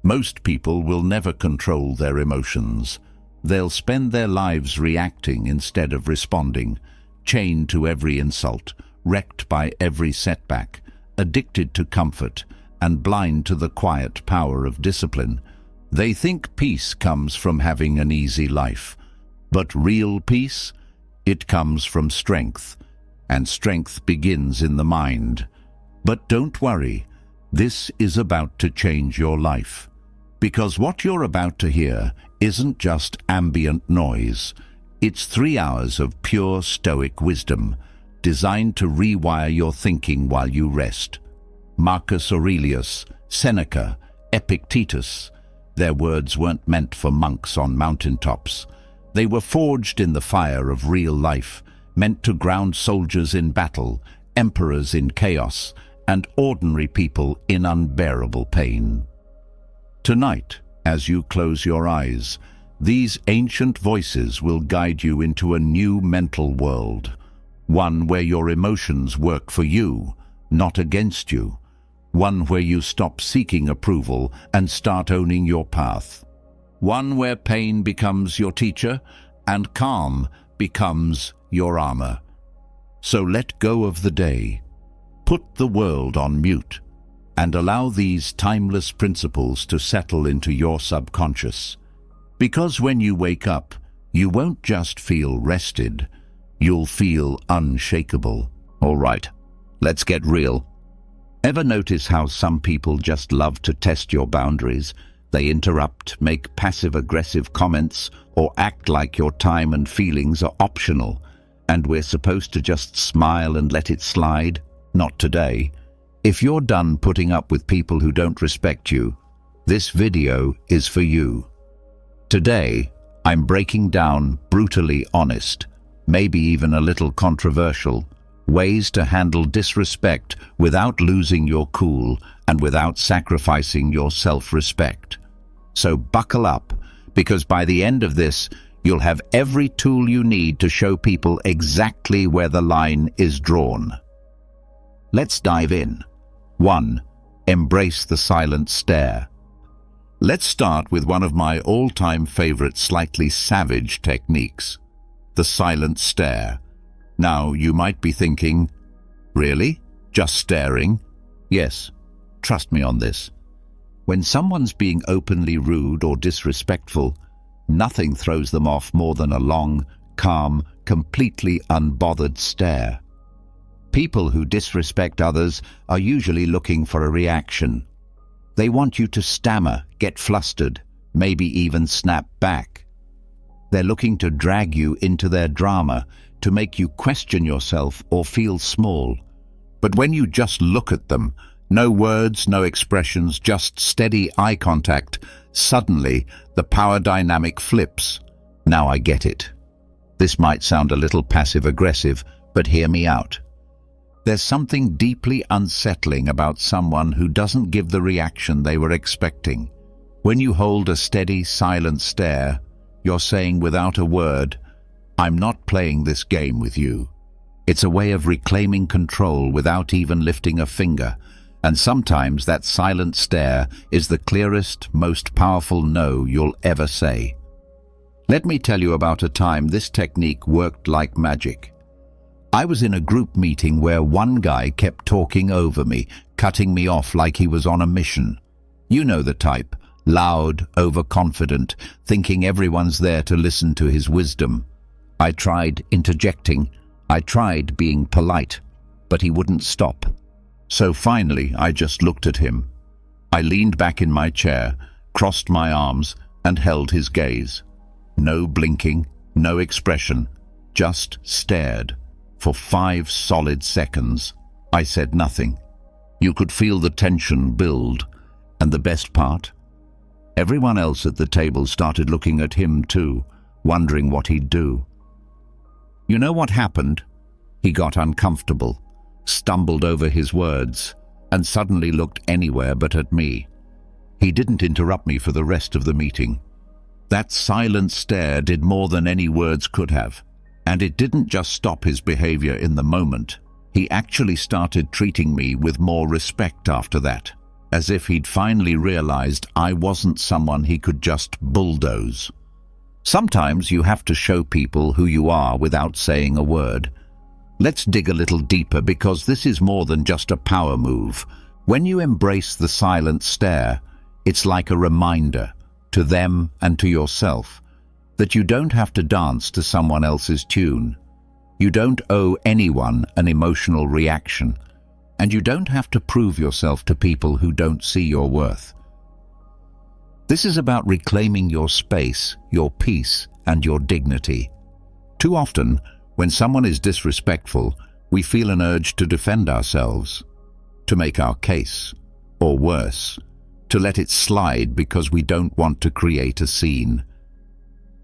Most people will never control their emotions. They'll spend their lives reacting instead of responding, chained to every insult, wrecked by every setback, addicted to comfort, and blind to the quiet power of discipline. They think peace comes from having an easy life. But real peace? It comes from strength, and strength begins in the mind. But don't worry, this is about to change your life. Because what you're about to hear isn't just ambient noise. It's 3 hours of pure Stoic wisdom, designed to rewire your thinking while you rest. Marcus Aurelius, Seneca, Epictetus, their words weren't meant for monks on mountaintops. They were forged in the fire of real life, meant to ground soldiers in battle, emperors in chaos, and ordinary people in unbearable pain. Tonight, as you close your eyes, these ancient voices will guide you into a new mental world, one where your emotions work for you, not against you, one where you stop seeking approval and start owning your path, one where pain becomes your teacher and calm becomes your armor. So let go of the day, put the world on mute, and allow these timeless principles to settle into your subconscious. Because when you wake up, you won't just feel rested, you'll feel unshakable. All right, let's get real. Ever notice how some people just love to test your boundaries? They interrupt, make passive-aggressive comments, or act like your time and feelings are optional, and we're supposed to just smile and let it slide? Not today. If you're done putting up with people who don't respect you, this video is for you. Today, I'm breaking down brutally honest, maybe even a little controversial, ways to handle disrespect without losing your cool and without sacrificing your self-respect. So buckle up, because by the end of this, you'll have every tool you need to show people exactly where the line is drawn. Let's dive in. 1. Embrace the silent stare. Let's start with one of my all-time favorite slightly savage techniques, the silent stare. Now, you might be thinking, really? Just staring? Yes, trust me on this. When someone's being openly rude or disrespectful, nothing throws them off more than a long, calm, completely unbothered stare. People who disrespect others are usually looking for a reaction. They want you to stammer, get flustered, maybe even snap back. They're looking to drag you into their drama, to make you question yourself or feel small. But when you just look at them, no words, no expressions, just steady eye contact, suddenly the power dynamic flips. Now I get it. This might sound a little passive-aggressive, but hear me out. There's something deeply unsettling about someone who doesn't give the reaction they were expecting. When you hold a steady, silent stare, you're saying without a word, I'm not playing this game with you. It's a way of reclaiming control without even lifting a finger, and sometimes that silent stare is the clearest, most powerful no you'll ever say. Let me tell you about a time this technique worked like magic. I was in a group meeting where one guy kept talking over me, cutting me off like he was on a mission. You know the type, loud, overconfident, thinking everyone's there to listen to his wisdom. I tried interjecting, I tried being polite, but he wouldn't stop. So finally, I just looked at him. I leaned back in my chair, crossed my arms, and held his gaze. No blinking, no expression, just stared. For 5 solid seconds, I said nothing. You could feel the tension build, and the best part? Everyone else at the table started looking at him too, wondering what he'd do. You know what happened? He got uncomfortable, stumbled over his words, and suddenly looked anywhere but at me. He didn't interrupt me for the rest of the meeting. That silent stare did more than any words could have. And it didn't just stop his behavior in the moment. He actually started treating me with more respect after that. as if he'd finally realized I wasn't someone he could just bulldoze. Sometimes you have to show people who you are without saying a word. Let's dig a little deeper, because this is more than just a power move. When you embrace the silent stare, it's like a reminder to them and to yourself that you don't have to dance to someone else's tune. You don't owe anyone an emotional reaction, and you don't have to prove yourself to people who don't see your worth. This is about reclaiming your space, your peace, and your dignity. Too often, when someone is disrespectful, we feel an urge to defend ourselves, to make our case, or worse, to let it slide because we don't want to create a scene.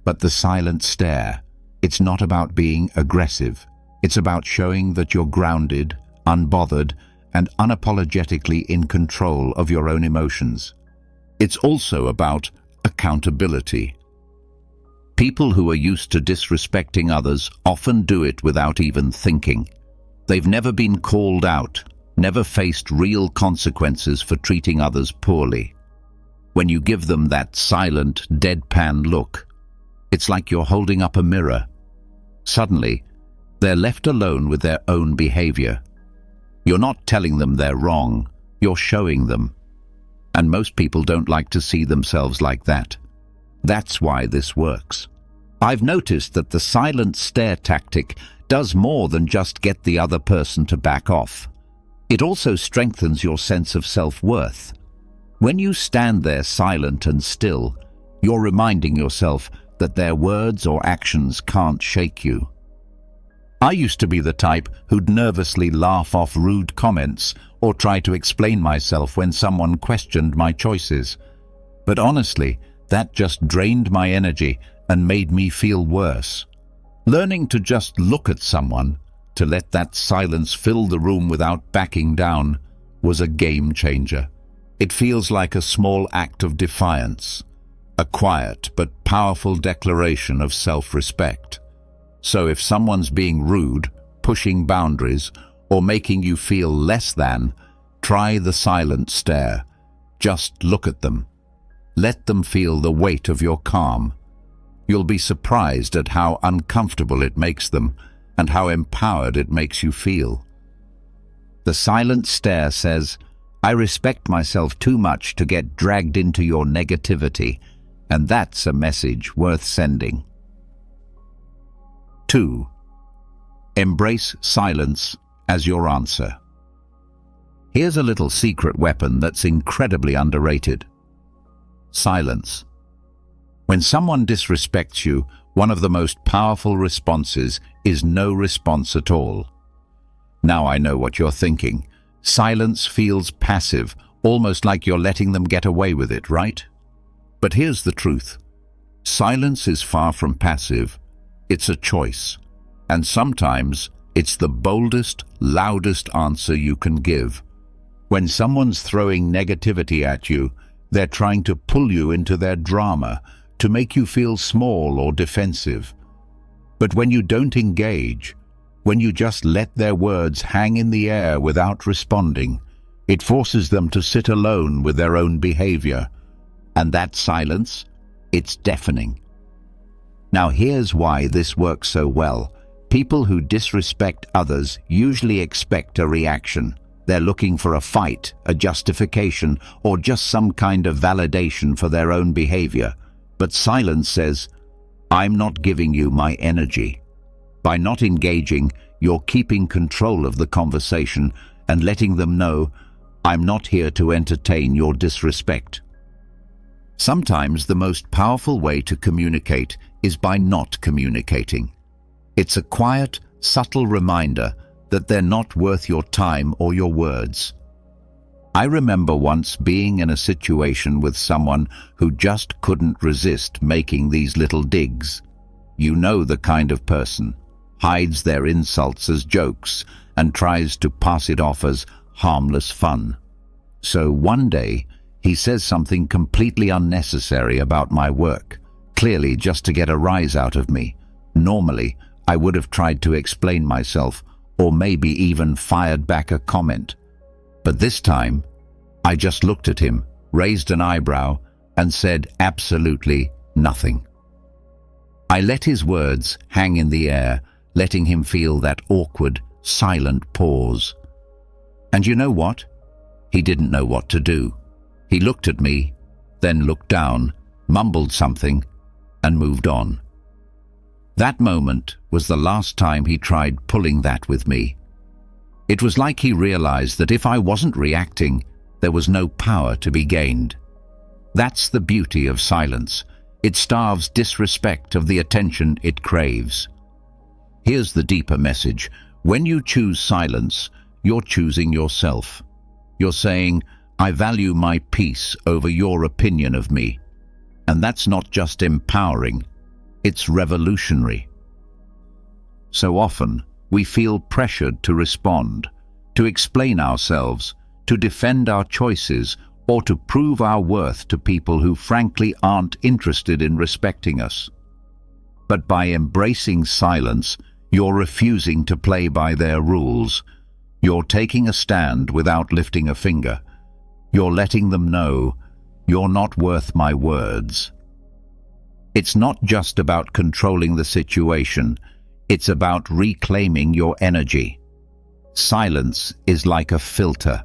But the silent stare, it's not about being aggressive. It's about showing that you're grounded, unbothered, and unapologetically in control of your own emotions. It's also about accountability. People who are used to disrespecting others often do it without even thinking. They've never been called out, never faced real consequences for treating others poorly. When you give them that silent, deadpan look, it's like you're holding up a mirror. Suddenly, they're left alone with their own behavior. You're not telling them they're wrong, you're showing them. And most people don't like to see themselves like that. That's why this works. I've noticed that the silent stare tactic does more than just get the other person to back off. It also strengthens your sense of self-worth. When you stand there silent and still, you're reminding yourself that their words or actions can't shake you. I used to be the type who'd nervously laugh off rude comments or try to explain myself when someone questioned my choices. But honestly, that just drained my energy and made me feel worse. Learning to just look at someone, to let that silence fill the room without backing down, was a game changer. It feels like a small act of defiance, a quiet but powerful declaration of self-respect. So if someone's being rude, pushing boundaries, or making you feel less than, try the silent stare. Just look at them. Let them feel the weight of your calm. You'll be surprised at how uncomfortable it makes them and how empowered it makes you feel. The silent stare says, "I respect myself too much to get dragged into your negativity," and that's a message worth sending. 2. Embrace silence as your answer. Here's a little secret weapon that's incredibly underrated. Silence. When someone disrespects you, one of the most powerful responses is no response at all. Now I know what you're thinking. Silence feels passive, almost like you're letting them get away with it, right? But here's the truth. Silence is far from passive. It's a choice. And sometimes it's the boldest, loudest answer you can give. When someone's throwing negativity at you, they're trying to pull you into their drama, to make you feel small or defensive. But when you don't engage, when you just let their words hang in the air without responding, it forces them to sit alone with their own behavior. And that silence, it's deafening. Now here's why this works so well. People who disrespect others usually expect a reaction. They're looking for a fight, a justification, or just some kind of validation for their own behavior. But silence says, "I'm not giving you my energy." By not engaging, you're keeping control of the conversation and letting them know, "I'm not here to entertain your disrespect." Sometimes the most powerful way to communicate is by not communicating. It's a quiet, subtle reminder that they're not worth your time or your words. I remember once being in a situation with someone who just couldn't resist making these little digs. You know the kind of person, hides their insults as jokes and tries to pass it off as harmless fun. So one day, he says something completely unnecessary about my work, clearly just to get a rise out of me. Normally, I would have tried to explain myself, or maybe even fired back a comment. But this time, I just looked at him, raised an eyebrow, and said absolutely nothing. I let his words hang in the air, letting him feel that awkward, silent pause. And you know what? He didn't know what to do. He looked at me, then looked down, mumbled something, and moved on. That moment was the last time he tried pulling that with me. It was like he realized that if I wasn't reacting, there was no power to be gained. That's the beauty of silence. It starves disrespect of the attention it craves. Here's the deeper message. When you choose silence, you're choosing yourself. You're saying, I value my peace over your opinion of me. And that's not just empowering, it's revolutionary. So often, we feel pressured to respond, to explain ourselves, to defend our choices, or to prove our worth to people who frankly aren't interested in respecting us. But by embracing silence, you're refusing to play by their rules. You're taking a stand without lifting a finger. You're letting them know, you're not worth my words. It's not just about controlling the situation, it's about reclaiming your energy. Silence is like a filter.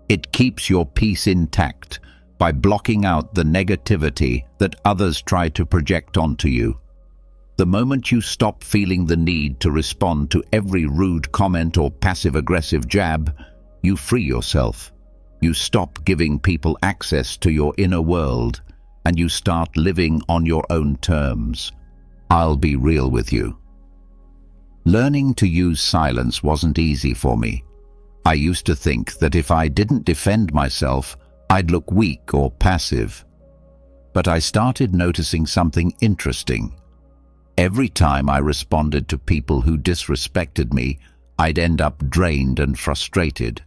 It keeps your peace intact by blocking out the negativity that others try to project onto you. The moment you stop feeling the need to respond to every rude comment or passive-aggressive jab, you free yourself. You stop giving people access to your inner world, and you start living on your own terms. I'll be real with you. Learning to use silence wasn't easy for me. I used to think that if I didn't defend myself, I'd look weak or passive. But I started noticing something interesting. Every time I responded to people who disrespected me, I'd end up drained and frustrated.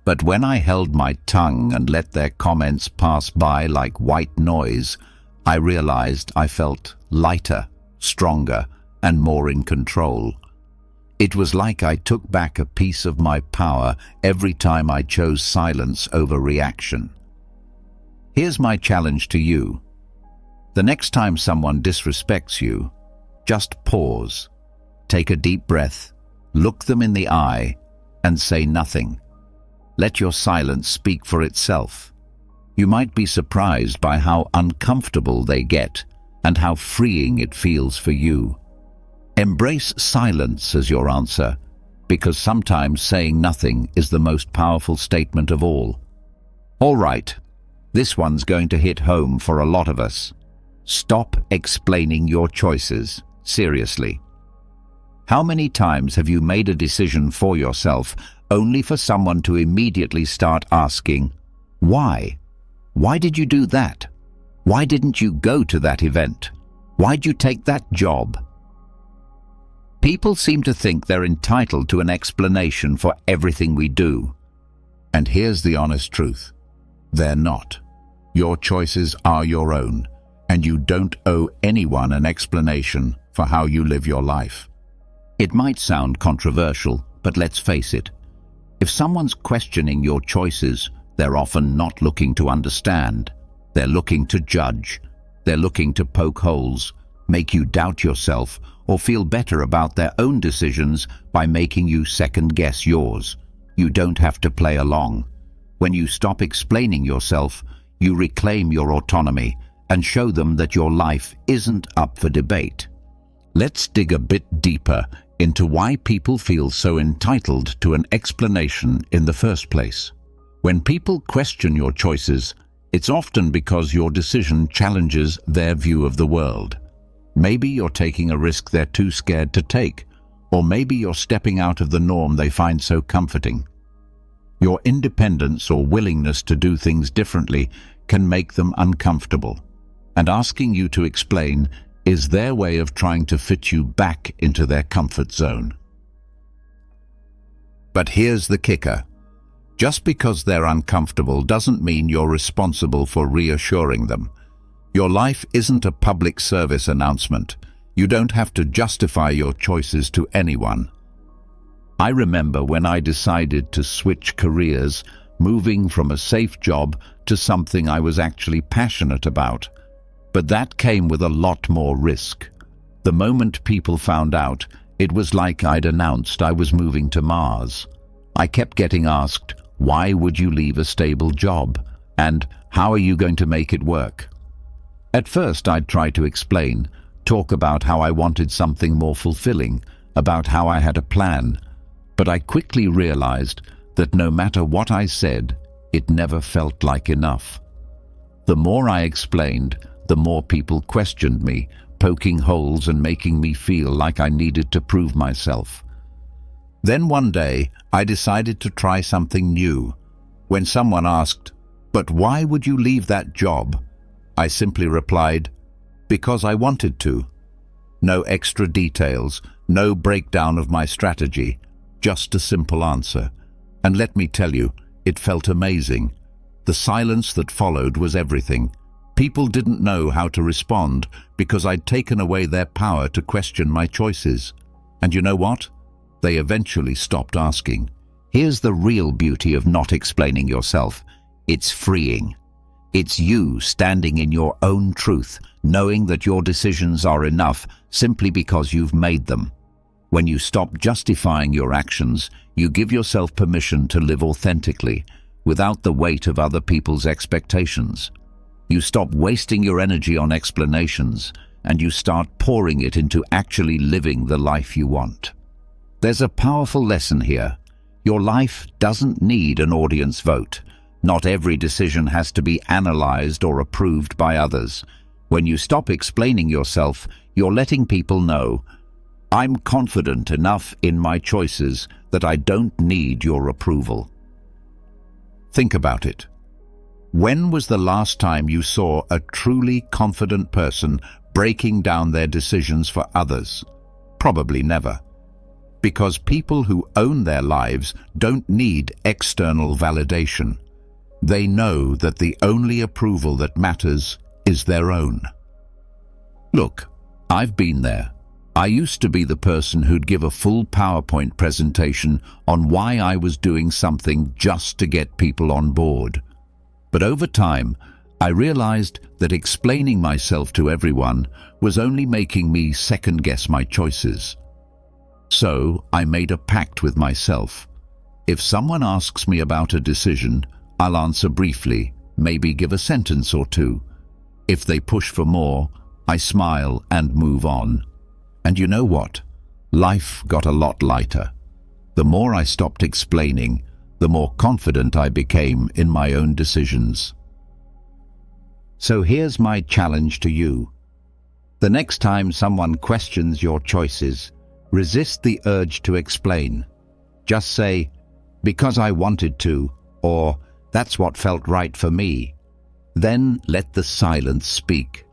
But when I held my tongue and let their comments pass by like white noise, I realized I felt lighter, stronger, and more in control. It was like I took back a piece of my power every time I chose silence over reaction. Here's my challenge to you. The next time someone disrespects you, just pause, take a deep breath, look them in the eye, and say nothing. Let your silence speak for itself. You might be surprised by how uncomfortable they get and how freeing it feels for you. Embrace silence as your answer, because sometimes saying nothing is the most powerful statement of all. All right, this one's going to hit home for a lot of us. Stop explaining your choices. Seriously. How many times have you made a decision for yourself only for someone to immediately start asking, why? Why did you do that? Why didn't you go to that event? Why'd you take that job? People seem to think they're entitled to an explanation for everything we do. And here's the honest truth. They're not. Your choices are your own, and you don't owe anyone an explanation for how you live your life. It might sound controversial, but let's face it. If someone's questioning your choices, they're often not looking to understand. They're looking to judge. They're looking to poke holes, make you doubt yourself, or feel better about their own decisions by making you second-guess yours. You don't have to play along. When you stop explaining yourself, you reclaim your autonomy and show them that your life isn't up for debate. Let's dig a bit deeper into why people feel so entitled to an explanation in the first place. When people question your choices, it's often because your decision challenges their view of the world. Maybe you're taking a risk they're too scared to take, or maybe you're stepping out of the norm they find so comforting. Your independence or willingness to do things differently can make them uncomfortable, and asking you to explain is their way of trying to fit you back into their comfort zone. But here's the kicker. Just because they're uncomfortable doesn't mean you're responsible for reassuring them. Your life isn't a public service announcement. You don't have to justify your choices to anyone. I remember when I decided to switch careers, moving from a safe job to something I was actually passionate about. But that came with a lot more risk. The moment people found out, it was like I'd announced I was moving to Mars. I kept getting asked, why would you leave a stable job? And how are you going to make it work? At first I'd try to explain, talk about how I wanted something more fulfilling, about how I had a plan. But I quickly realized that no matter what I said, it never felt like enough. The more I explained, the more people questioned me, poking holes and making me feel like I needed to prove myself. Then one day, I decided to try something new. When someone asked, "But why would you leave that job?" I simply replied, "Because I wanted to." No extra details, no breakdown of my strategy, just a simple answer. And let me tell you, it felt amazing. The silence that followed was everything. People didn't know how to respond because I'd taken away their power to question my choices. And you know what? They eventually stopped asking. Here's the real beauty of not explaining yourself. It's freeing. It's you standing in your own truth, knowing that your decisions are enough simply because you've made them. When you stop justifying your actions, you give yourself permission to live authentically, without the weight of other people's expectations. You stop wasting your energy on explanations, and you start pouring it into actually living the life you want. There's a powerful lesson here. Your life doesn't need an audience vote. Not every decision has to be analyzed or approved by others. When you stop explaining yourself, you're letting people know, I'm confident enough in my choices that I don't need your approval. Think about it. When was the last time you saw a truly confident person breaking down their decisions for others? Probably never. Because people who own their lives don't need external validation. They know that the only approval that matters is their own. Look, I've been there. I used to be the person who'd give a full PowerPoint presentation on why I was doing something just to get people on board. But over time, I realized that explaining myself to everyone was only making me second-guess my choices. So I made a pact with myself. If someone asks me about a decision, I'll answer briefly, maybe give a sentence or two. If they push for more, I smile and move on. And you know what? Life got a lot lighter. The more I stopped explaining, the more confident I became in my own decisions. So here's my challenge to you. The next time someone questions your choices, resist the urge to explain. Just say, "Because I wanted to," or "That's what felt right for me." Then let the silence speak.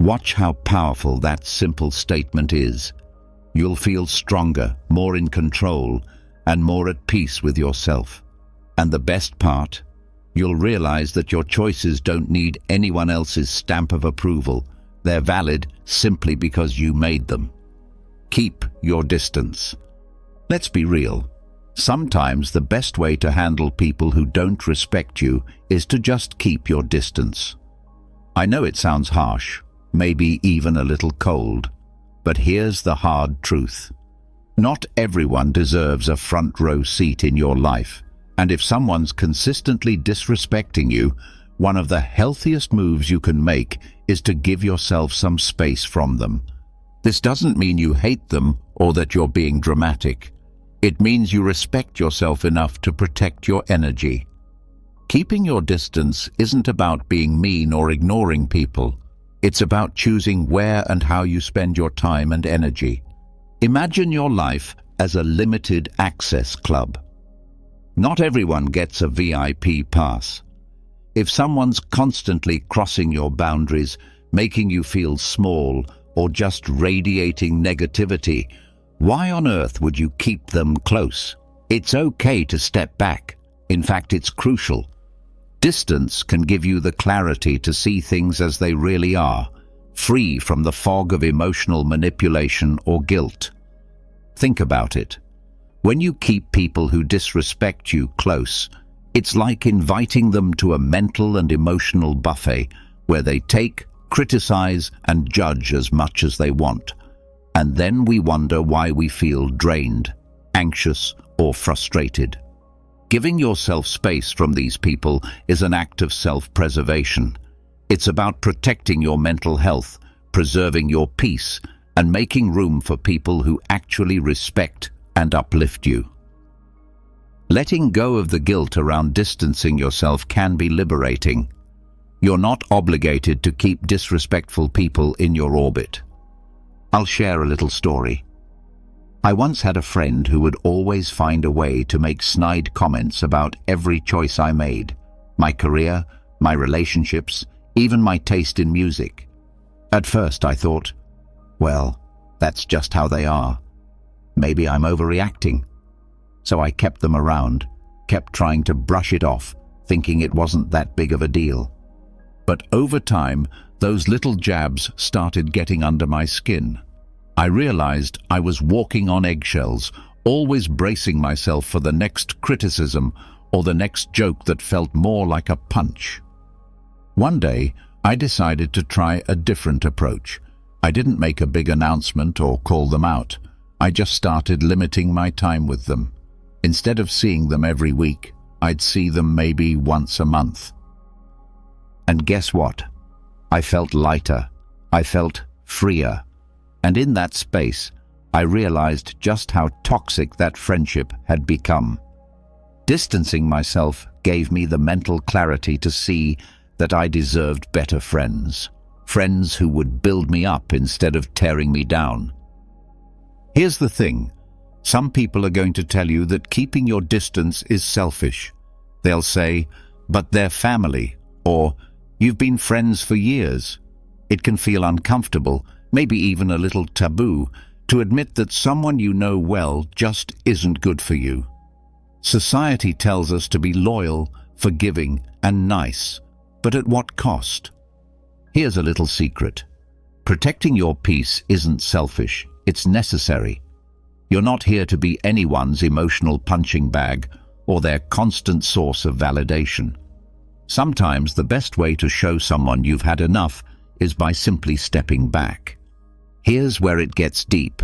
Watch how powerful that simple statement is. You'll feel stronger, more in control, and more at peace with yourself. And the best part, you'll realize that your choices don't need anyone else's stamp of approval. They're valid simply because you made them. Keep your distance. Let's be real. Sometimes the best way to handle people who don't respect you is to just keep your distance. I know it sounds harsh, maybe even a little cold, but here's the hard truth. Not everyone deserves a front row seat in your life, and if someone's consistently disrespecting you, one of the healthiest moves you can make is to give yourself some space from them. This doesn't mean you hate them or that you're being dramatic. It means you respect yourself enough to protect your energy. Keeping your distance isn't about being mean or ignoring people. It's about choosing where and how you spend your time and energy. Imagine your life as a limited access club. Not everyone gets a VIP pass. If someone's constantly crossing your boundaries, making you feel small, or just radiating negativity, why on earth would you keep them close? It's okay to step back. In fact, it's crucial. Distance can give you the clarity to see things as they really are, free from the fog of emotional manipulation or guilt. Think about it. When you keep people who disrespect you close, It's like inviting them to a mental and emotional buffet where they take, criticize, and judge as much as they want. And then we wonder why we feel drained, anxious, or frustrated. Giving yourself space from these people is an act of self-preservation. It's about protecting your mental health, preserving your peace, and making room for people who actually respect and uplift you. Letting go of the guilt around distancing yourself can be liberating. You're not obligated to keep disrespectful people in your orbit. I'll share a little story. I once had a friend who would always find a way to make snide comments about every choice I made, my career, my relationships, even my taste in music. At first I thought, well, that's just how they are. Maybe I'm overreacting. So I kept them around, kept trying to brush it off, thinking it wasn't that big of a deal. But over time, those little jabs started getting under my skin. I realized I was walking on eggshells, always bracing myself for the next criticism or the next joke that felt more like a punch. One day, I decided to try a different approach. I didn't make a big announcement or call them out. I just started limiting my time with them. Instead of seeing them every week, I'd see them maybe once a month. And guess what? I felt lighter. I felt freer. And in that space, I realized just how toxic that friendship had become. Distancing myself gave me the mental clarity to see that I deserved better friends. Friends who would build me up instead of tearing me down. Here's the thing. Some people are going to tell you that keeping your distance is selfish. They'll say, but they're family, or you've been friends for years. It can feel uncomfortable, maybe even a little taboo, to admit that someone you know well just isn't good for you. Society tells us to be loyal, forgiving, and nice, but at what cost? Here's a little secret. Protecting your peace isn't selfish, it's necessary. You're not here to be anyone's emotional punching bag or their constant source of validation. Sometimes the best way to show someone you've had enough is by simply stepping back. Here's where it gets deep.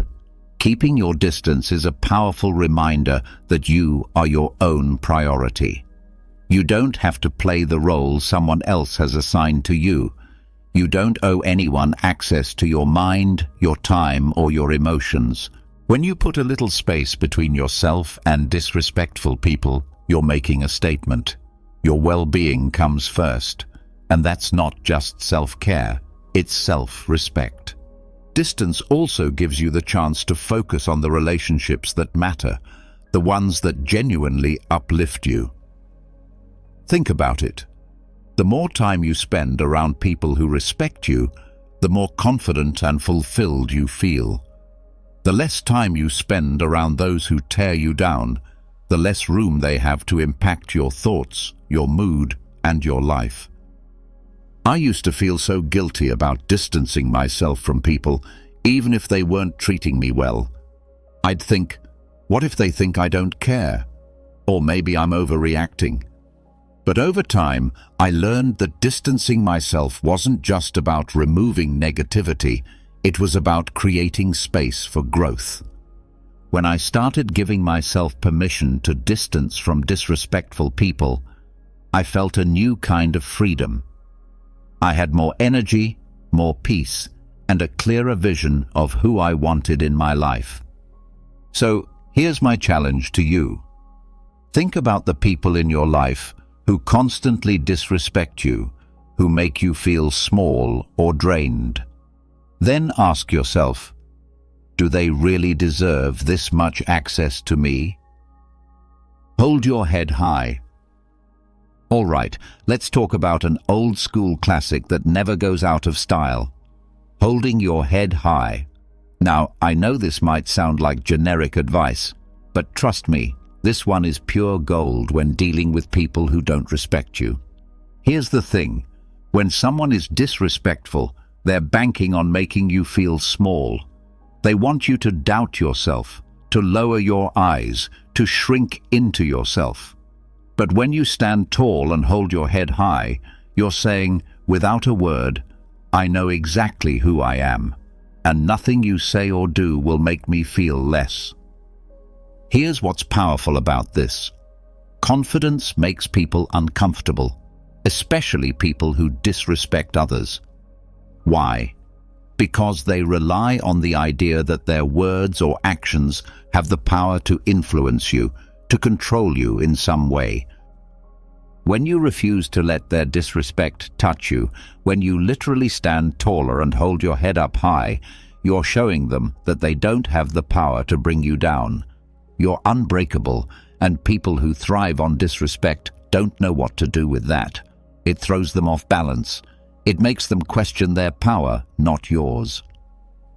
Keeping your distance is a powerful reminder that you are your own priority. You don't have to play the role someone else has assigned to you. You don't owe anyone access to your mind, your time, or your emotions. When you put a little space between yourself and disrespectful people, you're making a statement. Your well-being comes first, and that's not just self-care, it's self-respect. Distance also gives you the chance to focus on the relationships that matter, the ones that genuinely uplift you. Think about it. The more time you spend around people who respect you, the more confident and fulfilled you feel. The less time you spend around those who tear you down, the less room they have to impact your thoughts, your mood, and your life. I used to feel so guilty about distancing myself from people, even if they weren't treating me well. I'd think, what if they think I don't care? Or maybe I'm overreacting. But over time, I learned that distancing myself wasn't just about removing negativity, it was about creating space for growth. When I started giving myself permission to distance from disrespectful people, I felt a new kind of freedom. I had more energy, more peace, and a clearer vision of who I wanted in my life. So, here's my challenge to you. Think about the people in your life who constantly disrespect you, who make you feel small or drained. Then ask yourself, do they really deserve this much access to me? Hold your head high. All right, let's talk about an old-school classic that never goes out of style. Holding your head high. Now, I know this might sound like generic advice, but trust me, this one is pure gold when dealing with people who don't respect you. Here's the thing. When someone is disrespectful, they're banking on making you feel small. They want you to doubt yourself, to lower your eyes, to shrink into yourself. But when you stand tall and hold your head high, you're saying, without a word, I know exactly who I am, and nothing you say or do will make me feel less. Here's what's powerful about this. Confidence makes people uncomfortable, especially people who disrespect others. Why? Because they rely on the idea that their words or actions have the power to influence you, to control you in some way. When you refuse to let their disrespect touch you, when you literally stand taller and hold your head up high, you're showing them that they don't have the power to bring you down. You're unbreakable, and people who thrive on disrespect don't know what to do with that. It throws them off balance. It makes them question their power, not yours.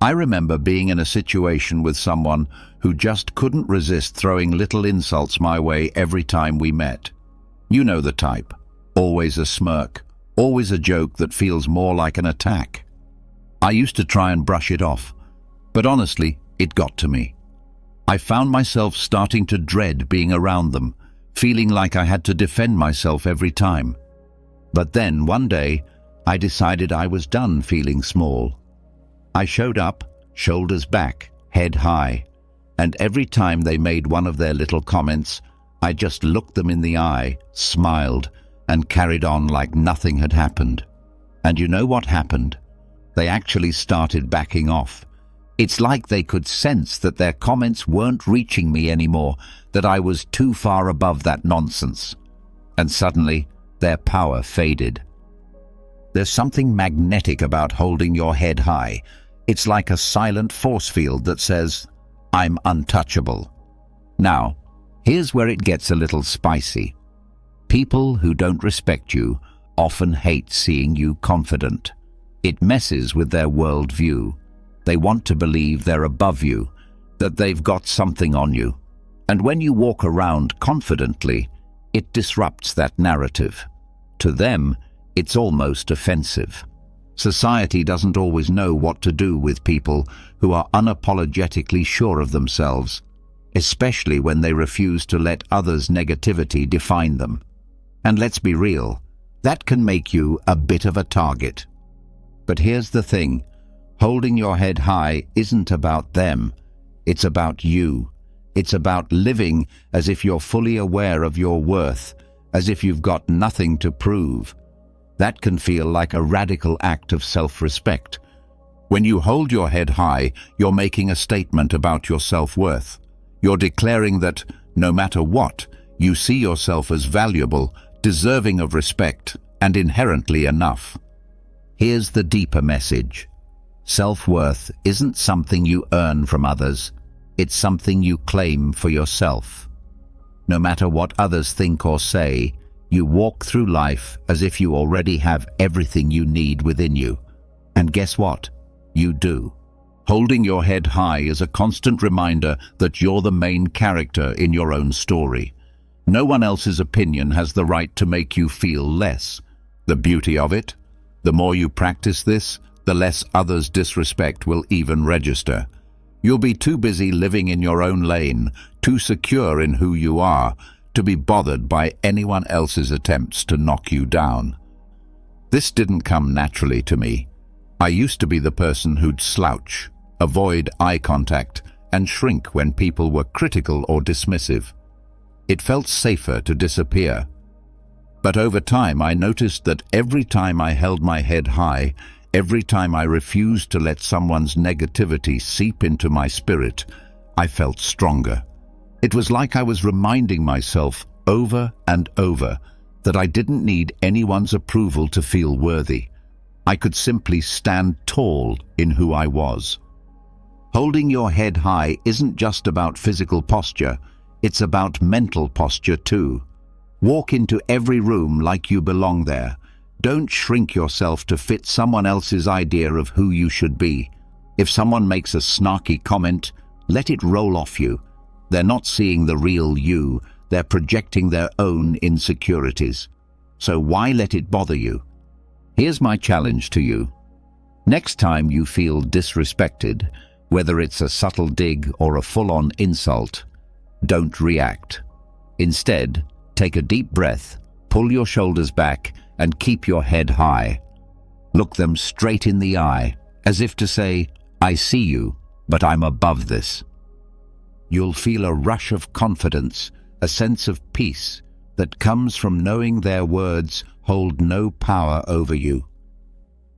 I remember being in a situation with someone who just couldn't resist throwing little insults my way every time we met. You know the type. Always a smirk, always a joke that feels more like an attack. I used to try and brush it off, but honestly, it got to me. I found myself starting to dread being around them, feeling like I had to defend myself every time. But then, one day, I decided I was done feeling small. I showed up, shoulders back, head high, and every time they made one of their little comments, I just looked them in the eye, smiled, and carried on like nothing had happened. And you know what happened? They actually started backing off. It's like they could sense that their comments weren't reaching me anymore, that I was too far above that nonsense. And suddenly, their power faded. There's something magnetic about holding your head high. It's like a silent force field that says, I'm untouchable. Now, here's where it gets a little spicy. People who don't respect you often hate seeing you confident. It messes with their worldview. They want to believe they're above you, that they've got something on you. And when you walk around confidently, it disrupts that narrative. To them, it's almost offensive. Society doesn't always know what to do with people who are unapologetically sure of themselves, especially when they refuse to let others' negativity define them. And let's be real, that can make you a bit of a target. But here's the thing, holding your head high isn't about them, it's about you. It's about living as if you're fully aware of your worth, as if you've got nothing to prove. That can feel like a radical act of self-respect. When you hold your head high, you're making a statement about your self-worth. You're declaring that, no matter what, you see yourself as valuable, deserving of respect, and inherently enough. Here's the deeper message. Self-worth isn't something you earn from others. It's something you claim for yourself. No matter what others think or say, you walk through life as if you already have everything you need within you. And guess what? You do. Holding your head high is a constant reminder that you're the main character in your own story. No one else's opinion has the right to make you feel less. The beauty of it? The more you practice this, the less others' disrespect will even register. You'll be too busy living in your own lane, too secure in who you are, to be bothered by anyone else's attempts to knock you down. This didn't come naturally to me. I used to be the person who'd slouch, avoid eye contact, and shrink when people were critical or dismissive. It felt safer to disappear. But over time, I noticed that every time I held my head high, every time I refused to let someone's negativity seep into my spirit, I felt stronger. It was like I was reminding myself over and over that I didn't need anyone's approval to feel worthy. I could simply stand tall in who I was. Holding your head high isn't just about physical posture, it's about mental posture too. Walk into every room like you belong there. Don't shrink yourself to fit someone else's idea of who you should be. If someone makes a snarky comment, let it roll off you. They're not seeing the real you, they're projecting their own insecurities. So why let it bother you? Here's my challenge to you. Next time you feel disrespected, whether it's a subtle dig or a full-on insult, don't react. Instead, Take a deep breath, pull your shoulders back, and keep your head high. Look them straight in the eye, as if to say, "I see you, but I'm above this." You'll feel a rush of confidence, a sense of peace that comes from knowing their words hold no power over you.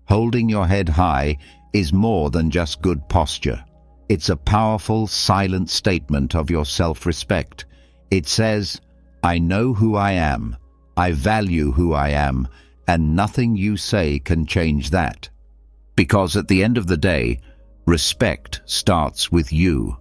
Holding your head high is more than just good posture. It's a powerful, silent statement of your self-respect. It says, "I know who I am, I value who I am, and nothing you say can change that." Because at the end of the day, respect starts with you.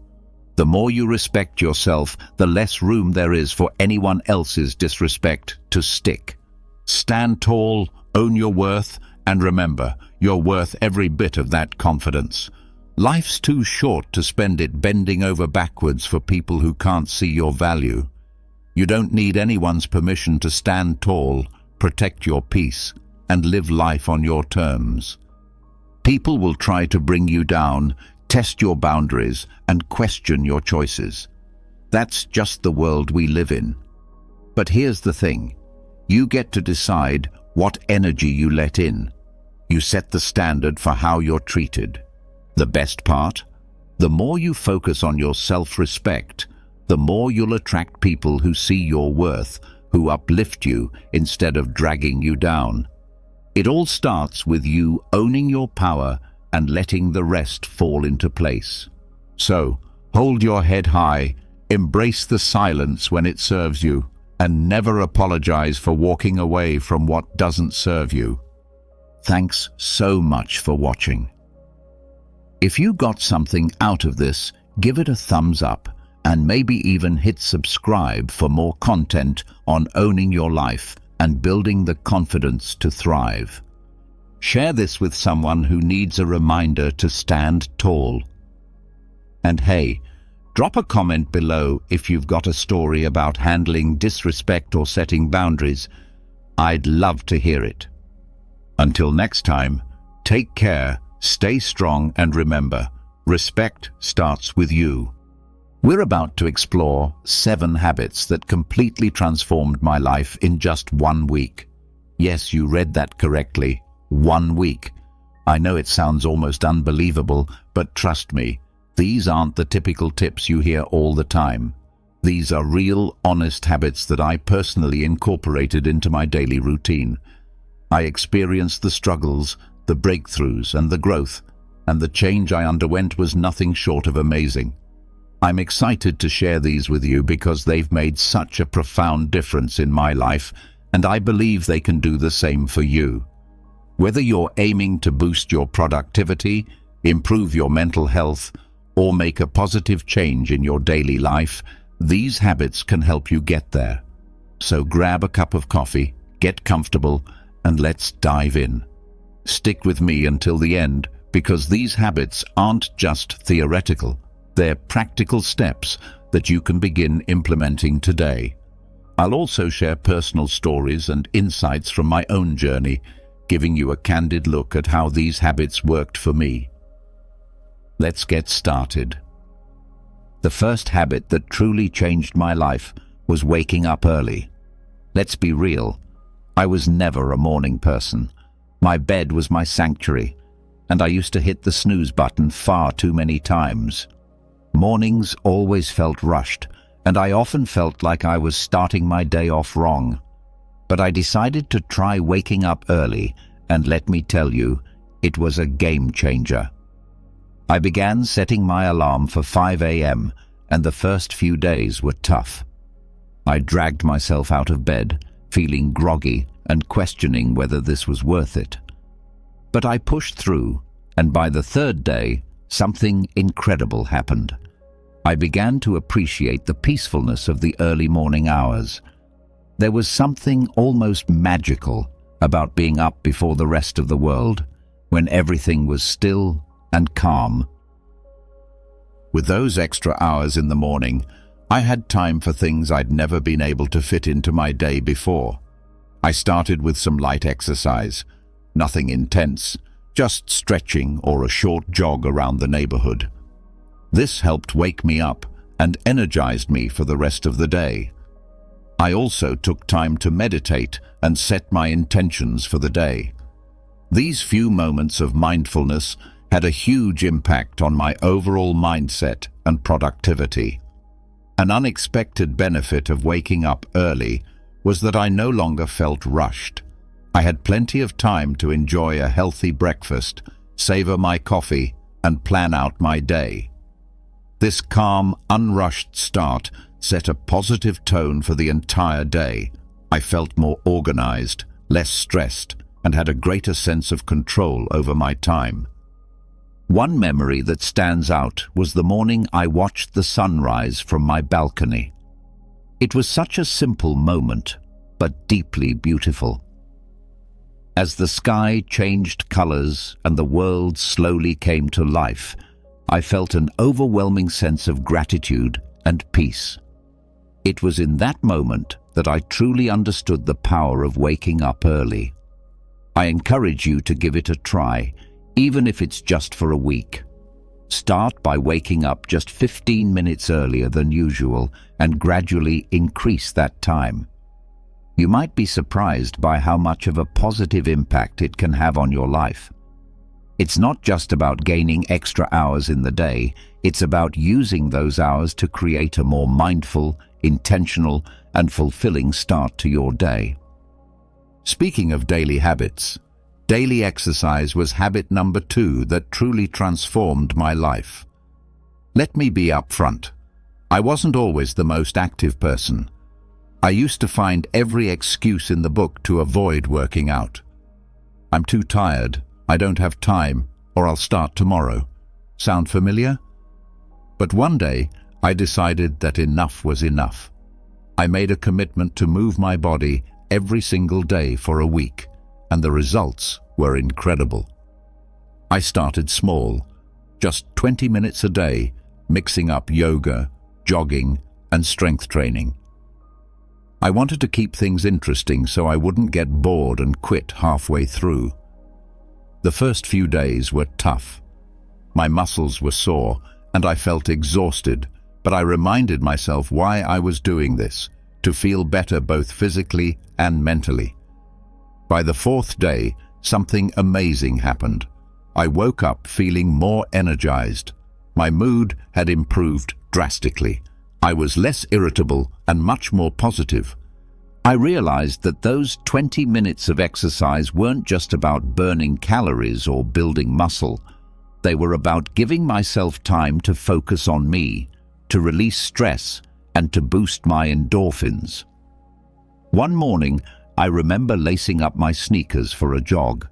The more you respect yourself, the less room there is for anyone else's disrespect to stick. Stand tall, own your worth, and remember, you're worth every bit of that confidence. Life's too short to spend it bending over backwards for people who can't see your value. You don't need anyone's permission to stand tall, protect your peace, and live life on your terms. People will try to bring you down, test your boundaries, and question your choices. That's just the world we live in. But here's the thing. You get to decide what energy you let in. You set the standard for how you're treated. The best part? The more you focus on your self-respect, the more you'll attract people who see your worth, who uplift you instead of dragging you down. It all starts with you owning your power and letting the rest fall into place. So, hold your head high, embrace the silence when it serves you, and never apologize for walking away from what doesn't serve you. Thanks so much for watching. If you got something out of this, give it a thumbs up and maybe even hit subscribe for more content on owning your life and building the confidence to thrive. Share this with someone who needs a reminder to stand tall. And hey, drop a comment below if you've got a story about handling disrespect or setting boundaries. I'd love to hear it. Until next time, take care, stay strong, and remember, respect starts with you. We're about to explore 7 habits that completely transformed my life in just 1 week. Yes, you read that correctly. 1 week. I know it sounds almost unbelievable, but trust me, these aren't the typical tips you hear all the time. These are real, honest habits that I personally incorporated into my daily routine. I experienced the struggles, the breakthroughs, and the growth, and the change I underwent was nothing short of amazing. I'm excited to share these with you because they've made such a profound difference in my life, and I believe they can do the same for you. Whether you're aiming to boost your productivity, improve your mental health, or make a positive change in your daily life, these habits can help you get there. So grab a cup of coffee, get comfortable, and let's dive in. Stick with me until the end, because these habits aren't just theoretical. They're practical steps that you can begin implementing today. I'll also share personal stories and insights from my own journey, giving you a candid look at how these habits worked for me. Let's get started. The first habit that truly changed my life was waking up early. Let's be real, I was never a morning person. My bed was my sanctuary, and I used to hit the snooze button far too many times. Mornings always felt rushed, and I often felt like I was starting my day off wrong. But I decided to try waking up early, and let me tell you, it was a game changer. I began setting my alarm for 5 a.m., and the first few days were tough. I dragged myself out of bed, feeling groggy and questioning whether this was worth it. But I pushed through, and by the 3rd day, something incredible happened. I began to appreciate the peacefulness of the early morning hours. There was something almost magical about being up before the rest of the world, when everything was still and calm. With those extra hours in the morning, I had time for things I'd never been able to fit into my day before. I started with some light exercise, nothing intense, just stretching or a short jog around the neighborhood. This helped wake me up and energized me for the rest of the day. I also took time to meditate and set my intentions for the day. These few moments of mindfulness had a huge impact on my overall mindset and productivity. An unexpected benefit of waking up early was that I no longer felt rushed. I had plenty of time to enjoy a healthy breakfast, savor my coffee, and plan out my day. This calm, unrushed start set a positive tone for the entire day. I felt more organized, less stressed, and had a greater sense of control over my time. One memory that stands out was the morning I watched the sunrise from my balcony. It was such a simple moment, but deeply beautiful. As the sky changed colors and the world slowly came to life, I felt an overwhelming sense of gratitude and peace. It was in that moment that I truly understood the power of waking up early. I encourage you to give it a try, even if it's just for a week. Start by waking up just 15 minutes earlier than usual and gradually increase that time. You might be surprised by how much of a positive impact it can have on your life. It's not just about gaining extra hours in the day, it's about using those hours to create a more mindful, intentional, and fulfilling start to your day. Speaking of daily habits, daily exercise was habit number 2 that truly transformed my life. Let me be upfront. I wasn't always the most active person. I used to find every excuse in the book to avoid working out. I'm too tired, I don't have time, or I'll start tomorrow. Sound familiar? But one day, I decided that enough was enough. I made a commitment to move my body every single day for a week, and the results were incredible. I started small, just 20 minutes a day, mixing up yoga, jogging, and strength training. I wanted to keep things interesting so I wouldn't get bored and quit halfway through. The first few days were tough. My muscles were sore, and I felt exhausted, but I reminded myself why I was doing this, to feel better both physically and mentally. By the 4th day, something amazing happened. I woke up feeling more energized. My mood had improved drastically. I was less irritable and much more positive. I realized that those 20 minutes of exercise weren't just about burning calories or building muscle. They were about giving myself time to focus on me, to release stress, and to boost my endorphins. One morning, I remember lacing up my sneakers for a jog.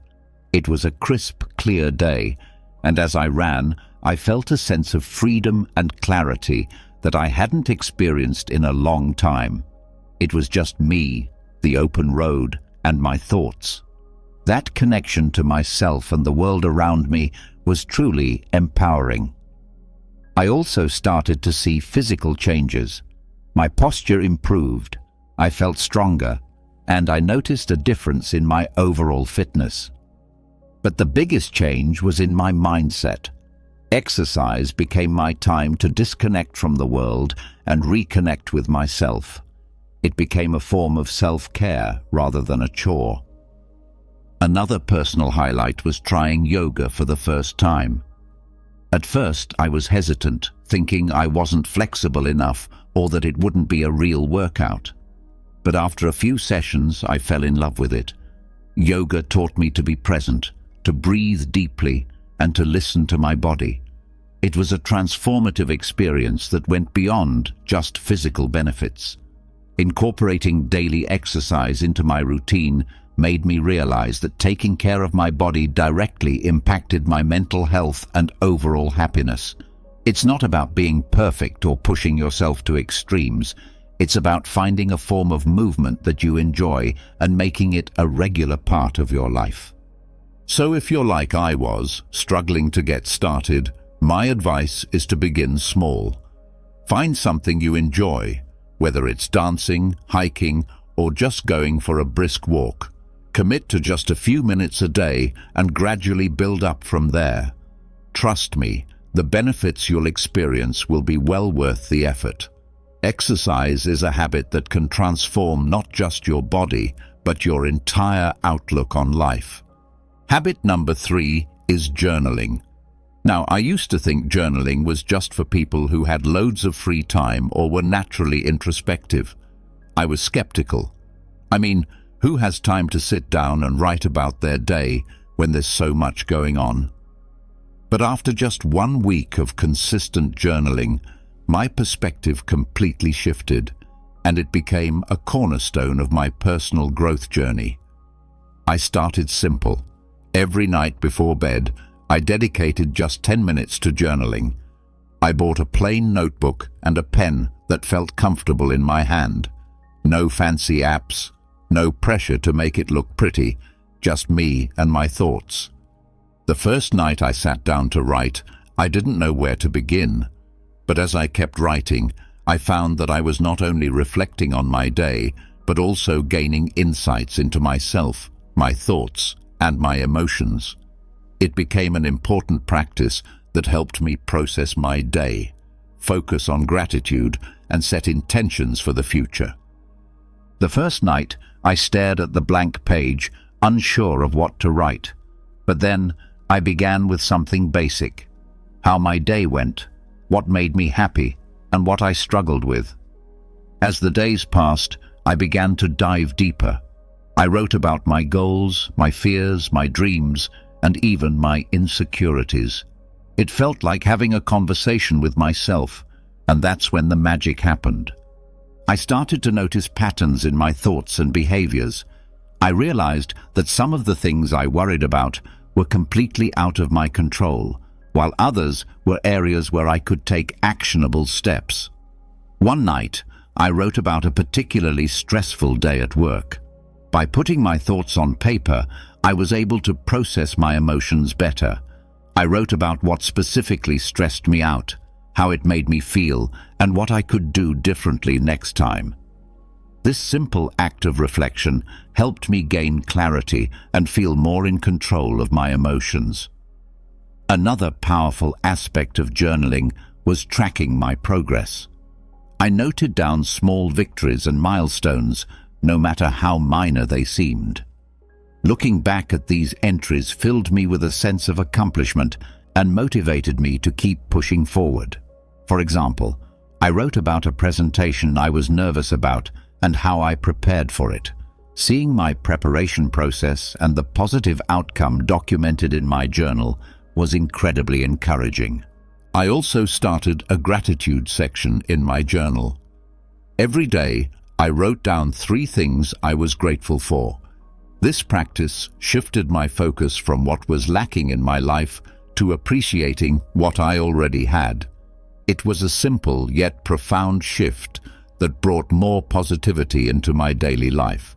It was a crisp, clear day, and as I ran, I felt a sense of freedom and clarity that I hadn't experienced in a long time. It was just me, the open road, and my thoughts. That connection to myself and the world around me was truly empowering. I also started to see physical changes. My posture improved, I felt stronger, and I noticed a difference in my overall fitness. But the biggest change was in my mindset. Exercise became my time to disconnect from the world and reconnect with myself. It became a form of self-care rather than a chore. Another personal highlight was trying yoga for the first time. At first, I was hesitant, thinking I wasn't flexible enough or that it wouldn't be a real workout. But after a few sessions, I fell in love with it. Yoga taught me to be present, to breathe deeply, and to listen to my body. It was a transformative experience that went beyond just physical benefits. Incorporating daily exercise into my routine made me realize that taking care of my body directly impacted my mental health and overall happiness. It's not about being perfect or pushing yourself to extremes. It's about finding a form of movement that you enjoy and making it a regular part of your life. So if you're like I was, struggling to get started, my advice is to begin small. Find something you enjoy, whether it's dancing, hiking, or just going for a brisk walk. Commit to just a few minutes a day and gradually build up from there. Trust me, the benefits you'll experience will be well worth the effort. Exercise is a habit that can transform not just your body, but your entire outlook on life. Habit number 3 is journaling. Now, I used to think journaling was just for people who had loads of free time or were naturally introspective. I was skeptical. I mean, who has time to sit down and write about their day when there's so much going on? But after just 1 week of consistent journaling, my perspective completely shifted, and it became a cornerstone of my personal growth journey. I started simple. Every night before bed, I dedicated just 10 minutes to journaling. I bought a plain notebook and a pen that felt comfortable in my hand. No fancy apps, no pressure to make it look pretty, just me and my thoughts. The first night I sat down to write, I didn't know where to begin. But as I kept writing, I found that I was not only reflecting on my day, but also gaining insights into myself, my thoughts, and my emotions. It became an important practice that helped me process my day, focus on gratitude, and set intentions for the future. The first night, I stared at the blank page, unsure of what to write. But then, I began with something basic: how my day went, what made me happy, and what I struggled with. As the days passed, I began to dive deeper. I wrote about my goals, my fears, my dreams, and even my insecurities. It felt like having a conversation with myself, and that's when the magic happened. I started to notice patterns in my thoughts and behaviors. I realized that some of the things I worried about were completely out of my control, while others were areas where I could take actionable steps. One night, I wrote about a particularly stressful day at work. By putting my thoughts on paper, I was able to process my emotions better. I wrote about what specifically stressed me out, how it made me feel, and what I could do differently next time. This simple act of reflection helped me gain clarity and feel more in control of my emotions. Another powerful aspect of journaling was tracking my progress. I noted down small victories and milestones, no matter how minor they seemed. Looking back at these entries filled me with a sense of accomplishment and motivated me to keep pushing forward. For example, I wrote about a presentation I was nervous about and how I prepared for it. Seeing my preparation process and the positive outcome documented in my journal was incredibly encouraging. I also started a gratitude section in my journal. Every day, I wrote down 3 things I was grateful for. This practice shifted my focus from what was lacking in my life to appreciating what I already had. It was a simple yet profound shift that brought more positivity into my daily life.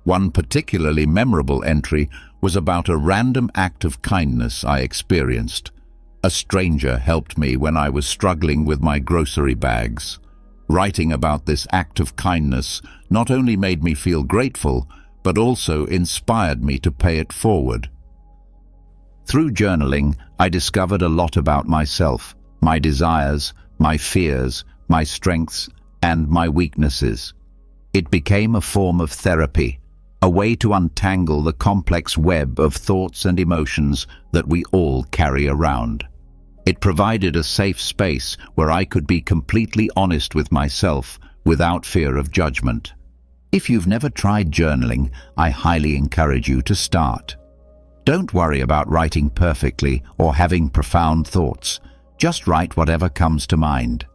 One particularly memorable entry was about a random act of kindness I experienced. A stranger helped me when I was struggling with my grocery bags. Writing about this act of kindness not only made me feel grateful, but also inspired me to pay it forward. Through journaling, I discovered a lot about myself, my desires, my fears, my strengths, and my weaknesses. It became a form of therapy, a way to untangle the complex web of thoughts and emotions that we all carry around. It provided a safe space where I could be completely honest with myself without fear of judgment. If you've never tried journaling, I highly encourage you to start. Don't worry about writing perfectly or having profound thoughts. Just write whatever comes to mind.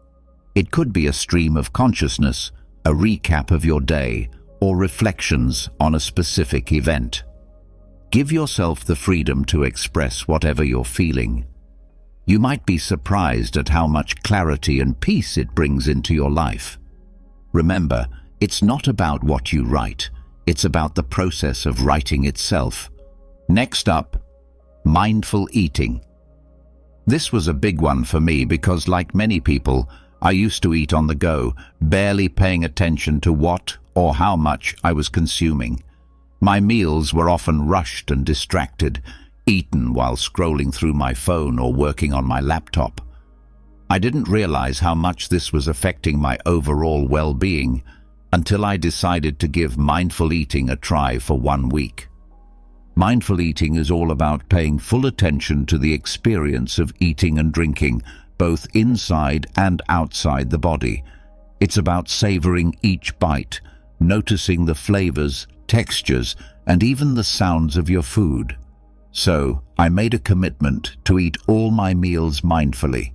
It could be a stream of consciousness, a recap of your day, or reflections on a specific event. Give yourself the freedom to express whatever you're feeling. You might be surprised at how much clarity and peace it brings into your life. Remember, it's not about what you write, it's about the process of writing itself. Next up, mindful eating. This was a big one for me because, like many people, I used to eat on the go, barely paying attention to what or how much I was consuming. My meals were often rushed and distracted, eaten while scrolling through my phone or working on my laptop. I didn't realize how much this was affecting my overall well-being until I decided to give mindful eating a try for 1 week. Mindful eating is all about paying full attention to the experience of eating and drinking, both inside and outside the body. It's about savoring each bite, noticing the flavors, textures, and even the sounds of your food. So, I made a commitment to eat all my meals mindfully.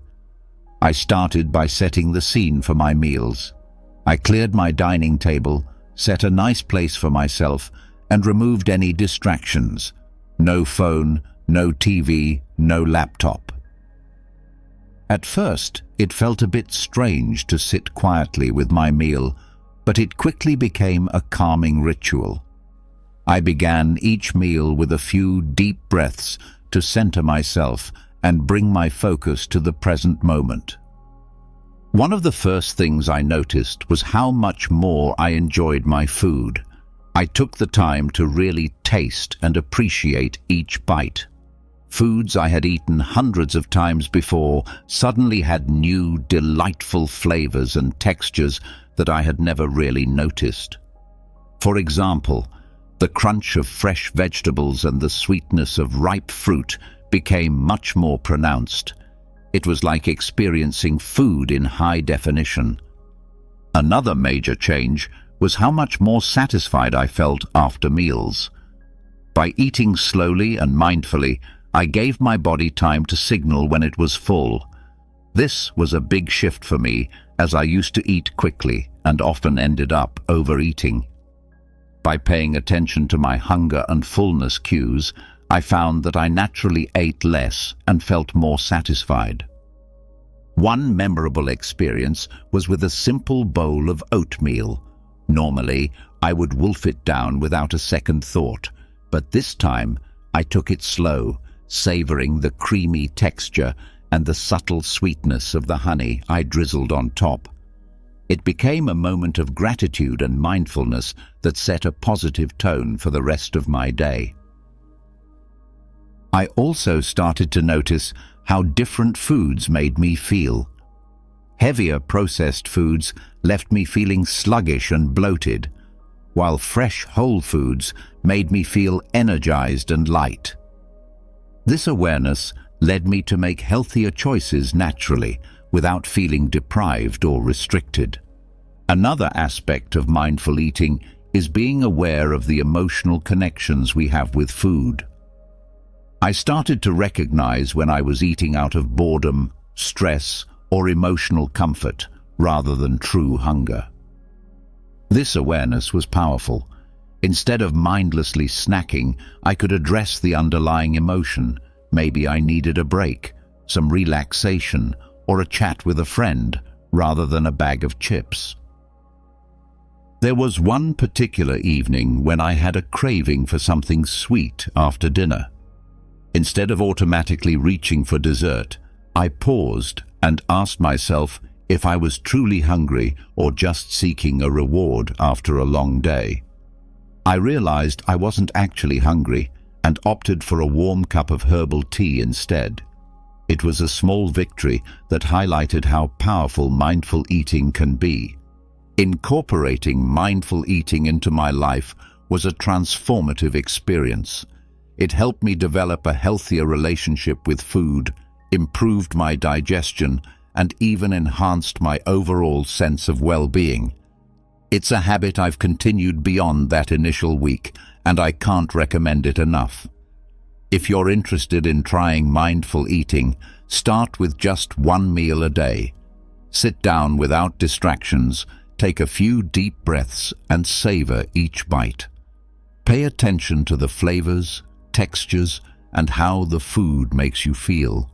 I started by setting the scene for my meals. I cleared my dining table, set a nice place for myself, and removed any distractions. No phone, no TV, no laptop. At first, it felt a bit strange to sit quietly with my meal, but it quickly became a calming ritual. I began each meal with a few deep breaths to center myself and bring my focus to the present moment. One of the first things I noticed was how much more I enjoyed my food. I took the time to really taste and appreciate each bite. Foods I had eaten hundreds of times before suddenly had new, delightful flavors and textures that I had never really noticed. For example, the crunch of fresh vegetables and the sweetness of ripe fruit became much more pronounced. It was like experiencing food in high definition. Another major change was how much more satisfied I felt after meals. By eating slowly and mindfully, I gave my body time to signal when it was full. This was a big shift for me, as I used to eat quickly and often ended up overeating. By paying attention to my hunger and fullness cues, I found that I naturally ate less and felt more satisfied. One memorable experience was with a simple bowl of oatmeal. Normally, I would wolf it down without a second thought, but this time I took it slow, savoring the creamy texture and the subtle sweetness of the honey I drizzled on top. It became a moment of gratitude and mindfulness that set a positive tone for the rest of my day. I also started to notice how different foods made me feel. Heavier processed foods left me feeling sluggish and bloated, while fresh whole foods made me feel energized and light. This awareness led me to make healthier choices naturally, without feeling deprived or restricted. Another aspect of mindful eating is being aware of the emotional connections we have with food. I started to recognize when I was eating out of boredom, stress, or emotional comfort, rather than true hunger. This awareness was powerful. Instead of mindlessly snacking, I could address the underlying emotion. Maybe I needed a break, some relaxation, or a chat with a friend, rather than a bag of chips. There was one particular evening when I had a craving for something sweet after dinner. Instead of automatically reaching for dessert, I paused and asked myself if I was truly hungry or just seeking a reward after a long day. I realized I wasn't actually hungry and opted for a warm cup of herbal tea instead. It was a small victory that highlighted how powerful mindful eating can be. Incorporating mindful eating into my life was a transformative experience. It helped me develop a healthier relationship with food, improved my digestion, and even enhanced my overall sense of well-being. It's a habit I've continued beyond that initial week, and I can't recommend it enough. If you're interested in trying mindful eating, start with just one meal a day. Sit down without distractions, take a few deep breaths, and savor each bite. Pay attention to the flavors, textures, and how the food makes you feel.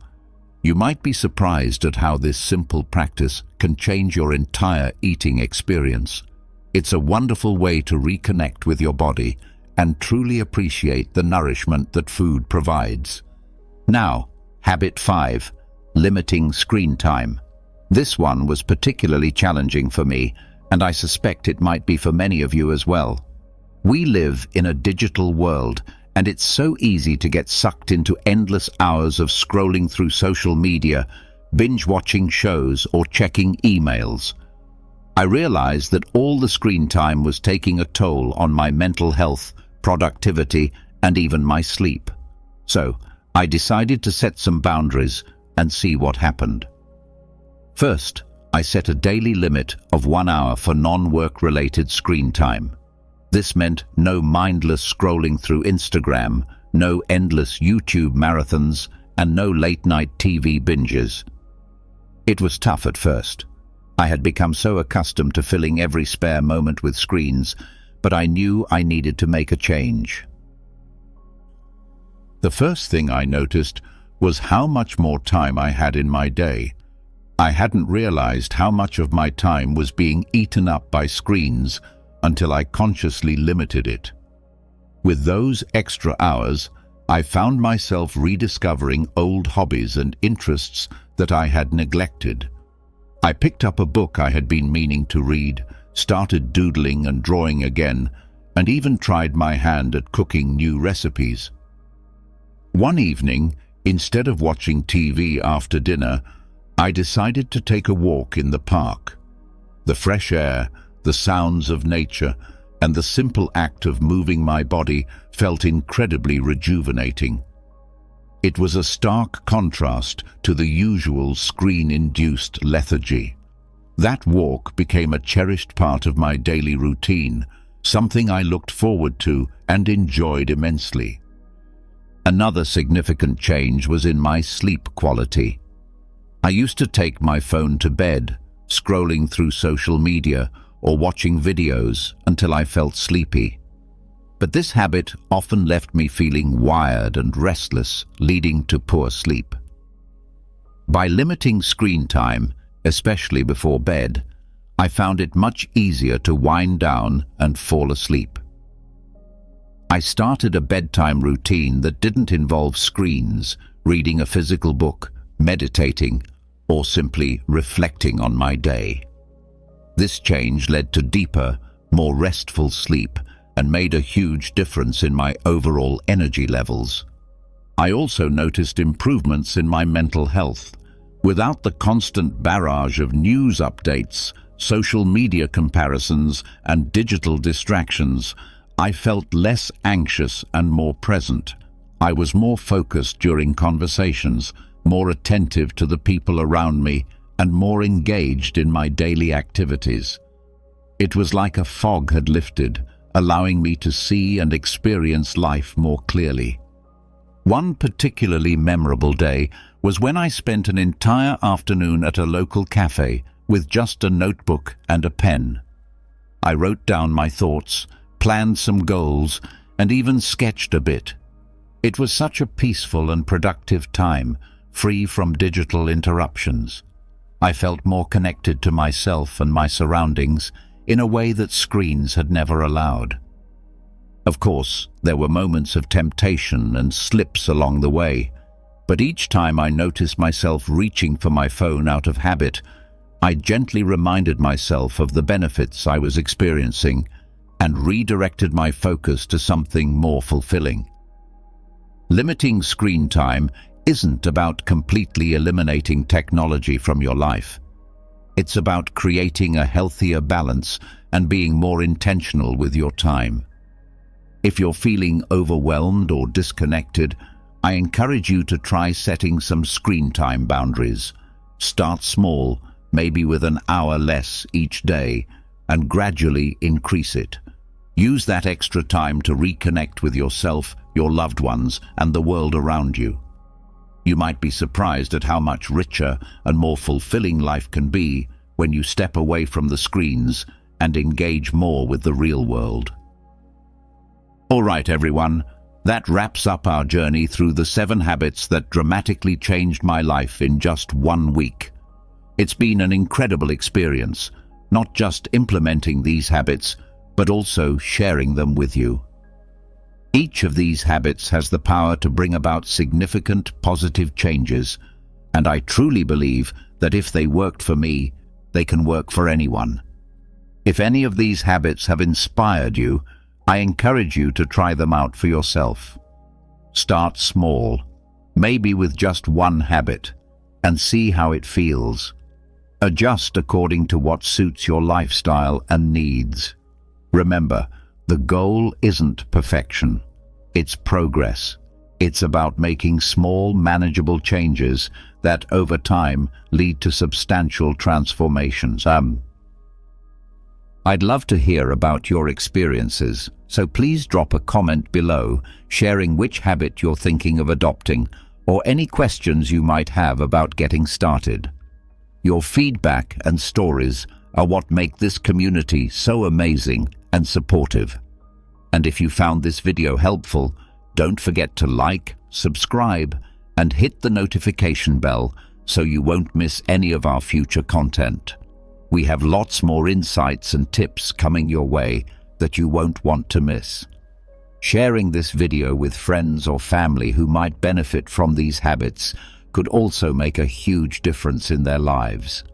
You might be surprised at how this simple practice can change your entire eating experience. It's a wonderful way to reconnect with your body and truly appreciate the nourishment that food provides. Now, habit 5, limiting screen time. This one was particularly challenging for me, and I suspect it might be for many of you as well. We live in a digital world, and it's so easy to get sucked into endless hours of scrolling through social media binge-watching shows, or checking emails. I realized that all the screen time was taking a toll on my mental health, productivity, and even my sleep. So, I decided to set some boundaries and see what happened. First, I set a daily limit of 1 hour for non-work-related screen time. This meant no mindless scrolling through Instagram, no endless YouTube marathons, and no late-night TV binges. It was tough at first. I had become so accustomed to filling every spare moment with screens, but I knew I needed to make a change. The first thing I noticed was how much more time I had in my day. I hadn't realized how much of my time was being eaten up by screens until I consciously limited it. With those extra hours, I found myself rediscovering old hobbies and interests that I had neglected. I picked up a book I had been meaning to read, started doodling and drawing again, and even tried my hand at cooking new recipes. One evening, instead of watching TV after dinner, I decided to take a walk in the park. The fresh air, the sounds of nature, and the simple act of moving my body felt incredibly rejuvenating. It was a stark contrast to the usual screen-induced lethargy. That walk became a cherished part of my daily routine, something I looked forward to and enjoyed immensely. Another significant change was in my sleep quality. I used to take my phone to bed, scrolling through social media or watching videos until I felt sleepy. But this habit often left me feeling wired and restless, leading to poor sleep. By limiting screen time, especially before bed, I found it much easier to wind down and fall asleep. I started a bedtime routine that didn't involve screens, reading a physical book, meditating, or simply reflecting on my day. This change led to deeper, more restful sleep and made a huge difference in my overall energy levels. I also noticed improvements in my mental health. Without the constant barrage of news updates, social media comparisons, and digital distractions, I felt less anxious and more present. I was more focused during conversations, more attentive to the people around me, and more engaged in my daily activities. It was like a fog had lifted, allowing me to see and experience life more clearly. One particularly memorable day was when I spent an entire afternoon at a local cafe with just a notebook and a pen. I wrote down my thoughts, planned some goals, and even sketched a bit. It was such a peaceful and productive time, free from digital interruptions. I felt more connected to myself and my surroundings in a way that screens had never allowed. Of course, there were moments of temptation and slips along the way, but each time I noticed myself reaching for my phone out of habit, I gently reminded myself of the benefits I was experiencing and redirected my focus to something more fulfilling. Limiting screen time isn't about completely eliminating technology from your life. It's about creating a healthier balance and being more intentional with your time. If you're feeling overwhelmed or disconnected, I encourage you to try setting some screen time boundaries. Start small, maybe with an hour less each day, and gradually increase it. Use that extra time to reconnect with yourself, your loved ones, and the world around you. You might be surprised at how much richer and more fulfilling life can be when you step away from the screens and engage more with the real world. All right, everyone, that wraps up our journey through the 7 habits that dramatically changed my life in just 1 week. It's been an incredible experience, not just implementing these habits, but also sharing them with you. Each of these habits has the power to bring about significant positive changes, and I truly believe that if they worked for me, they can work for anyone. If any of these habits have inspired you, I encourage you to try them out for yourself. Start small, maybe with just 1 habit. and see how it feels. Adjust according to what suits your lifestyle and needs. Remember, the goal isn't perfection. It's progress. It's about making small, manageable changes that, over time, lead to substantial transformations. I'd love to hear about your experiences, so please drop a comment below sharing which habit you're thinking of adopting or any questions you might have about getting started. Your feedback and stories are what make this community so amazing and supportive. And if you found this video helpful, don't forget to like, subscribe, and hit the notification bell so you won't miss any of our future content. We have lots more insights and tips coming your way that you won't want to miss. Sharing this video with friends or family who might benefit from these habits could also make a huge difference in their lives.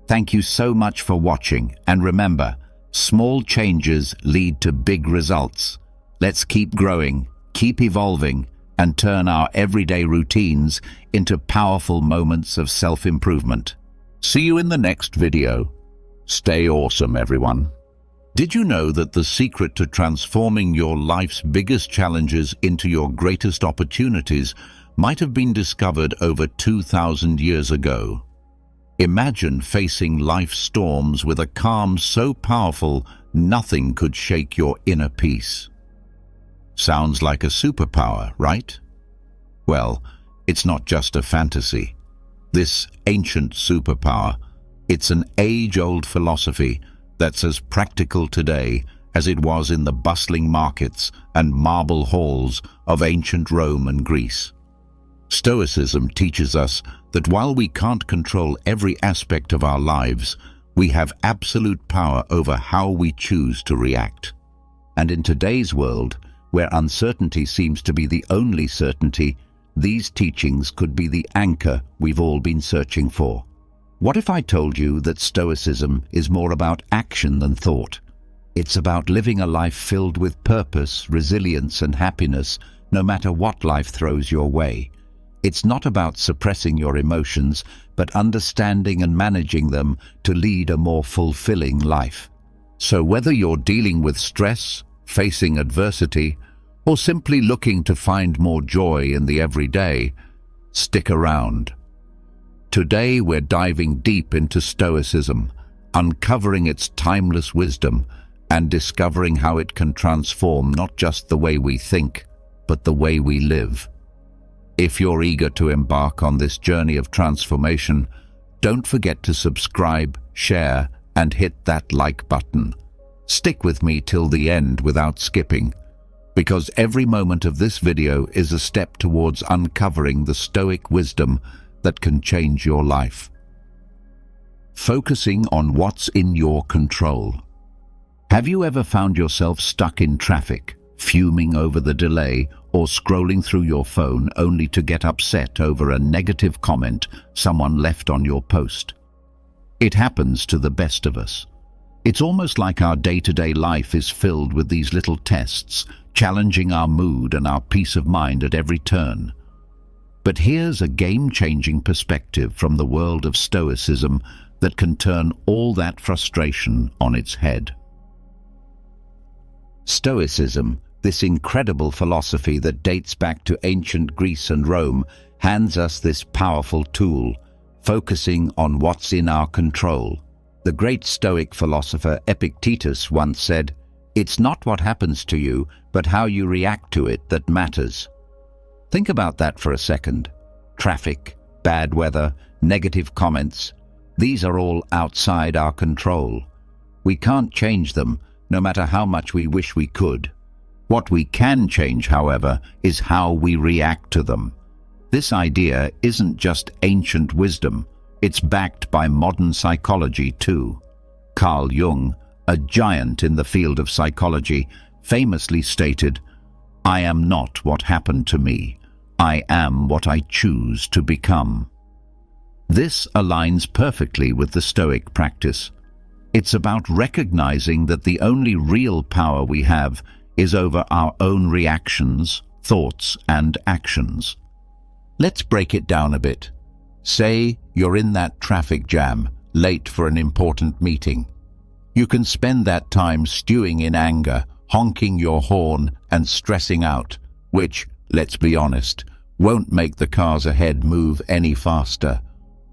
Thank you so much for watching, and remember, small changes lead to big results. Let's keep growing, keep evolving, and turn our everyday routines into powerful moments of self-improvement. See you in the next video. Stay awesome, everyone. Did you know that the secret to transforming your life's biggest challenges into your greatest opportunities might have been discovered over 2,000 years ago? Imagine facing life's storms with a calm so powerful nothing could shake your inner peace. Sounds like a superpower, right? Well, it's not just a fantasy. This ancient superpower, it's an age-old philosophy that's as practical today as it was in the bustling markets and marble halls of ancient Rome and Greece. Stoicism teaches us that while we can't control every aspect of our lives, we have absolute power over how we choose to react. And in today's world, where uncertainty seems to be the only certainty, these teachings could be the anchor we've all been searching for. What if I told you that Stoicism is more about action than thought? It's about living a life filled with purpose, resilience, and happiness, no matter what life throws your way. It's not about suppressing your emotions, but understanding and managing them to lead a more fulfilling life. So whether you're dealing with stress, facing adversity, or simply looking to find more joy in the everyday, stick around. Today we're diving deep into Stoicism, uncovering its timeless wisdom and discovering how it can transform not just the way we think, but the way we live. If you're eager to embark on this journey of transformation, don't forget to subscribe, share, and hit that like button. Stick with me till the end without skipping, because every moment of this video is a step towards uncovering the Stoic wisdom that can change your life. Focusing on what's in your control. Have you ever found yourself stuck in traffic, fuming over the delay, or scrolling through your phone only to get upset over a negative comment someone left on your post? It happens to the best of us. It's almost like our day-to-day life is filled with these little tests, challenging our mood and our peace of mind at every turn. But here's a game-changing perspective from the world of Stoicism that can turn all that frustration on its head. Stoicism, this incredible philosophy that dates back to ancient Greece and Rome, hands us this powerful tool, focusing on what's in our control. The great Stoic philosopher Epictetus once said, "It's not what happens to you, but how you react to it that matters." Think about that for a second. Traffic, bad weather, negative comments, these are all outside our control. We can't change them, no matter how much we wish we could. What we can change, however, is how we react to them. This idea isn't just ancient wisdom, it's backed by modern psychology too. Carl Jung, a giant in the field of psychology, famously stated, "I am not what happened to me. I am what I choose to become." This aligns perfectly with the Stoic practice. It's about recognizing that the only real power we have is over our own reactions, thoughts, and actions. Let's break it down a bit. Say you're in that traffic jam, late for an important meeting. You can spend that time stewing in anger, honking your horn and stressing out, which, let's be honest, won't make the cars ahead move any faster.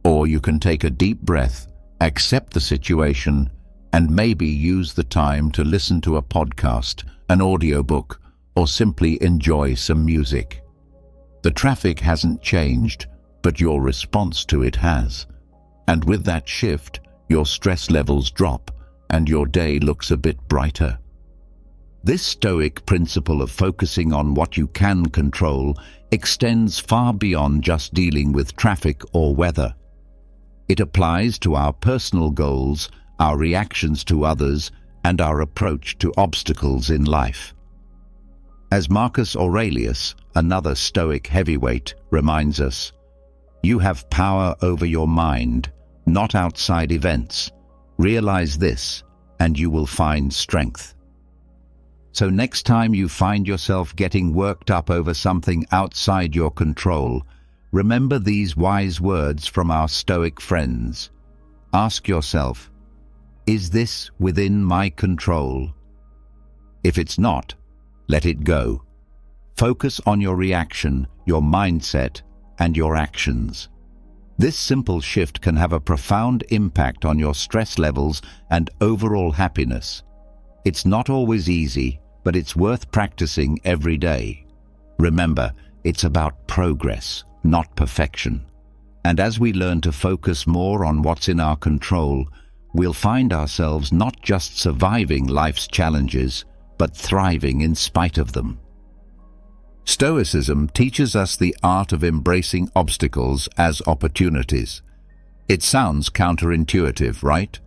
Or you can take a deep breath, accept the situation, and maybe use the time to listen to a podcast, an audiobook, or simply enjoy some music. The traffic hasn't changed, but your response to it has. And with that shift, your stress levels drop and your day looks a bit brighter. This Stoic principle of focusing on what you can control extends far beyond just dealing with traffic or weather. It applies to our personal goals, our reactions to others, and our approach to obstacles in life. As Marcus Aurelius, another Stoic heavyweight, reminds us, you have power over your mind, not outside events. Realize this, and you will find strength. So next time you find yourself getting worked up over something outside your control, remember these wise words from our Stoic friends. Ask yourself, is this within my control? If it's not, let it go. Focus on your reaction, your mindset, and your actions. This simple shift can have a profound impact on your stress levels and overall happiness. It's not always easy, but it's worth practicing every day. Remember, it's about progress, not perfection. And as we learn to focus more on what's in our control, we'll find ourselves not just surviving life's challenges, but thriving in spite of them. Stoicism teaches us the art of embracing obstacles as opportunities. It sounds counterintuitive, right?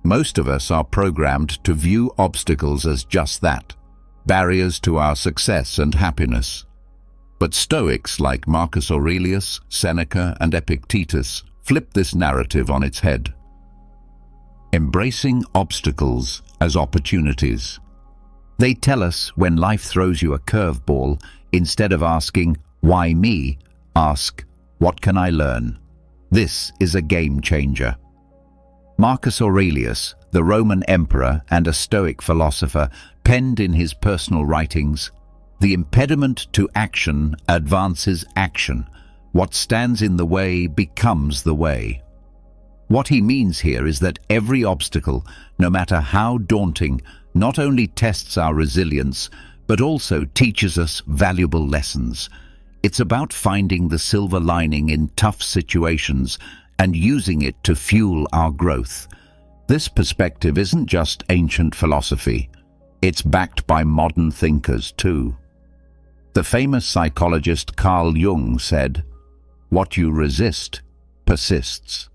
Most of us are programmed to view obstacles as just that, barriers to our success and happiness. But Stoics like Marcus Aurelius, Seneca, and Epictetus flip this narrative on its head. Embracing obstacles as opportunities. They tell us when life throws you a curveball, instead of asking, why me? Ask, what can I learn? This is a game changer. Marcus Aurelius, the Roman emperor and a Stoic philosopher, penned in his personal writings, "The impediment to action advances action. What stands in the way becomes the way." What he means here is that every obstacle, no matter how daunting, not only tests our resilience, but also teaches us valuable lessons. It's about finding the silver lining in tough situations and using it to fuel our growth. This perspective isn't just ancient philosophy. It's backed by modern thinkers too. The famous psychologist Carl Jung said, "What you resist persists."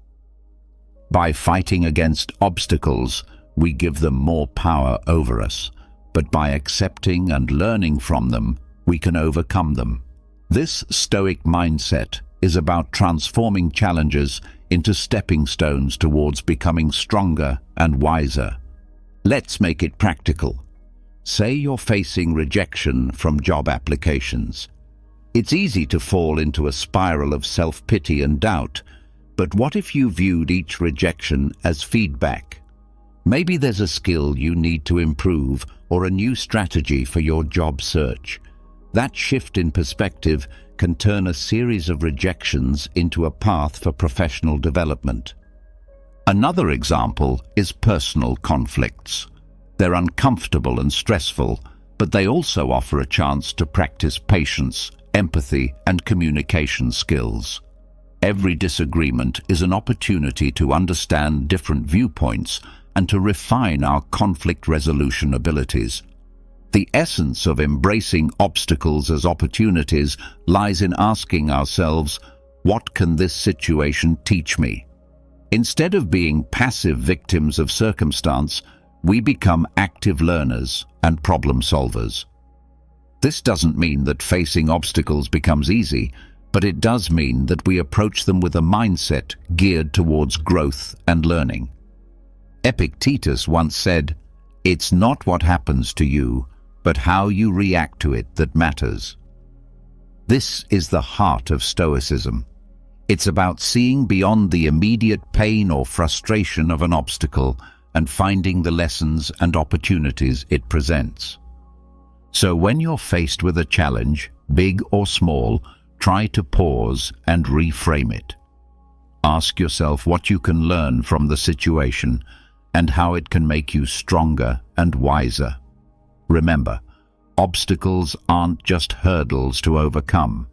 By fighting against obstacles, we give them more power over us, but by accepting and learning from them, we can overcome them. This Stoic mindset is about transforming challenges into stepping stones towards becoming stronger and wiser. Let's make it practical. Say you're facing rejection from job applications. It's easy to fall into a spiral of self-pity and doubt, but what if you viewed each rejection as feedback? Maybe there's a skill you need to improve or a new strategy for your job search. That shift in perspective can turn a series of rejections into a path for professional development. Another example is personal conflicts. They're uncomfortable and stressful, but they also offer a chance to practice patience, empathy, and communication skills. Every disagreement is an opportunity to understand different viewpoints and to refine our conflict resolution abilities. The essence of embracing obstacles as opportunities lies in asking ourselves, what can this situation teach me? Instead of being passive victims of circumstance, we become active learners and problem solvers. This doesn't mean that facing obstacles becomes easy, but it does mean that we approach them with a mindset geared towards growth and learning. Epictetus once said, "It's not what happens to you, but how you react to it that matters." This is the heart of Stoicism. It's about seeing beyond the immediate pain or frustration of an obstacle and finding the lessons and opportunities it presents. So when you're faced with a challenge, big or small, try to pause and reframe it. Ask yourself what you can learn from the situation and how it can make you stronger and wiser. Remember, obstacles aren't just hurdles to overcome,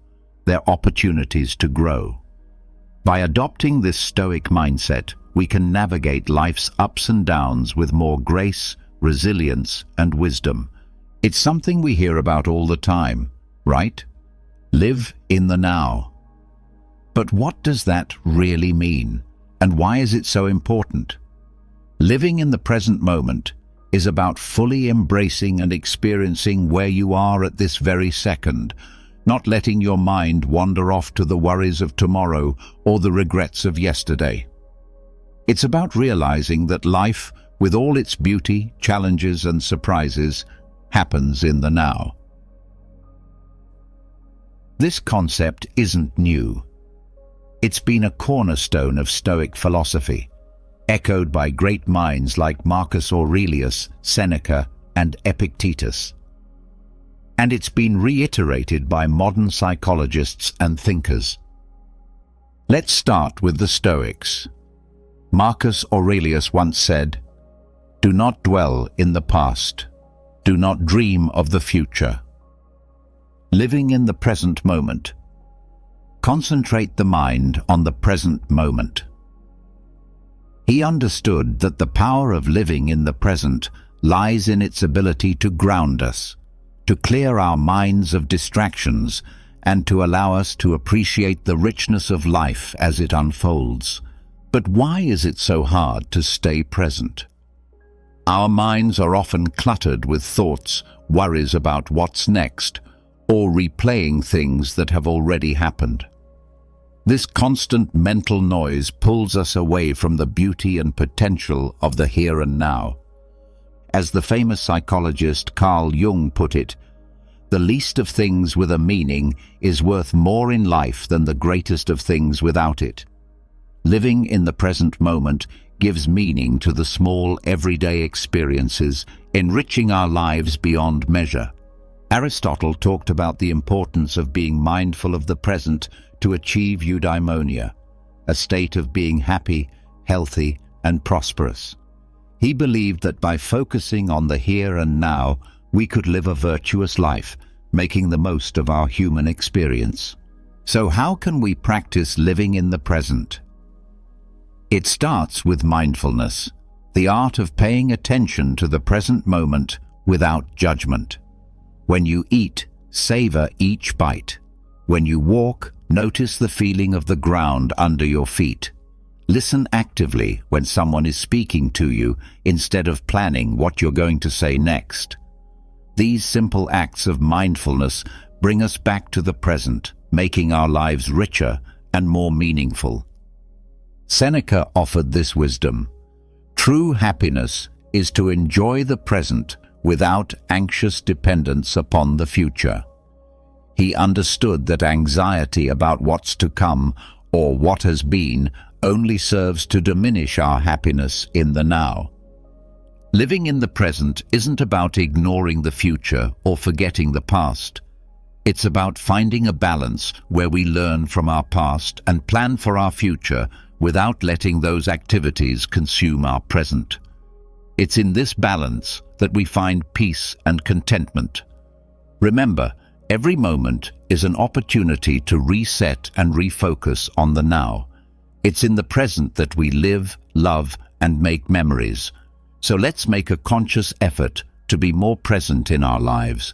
they're opportunities to grow. By adopting this Stoic mindset, we can navigate life's ups and downs with more grace, resilience, and wisdom. It's something we hear about all the time, right? Live in the now. But what does that really mean? And why is it so important? Living in the present moment is about fully embracing and experiencing where you are at this very second, not letting your mind wander off to the worries of tomorrow or the regrets of yesterday. It's about realizing that life, with all its beauty, challenges, and surprises, happens in the now. This concept isn't new. It's been a cornerstone of Stoic philosophy, echoed by great minds like Marcus Aurelius, Seneca, and Epictetus. And it's been reiterated by modern psychologists and thinkers. Let's start with the Stoics. Marcus Aurelius once said, "Do not dwell in the past. Do not dream of the future." Living in the present moment. Concentrate the mind on the present moment. He understood that the power of living in the present lies in its ability to ground us, to clear our minds of distractions, and to allow us to appreciate the richness of life as it unfolds. But why is it so hard to stay present? Our minds are often cluttered with thoughts, worries about what's next, or replaying things that have already happened. This constant mental noise pulls us away from the beauty and potential of the here and now. As the famous psychologist Carl Jung put it, the least of things with a meaning is worth more in life than the greatest of things without it. Living in the present moment gives meaning to the small, everyday experiences, enriching our lives beyond measure. Aristotle talked about the importance of being mindful of the present to achieve eudaimonia, a state of being happy, healthy, and prosperous. He believed that by focusing on the here and now, we could live a virtuous life, making the most of our human experience. So how can we practice living in the present? It starts with mindfulness, the art of paying attention to the present moment without judgment. When you eat, savor each bite. When you walk, notice the feeling of the ground under your feet. Listen actively when someone is speaking to you instead of planning what you're going to say next. These simple acts of mindfulness bring us back to the present, making our lives richer and more meaningful. Seneca offered this wisdom. True happiness is to enjoy the present without anxious dependence upon the future. He understood that anxiety about what's to come or what has been only serves to diminish our happiness in the now. Living in the present isn't about ignoring the future or forgetting the past. It's about finding a balance where we learn from our past and plan for our future without letting those activities consume our present. It's in this balance that we find peace and contentment. Remember, every moment is an opportunity to reset and refocus on the now. It's in the present that we live, love, and make memories. So let's make a conscious effort to be more present in our lives.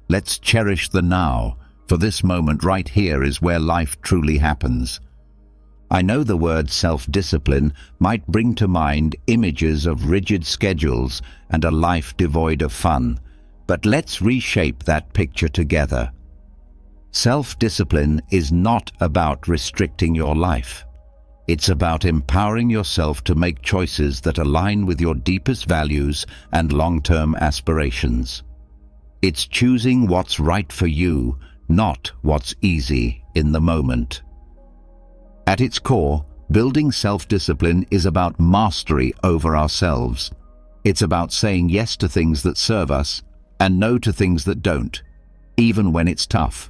Let's cherish the now, for this moment right here is where life truly happens. I know the word self-discipline might bring to mind images of rigid schedules and a life devoid of fun, but let's reshape that picture together. Self-discipline is not about restricting your life. It's about empowering yourself to make choices that align with your deepest values and long-term aspirations. It's choosing what's right for you, not what's easy in the moment. At its core, building self-discipline is about mastery over ourselves. It's about saying yes to things that serve us and no to things that don't, even when it's tough.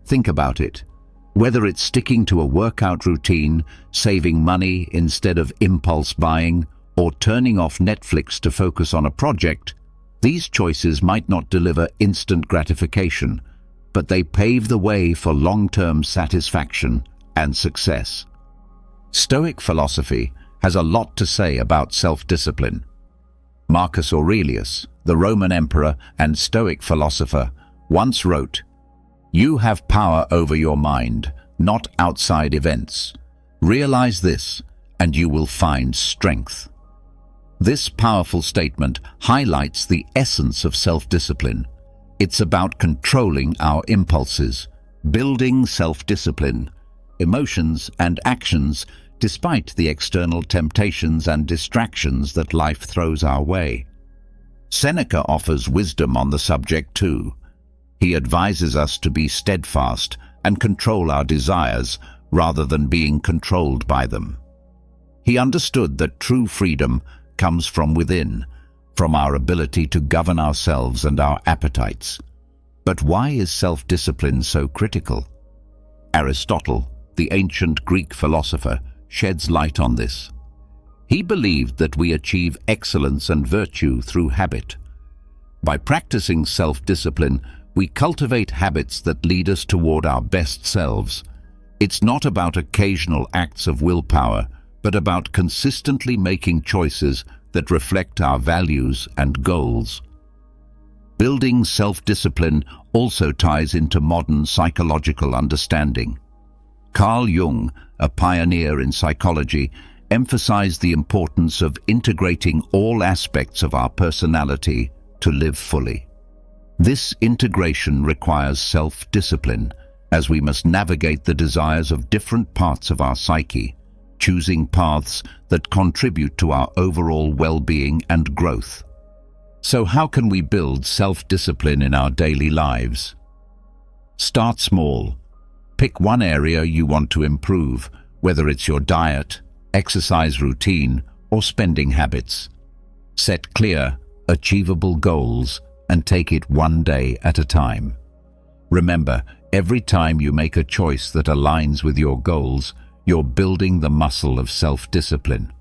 Think about it. Whether it's sticking to a workout routine, saving money instead of impulse buying, or turning off Netflix to focus on a project, these choices might not deliver instant gratification, but they pave the way for long-term satisfaction and success. Stoic philosophy has a lot to say about self-discipline. Marcus Aurelius, the Roman emperor and Stoic philosopher, once wrote, "You have power over your mind, not outside events. Realize this, and you will find strength." This powerful statement highlights the essence of self-discipline. It's about controlling our impulses, building self-discipline, emotions and actions despite the external temptations and distractions that life throws our way. Seneca offers wisdom on the subject too. He advises us to be steadfast and control our desires rather than being controlled by them. He understood that true freedom comes from within, from our ability to govern ourselves and our appetites. But why is self-discipline so critical? Aristotle, the ancient Greek philosopher, sheds light on this. He believed that we achieve excellence and virtue through habit. By practicing self-discipline, we cultivate habits that lead us toward our best selves. It's not about occasional acts of willpower, but about consistently making choices that reflect our values and goals. Building self-discipline also ties into modern psychological understanding. Carl Jung, a pioneer in psychology, emphasized the importance of integrating all aspects of our personality to live fully. This integration requires self-discipline, as we must navigate the desires of different parts of our psyche, choosing paths that contribute to our overall well-being and growth. So how can we build self-discipline in our daily lives? Start small. Pick one area you want to improve, whether it's your diet, exercise routine, or spending habits. Set clear, achievable goals and take it one day at a time. Remember, every time you make a choice that aligns with your goals, you're building the muscle of self-discipline.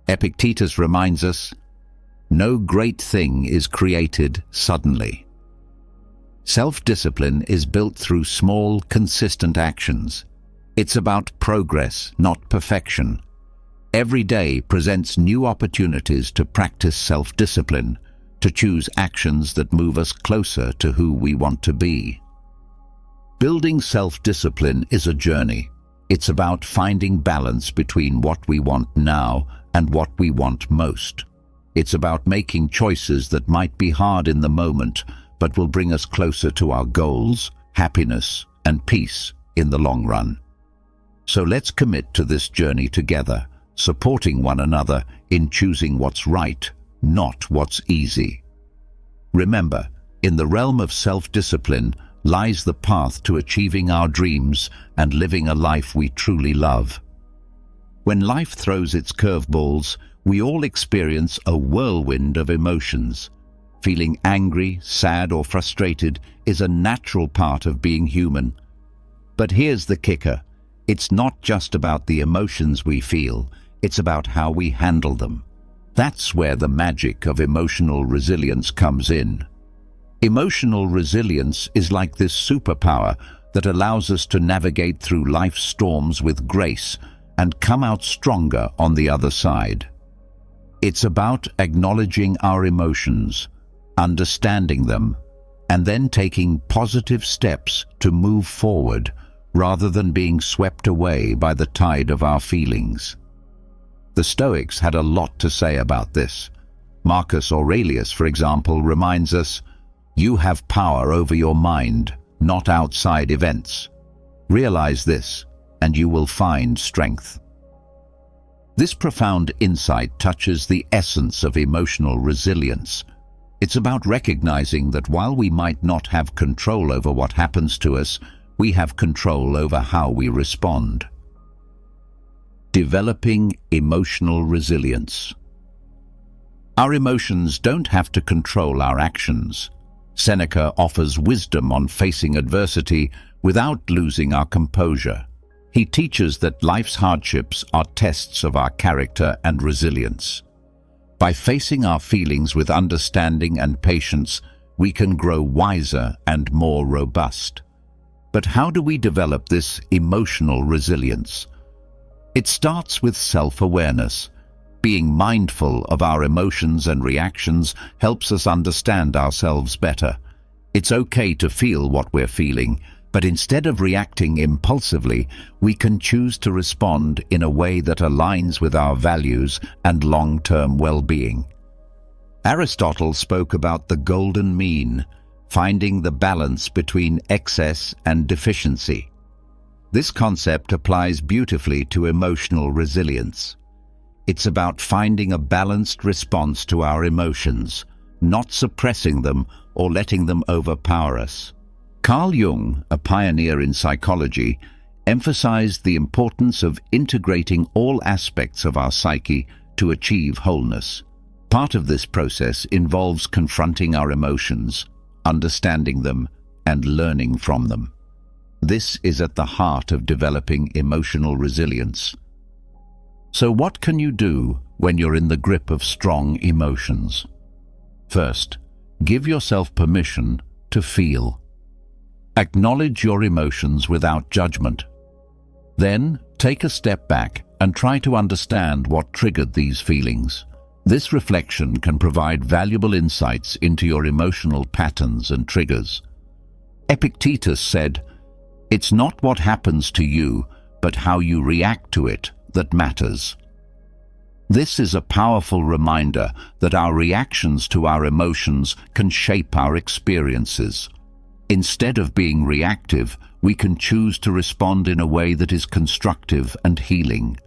Epictetus reminds us, "No great thing is created suddenly." Self-discipline is built through small, consistent actions. It's about progress, not perfection. Every day presents new opportunities to practice self-discipline, to choose actions that move us closer to who we want to be. Building self-discipline is a journey. It's about finding balance between what we want now and what we want most. It's about making choices that might be hard in the moment, but will bring us closer to our goals, happiness, and peace in the long run. So let's commit to this journey together, supporting one another in choosing what's right, not what's easy. Remember, in the realm of self-discipline lies the path to achieving our dreams and living a life we truly love. When life throws its curveballs, we all experience a whirlwind of emotions. Feeling angry, sad, or frustrated is a natural part of being human. But here's the kicker. It's not just about the emotions we feel, it's about how we handle them. That's where the magic of emotional resilience comes in. Emotional resilience is like this superpower that allows us to navigate through life's storms with grace and come out stronger on the other side. It's about acknowledging our emotions, understanding them, and then taking positive steps to move forward rather than being swept away by the tide of our feelings. The Stoics had a lot to say about this. Marcus Aurelius, for example, reminds us, "You have power over your mind, not outside events. Realize this, and you will find strength." This profound insight touches the essence of emotional resilience. It's about recognizing that while we might not have control over what happens to us, we have control over how we respond. Developing emotional resilience. Our emotions don't have to control our actions. Seneca offers wisdom on facing adversity without losing our composure. He teaches that life's hardships are tests of our character and resilience. By facing our feelings with understanding and patience, we can grow wiser and more robust. But how do we develop this emotional resilience? It starts with self-awareness. Being mindful of our emotions and reactions helps us understand ourselves better. It's okay to feel what we're feeling, but instead of reacting impulsively, we can choose to respond in a way that aligns with our values and long-term well-being. Aristotle spoke about the golden mean, finding the balance between excess and deficiency. This concept applies beautifully to emotional resilience. It's about finding a balanced response to our emotions, not suppressing them or letting them overpower us. Carl Jung, a pioneer in psychology, emphasized the importance of integrating all aspects of our psyche to achieve wholeness. Part of this process involves confronting our emotions, understanding them, and learning from them. This is at the heart of developing emotional resilience. So what can you do when you're in the grip of strong emotions? First, give yourself permission to feel. Acknowledge your emotions without judgment. Then, take a step back and try to understand what triggered these feelings. This reflection can provide valuable insights into your emotional patterns and triggers. Epictetus said, "It's not what happens to you, but how you react to it that matters." This is a powerful reminder that our reactions to our emotions can shape our experiences. Instead of being reactive, we can choose to respond in a way that is constructive and healing.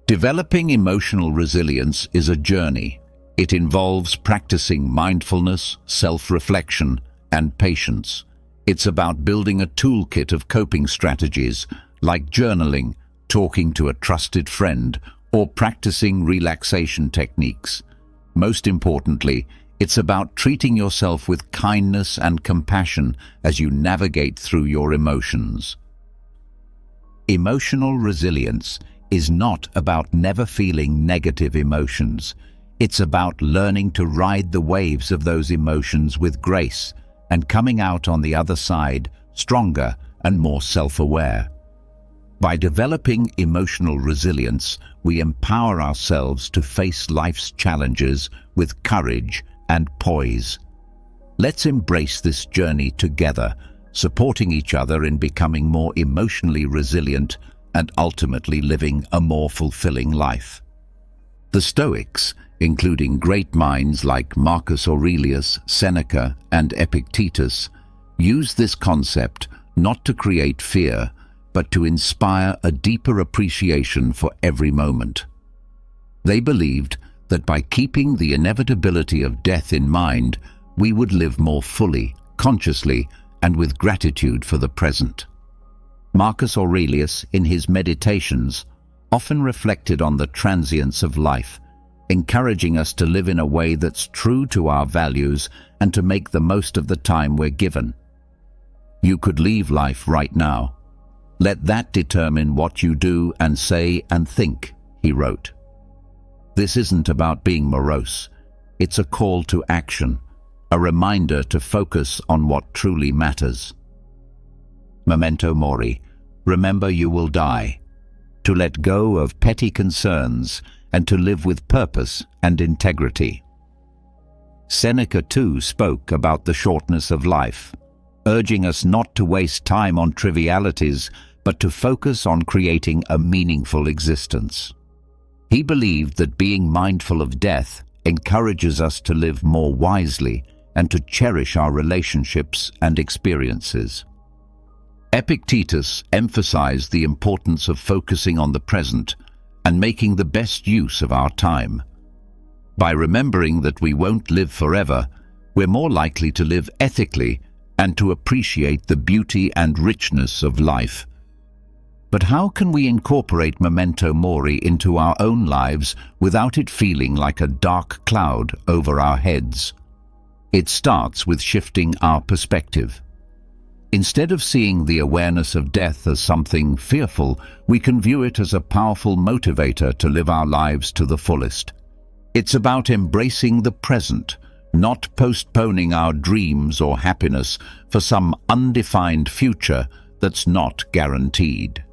Developing emotional resilience is a journey. It involves practicing mindfulness, self-reflection, and patience. It's about building a toolkit of coping strategies like journaling, talking to a trusted friend, or practicing relaxation techniques. Most importantly, it's about treating yourself with kindness and compassion as you navigate through your emotions. Emotional resilience is not about never feeling negative emotions. It's about learning to ride the waves of those emotions with grace and coming out on the other side stronger and more self-aware. By developing emotional resilience, we empower ourselves to face life's challenges with courage and poise. Let's embrace this journey together, supporting each other in becoming more emotionally resilient and ultimately living a more fulfilling life. The Stoics, including great minds like Marcus Aurelius, Seneca, and Epictetus, used this concept not to create fear, but to inspire a deeper appreciation for every moment. They believed that by keeping the inevitability of death in mind, we would live more fully, consciously, and with gratitude for the present. Marcus Aurelius, in his Meditations, often reflected on the transience of life, encouraging us to live in a way that's true to our values and to make the most of the time we're given. You could leave life right now. Let that determine what you do and say and think, he wrote. This isn't about being morose. It's a call to action, a reminder to focus on what truly matters. Memento mori, remember you will die. To let go of petty concerns and to live with purpose and integrity. Seneca too spoke about the shortness of life, urging us not to waste time on trivialities, but to focus on creating a meaningful existence. He believed that being mindful of death encourages us to live more wisely and to cherish our relationships and experiences. Epictetus emphasized the importance of focusing on the present and making the best use of our time. By remembering that we won't live forever, we're more likely to live ethically and to appreciate the beauty and richness of life. But how can we incorporate memento mori into our own lives without it feeling like a dark cloud over our heads? It starts with shifting our perspective. Instead of seeing the awareness of death as something fearful, we can view it as a powerful motivator to live our lives to the fullest. It's about embracing the present, not postponing our dreams or happiness for some undefined future that's not guaranteed.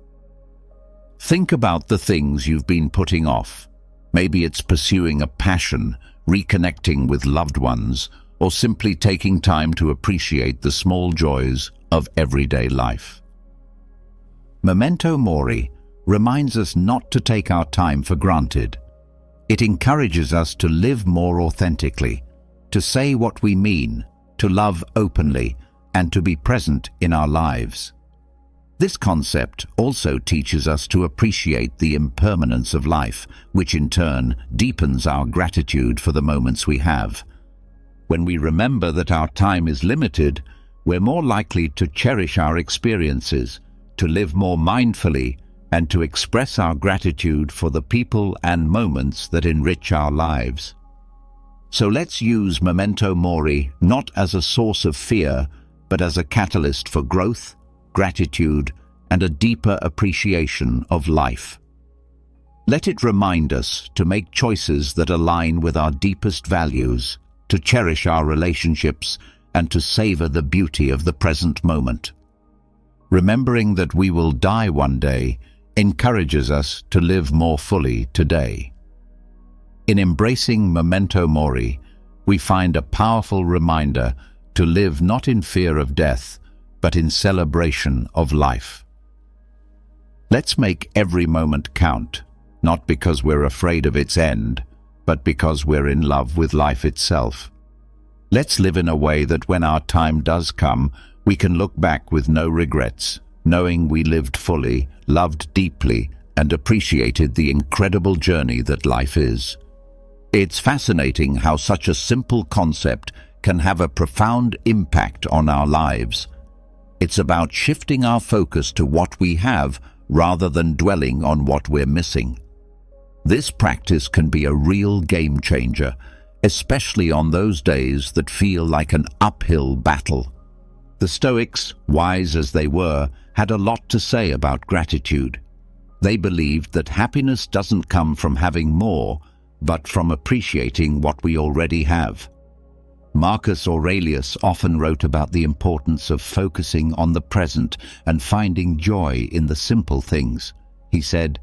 Think about the things you've been putting off. Maybe it's pursuing a passion, reconnecting with loved ones, or simply taking time to appreciate the small joys of everyday life. Memento mori reminds us not to take our time for granted. It encourages us to live more authentically, to say what we mean, to love openly, and to be present in our lives. This concept also teaches us to appreciate the impermanence of life, which in turn deepens our gratitude for the moments we have. When we remember that our time is limited, we're more likely to cherish our experiences, to live more mindfully, and to express our gratitude for the people and moments that enrich our lives. So let's use memento mori not as a source of fear, but as a catalyst for growth, gratitude, and a deeper appreciation of life. Let it remind us to make choices that align with our deepest values, to cherish our relationships, and to savor the beauty of the present moment. Remembering that we will die one day encourages us to live more fully today. In embracing memento mori, we find a powerful reminder to live not in fear of death, but in celebration of life. Let's make every moment count, not because we're afraid of its end, but because we're in love with life itself. Let's live in a way that when our time does come, we can look back with no regrets, knowing we lived fully, loved deeply, and appreciated the incredible journey that life is. It's fascinating how such a simple concept can have a profound impact on our lives. It's about shifting our focus to what we have rather than dwelling on what we're missing. This practice can be a real game changer, especially on those days that feel like an uphill battle. The Stoics, wise as they were, had a lot to say about gratitude. They believed that happiness doesn't come from having more, but from appreciating what we already have. Marcus Aurelius often wrote about the importance of focusing on the present and finding joy in the simple things. He said,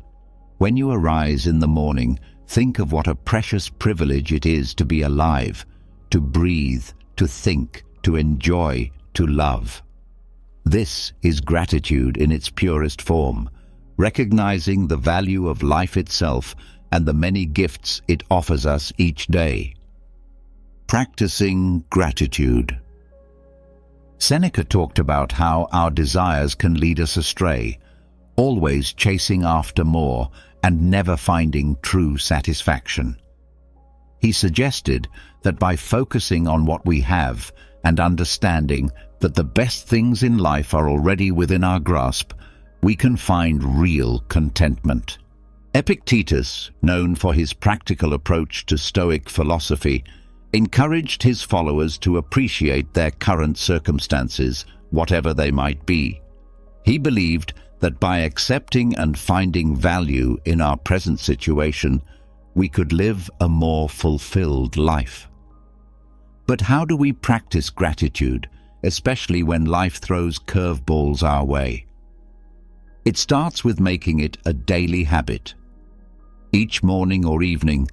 "When you arise in the morning, think of what a precious privilege it is to be alive, to breathe, to think, to enjoy, to love." This is gratitude in its purest form, recognizing the value of life itself and the many gifts it offers us each day. Practicing gratitude. Seneca talked about how our desires can lead us astray, always chasing after more and never finding true satisfaction. He suggested that by focusing on what we have and understanding that the best things in life are already within our grasp, we can find real contentment. Epictetus, known for his practical approach to Stoic philosophy, encouraged his followers to appreciate their current circumstances, whatever they might be. He believed that by accepting and finding value in our present situation, we could live a more fulfilled life. But how do we practice gratitude, especially when life throws curveballs our way? It starts with making it a daily habit. Each morning or evening,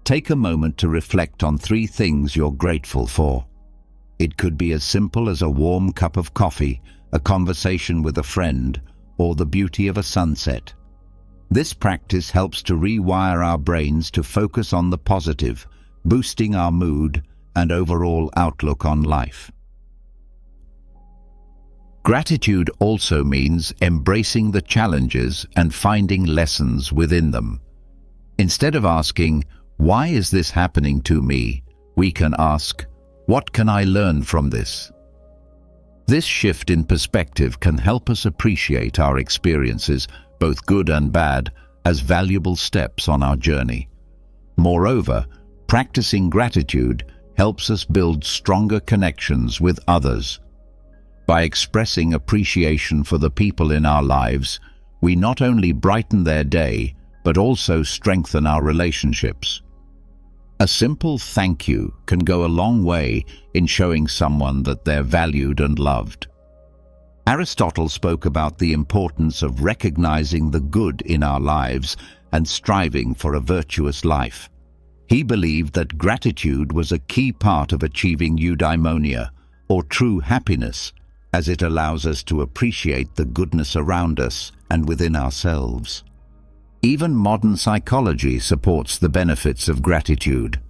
take a moment to reflect on 3 things you're grateful for. It could be as simple as a warm cup of coffee, a conversation with a friend, or the beauty of a sunset. This practice helps to rewire our brains to focus on the positive, boosting our mood and overall outlook on life. Gratitude also means embracing the challenges and finding lessons within them. Instead of asking, "Why is this happening to me?" we can ask, "What can I learn from this?" This shift in perspective can help us appreciate our experiences both good and bad, as valuable steps on our journey. Moreover, practicing gratitude helps us build stronger connections with others. By expressing appreciation for the people in our lives, we not only brighten their day, but also strengthen our relationships. A simple thank you can go a long way in showing someone that they're valued and loved. Aristotle spoke about the importance of recognizing the good in our lives and striving for a virtuous life. He believed that gratitude was a key part of achieving eudaimonia, or true happiness, as it allows us to appreciate the goodness around us and within ourselves. Even modern psychology supports the benefits of gratitude.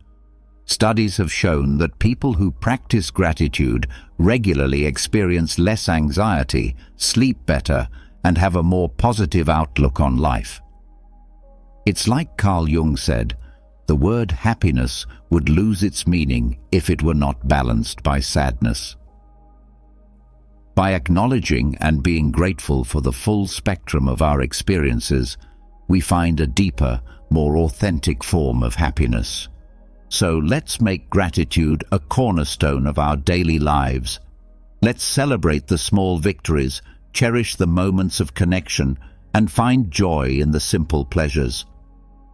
Studies have shown that people who practice gratitude regularly experience less anxiety, sleep better, and have a more positive outlook on life. It's like Carl Jung said, the word happiness would lose its meaning if it were not balanced by sadness. By acknowledging and being grateful for the full spectrum of our experiences, we find a deeper, more authentic form of happiness. So let's make gratitude a cornerstone of our daily lives. Let's celebrate the small victories, cherish the moments of connection, and find joy in the simple pleasures.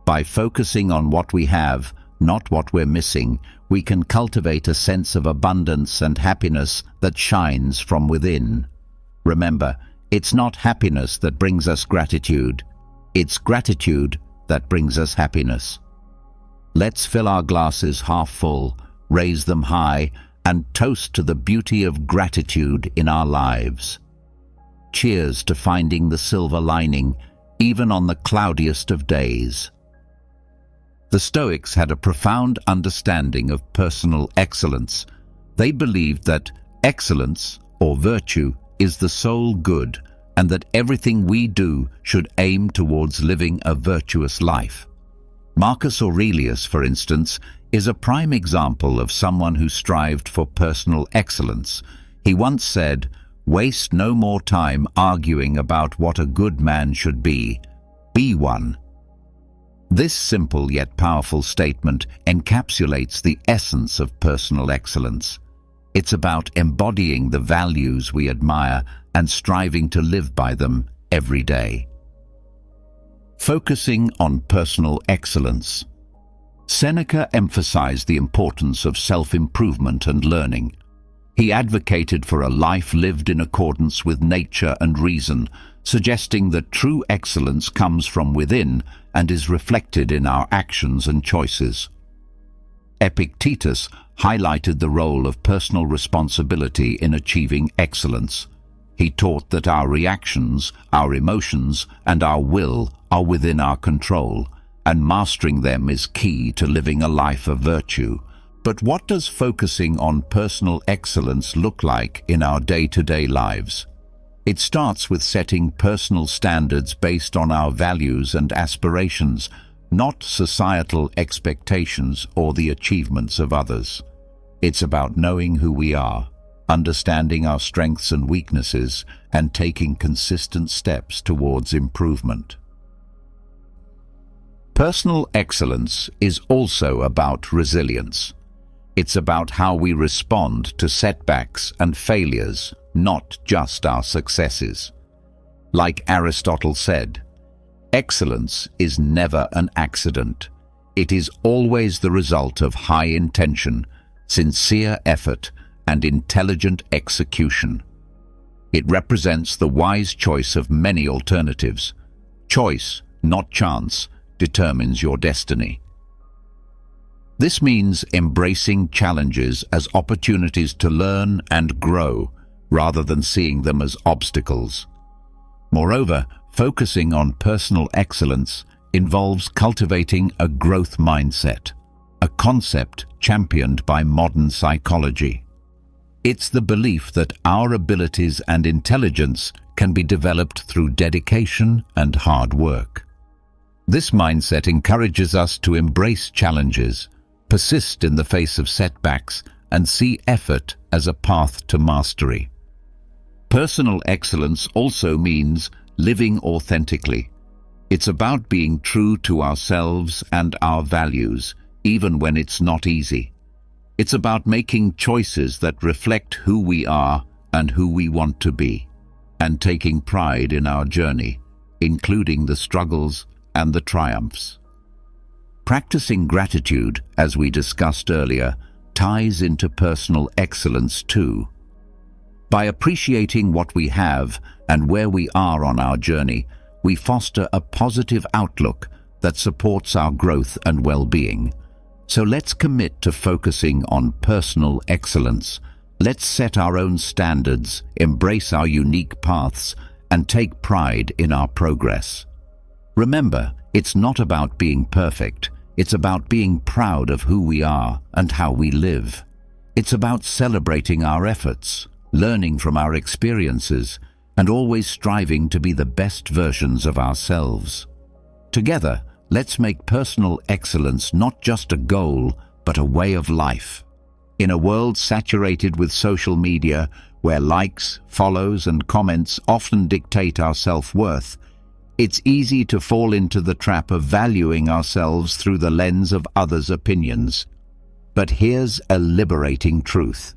By focusing on what we have, not what we're missing, we can cultivate a sense of abundance and happiness that shines from within. Remember, it's not happiness that brings us gratitude. It's gratitude that brings us happiness. Let's fill our glasses half full, raise them high, and toast to the beauty of gratitude in our lives. Cheers to finding the silver lining, even on the cloudiest of days. The Stoics had a profound understanding of personal excellence. They believed that excellence, or virtue, is the sole good, and that everything we do should aim towards living a virtuous life. Marcus Aurelius, for instance, is a prime example of someone who strived for personal excellence. He once said, "Waste no more time arguing about what a good man should be. Be one." This simple yet powerful statement encapsulates the essence of personal excellence. It's about embodying the values we admire and striving to live by them every day. Focusing on personal excellence. Seneca emphasized the importance of self-improvement and learning. He advocated for a life lived in accordance with nature and reason, suggesting that true excellence comes from within and is reflected in our actions and choices. Epictetus highlighted the role of personal responsibility in achieving excellence. He taught that our reactions, our emotions, and our will are within our control, and mastering them is key to living a life of virtue. But what does focusing on personal excellence look like in our day-to-day lives? It starts with setting personal standards based on our values and aspirations, not societal expectations or the achievements of others. It's about knowing who we are, understanding our strengths and weaknesses, and taking consistent steps towards improvement. Personal excellence is also about resilience. It's about how we respond to setbacks and failures, not just our successes. Like Aristotle said, excellence is never an accident. It is always the result of high intention, sincere effort, and intelligent execution. It represents the wise choice of many alternatives. Choice, not chance, determines your destiny. This means embracing challenges as opportunities to learn and grow, rather than seeing them as obstacles. Moreover, focusing on personal excellence involves cultivating a growth mindset, a concept championed by modern psychology. It's the belief that our abilities and intelligence can be developed through dedication and hard work. This mindset encourages us to embrace challenges, persist in the face of setbacks, and see effort as a path to mastery. Personal excellence also means living authentically. It's about being true to ourselves and our values, even when it's not easy. It's about making choices that reflect who we are and who we want to be, and taking pride in our journey, including the struggles and the triumphs. Practicing gratitude, as we discussed earlier, ties into personal excellence too. By appreciating what we have and where we are on our journey, we foster a positive outlook that supports our growth and well-being. So let's commit to focusing on personal excellence. Let's set our own standards, embrace our unique paths, and take pride in our progress. Remember, it's not about being perfect. It's about being proud of who we are and how we live. It's about celebrating our efforts, learning from our experiences, and always striving to be the best versions of ourselves. Together, let's make personal excellence not just a goal, but a way of life. In a world saturated with social media, where likes, follows, and comments often dictate our self-worth, it's easy to fall into the trap of valuing ourselves through the lens of others' opinions. But here's a liberating truth.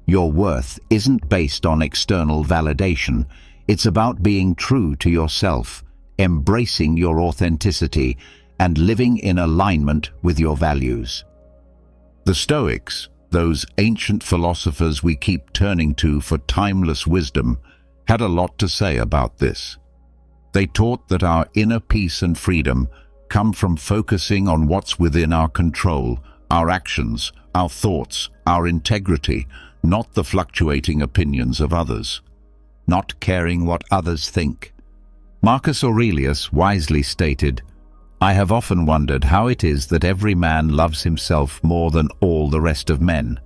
Your worth isn't based on external validation. It's about being true to yourself, embracing your authenticity, and living in alignment with your values. The Stoics, those ancient philosophers we keep turning to for timeless wisdom, had a lot to say about this. They taught that our inner peace and freedom come from focusing on what's within our control, our actions, our thoughts, our integrity, not the fluctuating opinions of others. Not caring what others think. Marcus Aurelius wisely stated, "I have often wondered how it is that every man loves himself more than all the rest of men,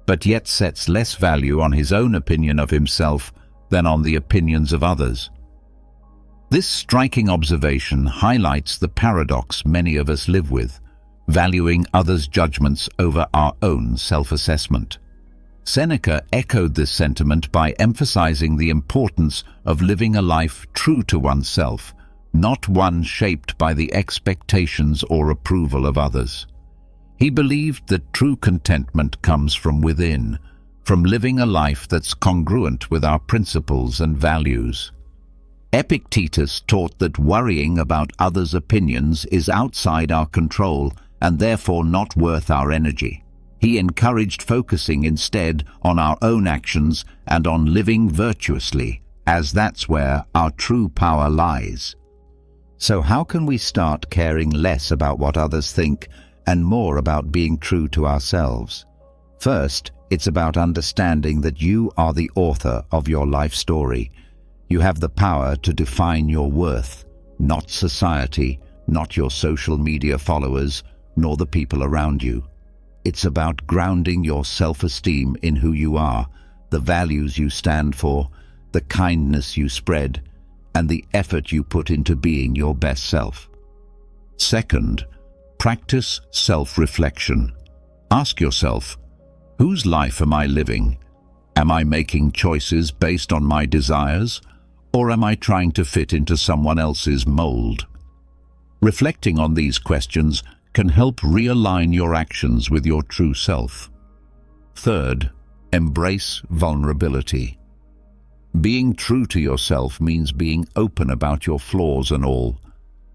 but yet sets less value on his own opinion of himself than on the opinions of others." This striking observation highlights the paradox many of us live with, valuing others' judgments over our own self-assessment. Seneca echoed this sentiment by emphasizing the importance of living a life true to oneself, not one shaped by the expectations or approval of others. He believed that true contentment comes from within, from living a life that's congruent with our principles and values. Epictetus taught that worrying about others' opinions is outside our control and therefore not worth our energy. He encouraged focusing instead on our own actions and on living virtuously, as that's where our true power lies. So how can we start caring less about what others think and more about being true to ourselves? First, it's about understanding that you are the author of your life story. You have the power to define your worth, not society, not your social media followers, nor the people around you. It's about grounding your self-esteem in who you are, the values you stand for, the kindness you spread, and the effort you put into being your best self. Second, practice self-reflection. Ask yourself, whose life am I living? Am I making choices based on my desires, or am I trying to fit into someone else's mold? Reflecting on these questions can help realign your actions with your true self. Third, embrace vulnerability. Being true to yourself means being open about your flaws and all,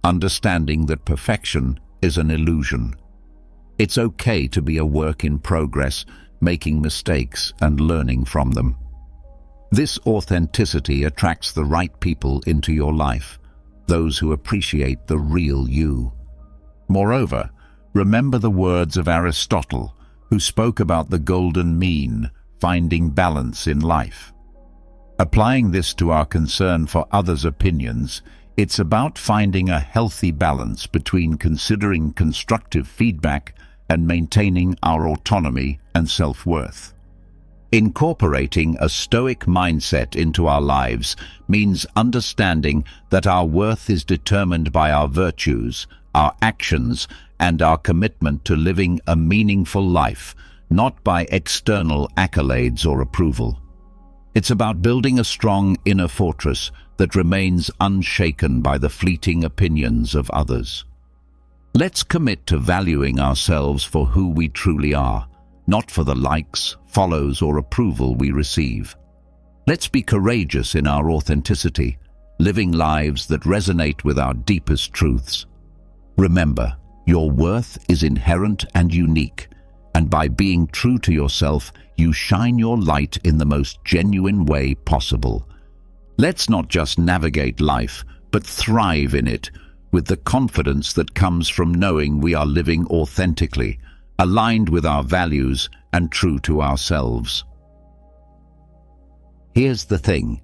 understanding that perfection is an illusion. It's okay to be a work in progress, making mistakes and learning from them. This authenticity attracts the right people into your life, those who appreciate the real you. Moreover, remember the words of Aristotle, who spoke about the golden mean, finding balance in life. Applying this to our concern for others' opinions, it's about finding a healthy balance between considering constructive feedback and maintaining our autonomy and self-worth. Incorporating a Stoic mindset into our lives means understanding that our worth is determined by our virtues, our actions, and our commitment to living a meaningful life, not by external accolades or approval. It's about building a strong inner fortress that remains unshaken by the fleeting opinions of others. Let's commit to valuing ourselves for who we truly are, not for the likes, follows, or approval we receive. Let's be courageous in our authenticity, living lives that resonate with our deepest truths. Remember, your worth is inherent and unique, and by being true to yourself, you shine your light in the most genuine way possible. Let's not just navigate life, but thrive in it, with the confidence that comes from knowing we are living authentically, aligned with our values and true to ourselves. Here's the thing.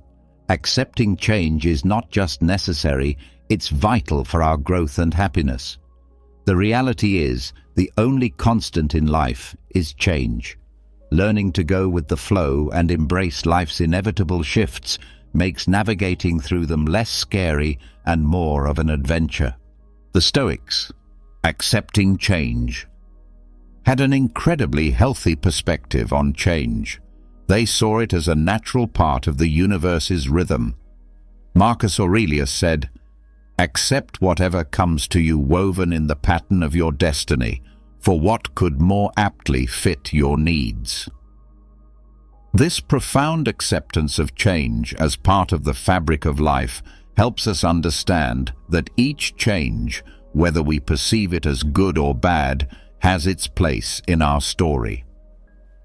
Accepting change is not just necessary, it's vital for our growth and happiness. The reality is, the only constant in life is change. Learning to go with the flow and embrace life's inevitable shifts makes navigating through them less scary and more of an adventure. The Stoics, accepting change, had an incredibly healthy perspective on change. They saw it as a natural part of the universe's rhythm. Marcus Aurelius said, "Accept whatever comes to you woven in the pattern of your destiny, for what could more aptly fit your needs?" This profound acceptance of change as part of the fabric of life helps us understand that each change, whether we perceive it as good or bad, has its place in our story.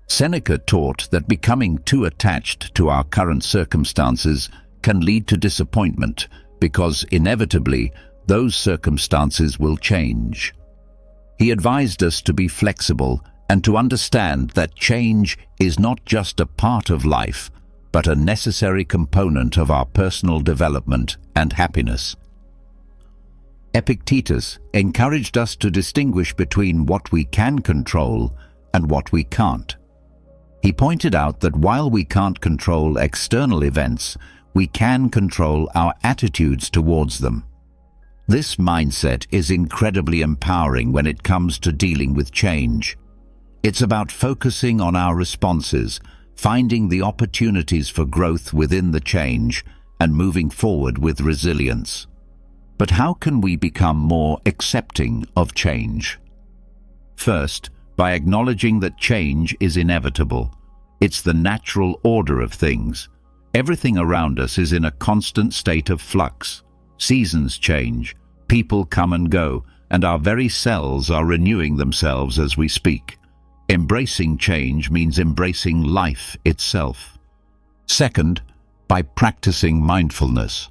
Seneca taught that becoming too attached to our current circumstances can lead to disappointment, because inevitably those circumstances will change. He advised us to be flexible and to understand that change is not just a part of life, but a necessary component of our personal development and happiness. Epictetus encouraged us to distinguish between what we can control and what we can't. He pointed out that while we can't control external events, we can control our attitudes towards them. This mindset is incredibly empowering when it comes to dealing with change. It's about focusing on our responses, finding the opportunities for growth within the change, and moving forward with resilience. But how can we become more accepting of change? First, by acknowledging that change is inevitable. It's the natural order of things. Everything around us is in a constant state of flux. Seasons change, people come and go, and our very cells are renewing themselves as we speak. Embracing change means embracing life itself. Second, by practicing mindfulness.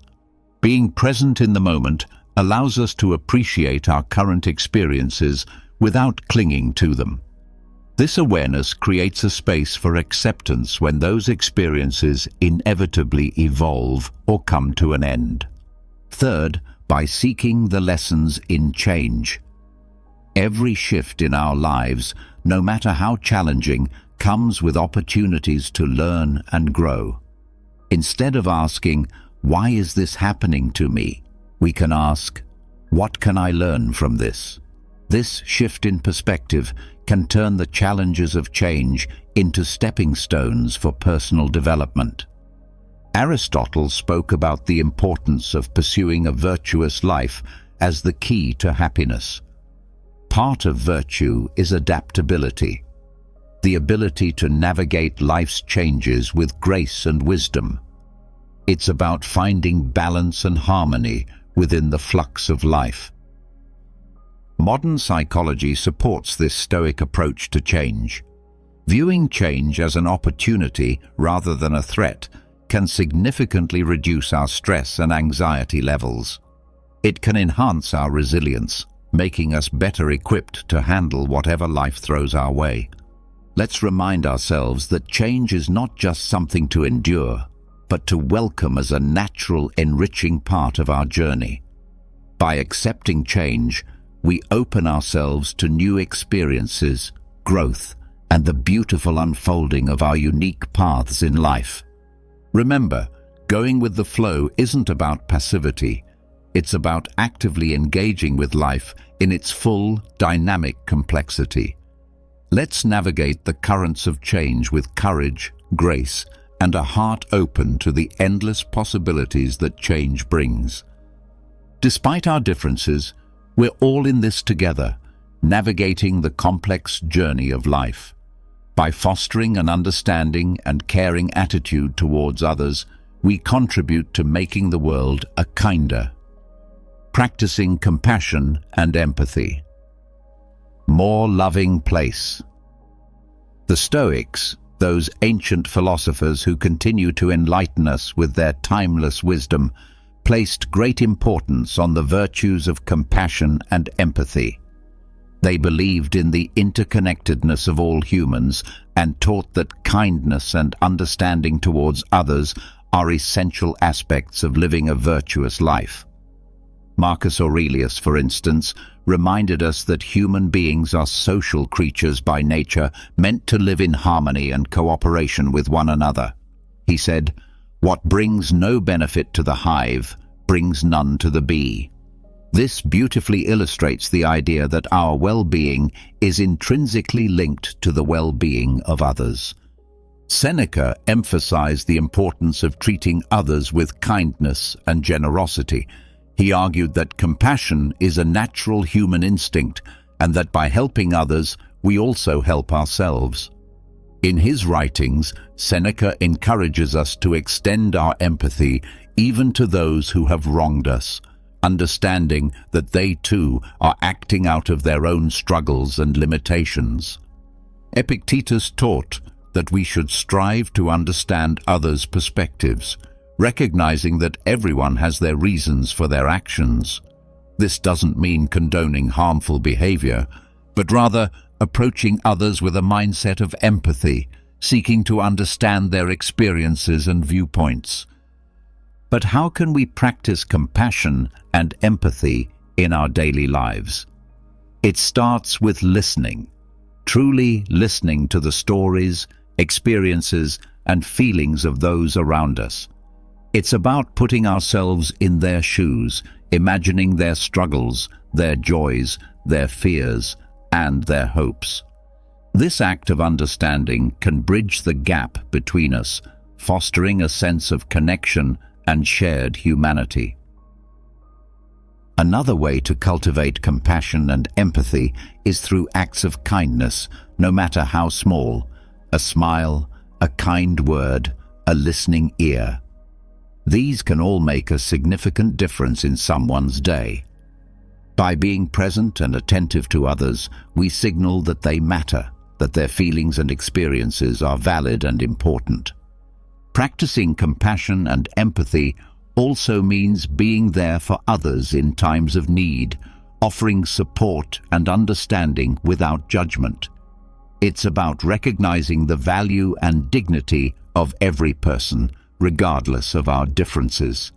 Being present in the moment allows us to appreciate our current experiences without clinging to them. This awareness creates a space for acceptance when those experiences inevitably evolve or come to an end. Third, by seeking the lessons in change. Every shift in our lives, no matter how challenging, comes with opportunities to learn and grow. Instead of asking, "Why is this happening to me?" we can ask, "What can I learn from this?" This shift in perspective can turn the challenges of change into stepping stones for personal development. Aristotle spoke about the importance of pursuing a virtuous life as the key to happiness. Part of virtue is adaptability, the ability to navigate life's changes with grace and wisdom. It's about finding balance and harmony within the flux of life. Modern psychology supports this Stoic approach to change. Viewing change as an opportunity rather than a threat can significantly reduce our stress and anxiety levels. It can enhance our resilience, making us better equipped to handle whatever life throws our way. Let's remind ourselves that change is not just something to endure, but to welcome as a natural, enriching part of our journey. By accepting change, we open ourselves to new experiences, growth, and the beautiful unfolding of our unique paths in life. Remember, going with the flow isn't about passivity. It's about actively engaging with life in its full, dynamic complexity. Let's navigate the currents of change with courage, grace, and a heart open to the endless possibilities that change brings. Despite our differences, we're all in this together, navigating the complex journey of life. By fostering an understanding and caring attitude towards others, we contribute to making the world a kinder. Practicing compassion and empathy. More loving place. The Stoics, those ancient philosophers who continue to enlighten us with their timeless wisdom, placed great importance on the virtues of compassion and empathy. They believed in the interconnectedness of all humans and taught that kindness and understanding towards others are essential aspects of living a virtuous life. Marcus Aurelius, for instance, reminded us that human beings are social creatures by nature, meant to live in harmony and cooperation with one another. He said, "What brings no benefit to the hive brings none to the bee." This beautifully illustrates the idea that our well-being is intrinsically linked to the well-being of others. Seneca emphasized the importance of treating others with kindness and generosity. He argued that compassion is a natural human instinct and that by helping others, we also help ourselves. In his writings, Seneca encourages us to extend our empathy even to those who have wronged us, understanding that they too are acting out of their own struggles and limitations. Epictetus taught that we should strive to understand others' perspectives, recognizing that everyone has their reasons for their actions. This doesn't mean condoning harmful behavior, but rather approaching others with a mindset of empathy, seeking to understand their experiences and viewpoints. But how can we practice compassion and empathy in our daily lives? It starts with listening, truly listening to the stories, experiences, and feelings of those around us. It's about putting ourselves in their shoes, imagining their struggles, their joys, their fears, and their hopes. This act of understanding can bridge the gap between us, fostering a sense of connection and shared humanity. Another way to cultivate compassion and empathy is through acts of kindness, no matter how small. A smile, a kind word, a listening ear. These can all make a significant difference in someone's day. By being present and attentive to others, we signal that they matter, that their feelings and experiences are valid and important. Practicing compassion and empathy also means being there for others in times of need, offering support and understanding without judgment. It's about recognizing the value and dignity of every person, regardless of our differences.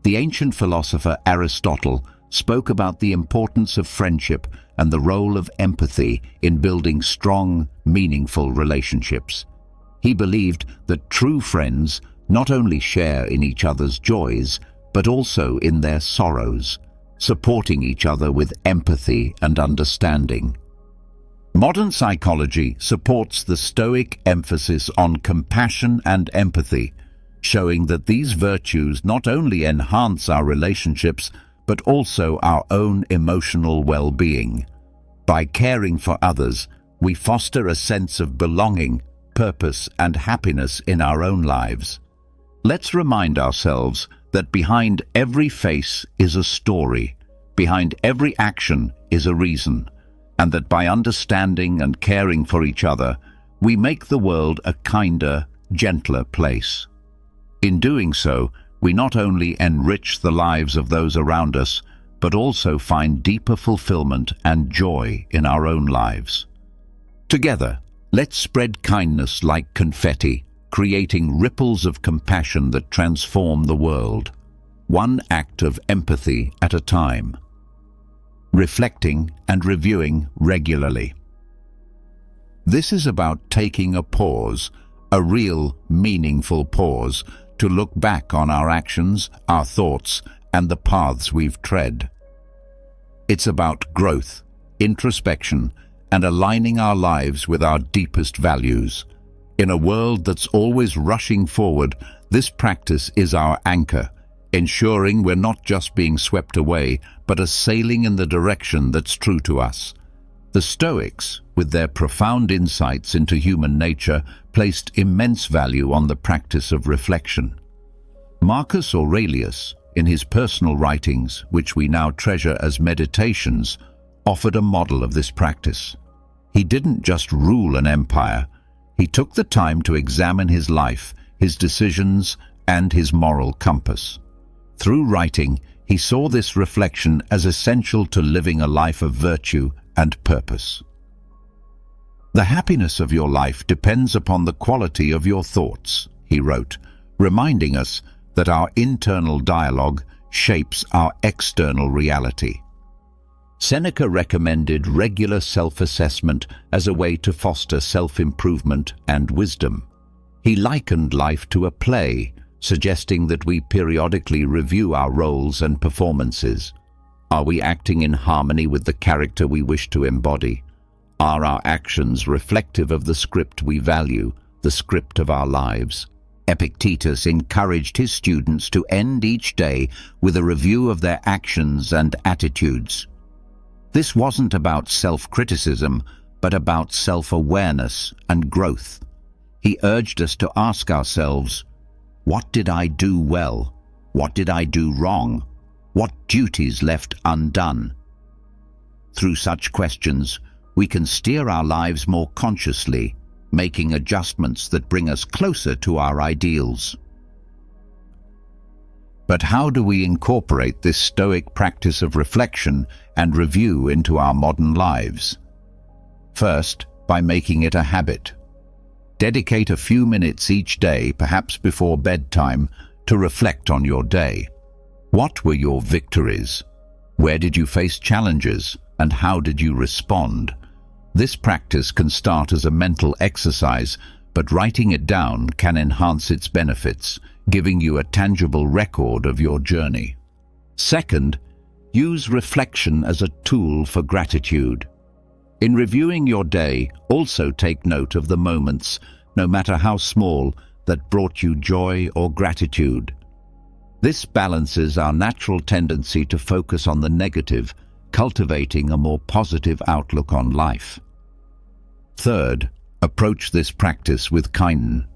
The ancient philosopher Aristotle spoke about the importance of friendship and the role of empathy in building strong, meaningful relationships. He believed that true friends not only share in each other's joys, but also in their sorrows, supporting each other with empathy and understanding. Modern psychology supports the Stoic emphasis on compassion and empathy, showing that these virtues not only enhance our relationships, but also our own emotional well-being. By caring for others, we foster a sense of belonging, purpose, and happiness in our own lives. Let's remind ourselves that behind every face is a story, behind every action is a reason, and that by understanding and caring for each other, we make the world a kinder, gentler place. In doing so, we not only enrich the lives of those around us, but also find deeper fulfillment and joy in our own lives. Together, let's spread kindness like confetti, creating ripples of compassion that transform the world, one act of empathy at a time. Reflecting and reviewing regularly. This is about taking a pause, a real, meaningful pause, to look back on our actions, our thoughts, and the paths we've tread. It's about growth, introspection, and aligning our lives with our deepest values. In a world that's always rushing forward, this practice is our anchor, ensuring we're not just being swept away, but are sailing in the direction that's true to us. The Stoics, with their profound insights into human nature, placed immense value on the practice of reflection. Marcus Aurelius, in his personal writings, which we now treasure as meditations, offered a model of this practice. He didn't just rule an empire. He took the time to examine his life, his decisions, and his moral compass. Through writing, he saw this reflection as essential to living a life of virtue and purpose. "The happiness of your life depends upon the quality of your thoughts," he wrote, reminding us that our internal dialogue shapes our external reality. Seneca recommended regular self-assessment as a way to foster self-improvement and wisdom. He likened life to a play, suggesting that we periodically review our roles and performances. Are we acting in harmony with the character we wish to embody? Are our actions reflective of the script we value, the script of our lives? Epictetus encouraged his students to end each day with a review of their actions and attitudes. This wasn't about self-criticism, but about self-awareness and growth. He urged us to ask ourselves, what did I do well? What did I do wrong? What duties left undone? Through such questions, we can steer our lives more consciously, making adjustments that bring us closer to our ideals. But how do we incorporate this Stoic practice of reflection and review into our modern lives? First, by making it a habit. Dedicate a few minutes each day, perhaps before bedtime, to reflect on your day. What were your victories? Where did you face challenges, and how did you respond? This practice can start as a mental exercise, but writing it down can enhance its benefits, giving you a tangible record of your journey. Second, use reflection as a tool for gratitude. In reviewing your day, also take note of the moments, no matter how small, that brought you joy or gratitude. This balances our natural tendency to focus on the negative, cultivating a more positive outlook on life. Third, approach this practice with kindness.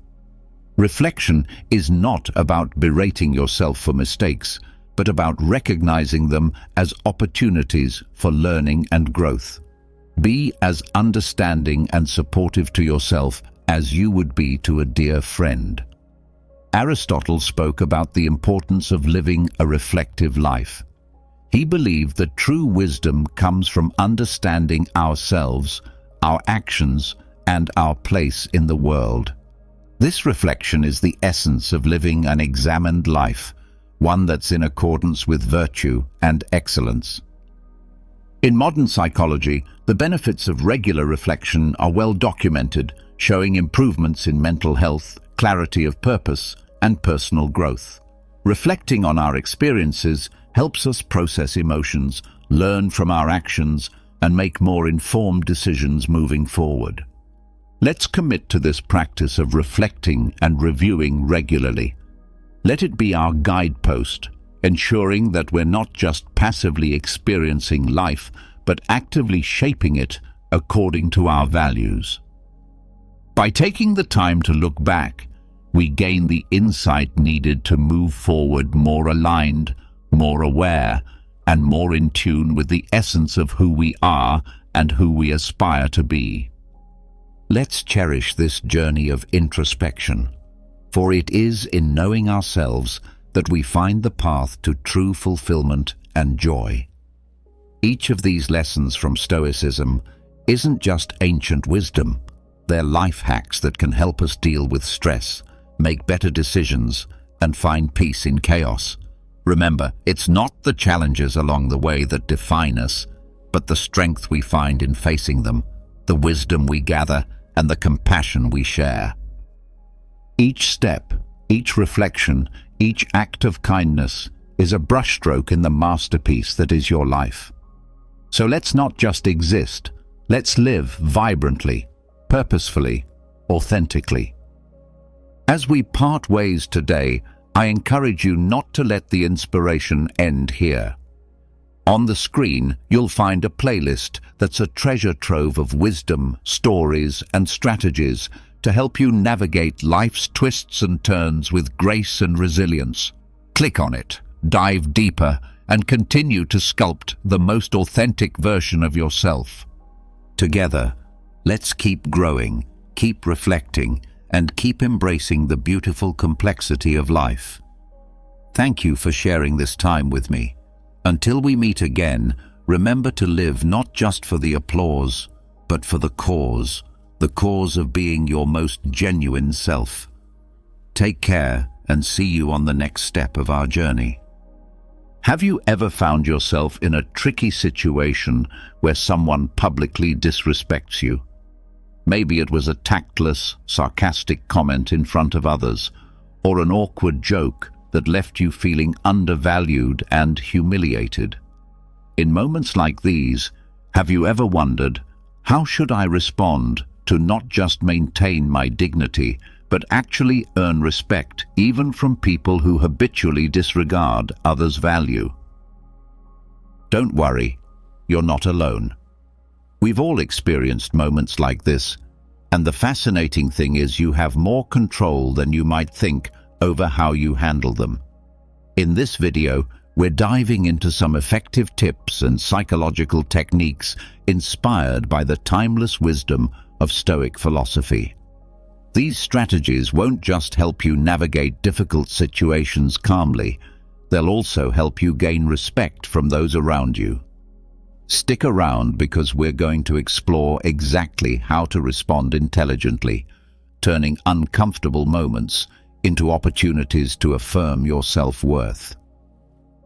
Reflection is not about berating yourself for mistakes, but about recognizing them as opportunities for learning and growth. Be as understanding and supportive to yourself as you would be to a dear friend. Aristotle spoke about the importance of living a reflective life. He believed that true wisdom comes from understanding ourselves, our actions, and our place in the world. This reflection is the essence of living an examined life, one that's in accordance with virtue and excellence. In modern psychology, the benefits of regular reflection are well documented, showing improvements in mental health, clarity of purpose, and personal growth. Reflecting on our experiences helps us process emotions, learn from our actions, and make more informed decisions moving forward. Let's commit to this practice of reflecting and reviewing regularly. Let it be our guidepost, ensuring that we're not just passively experiencing life, but actively shaping it according to our values. By taking the time to look back, we gain the insight needed to move forward more aligned, more aware, and more in tune with the essence of who we are and who we aspire to be. Let's cherish this journey of introspection, for it is in knowing ourselves that we find the path to true fulfillment and joy. Each of these lessons from Stoicism isn't just ancient wisdom, they're life hacks that can help us deal with stress, make better decisions, and find peace in chaos. Remember, it's not the challenges along the way that define us, but the strength we find in facing them, the wisdom we gather, and the compassion we share. Each step, each reflection, each act of kindness is a brushstroke in the masterpiece that is your life. So let's not just exist, let's live vibrantly, purposefully, authentically. As we part ways today, I encourage you not to let the inspiration end here. On the screen, you'll find a playlist that's a treasure trove of wisdom, stories, and strategies to help you navigate life's twists and turns with grace and resilience. Click on it, dive deeper, and continue to sculpt the most authentic version of yourself. Together, let's keep growing, keep reflecting, and keep embracing the beautiful complexity of life. Thank you for sharing this time with me. Until we meet again, remember to live not just for the applause, but for the cause of being your most genuine self. Take care and see you on the next step of our journey. Have you ever found yourself in a tricky situation where someone publicly disrespects you? Maybe it was a tactless, sarcastic comment in front of others, or an awkward joke that left you feeling undervalued and humiliated. In moments like these, have you ever wondered, how should I respond to not just maintain my dignity, but actually earn respect even from people who habitually disregard others' value? Don't worry, you're not alone. We've all experienced moments like this, and the fascinating thing is you have more control than you might think over how you handle them. In this video, we're diving into some effective tips and psychological techniques inspired by the timeless wisdom of Stoic philosophy. These strategies won't just help you navigate difficult situations calmly, they'll also help you gain respect from those around you. Stick around because we're going to explore exactly how to respond intelligently, turning uncomfortable moments into opportunities to affirm your self-worth.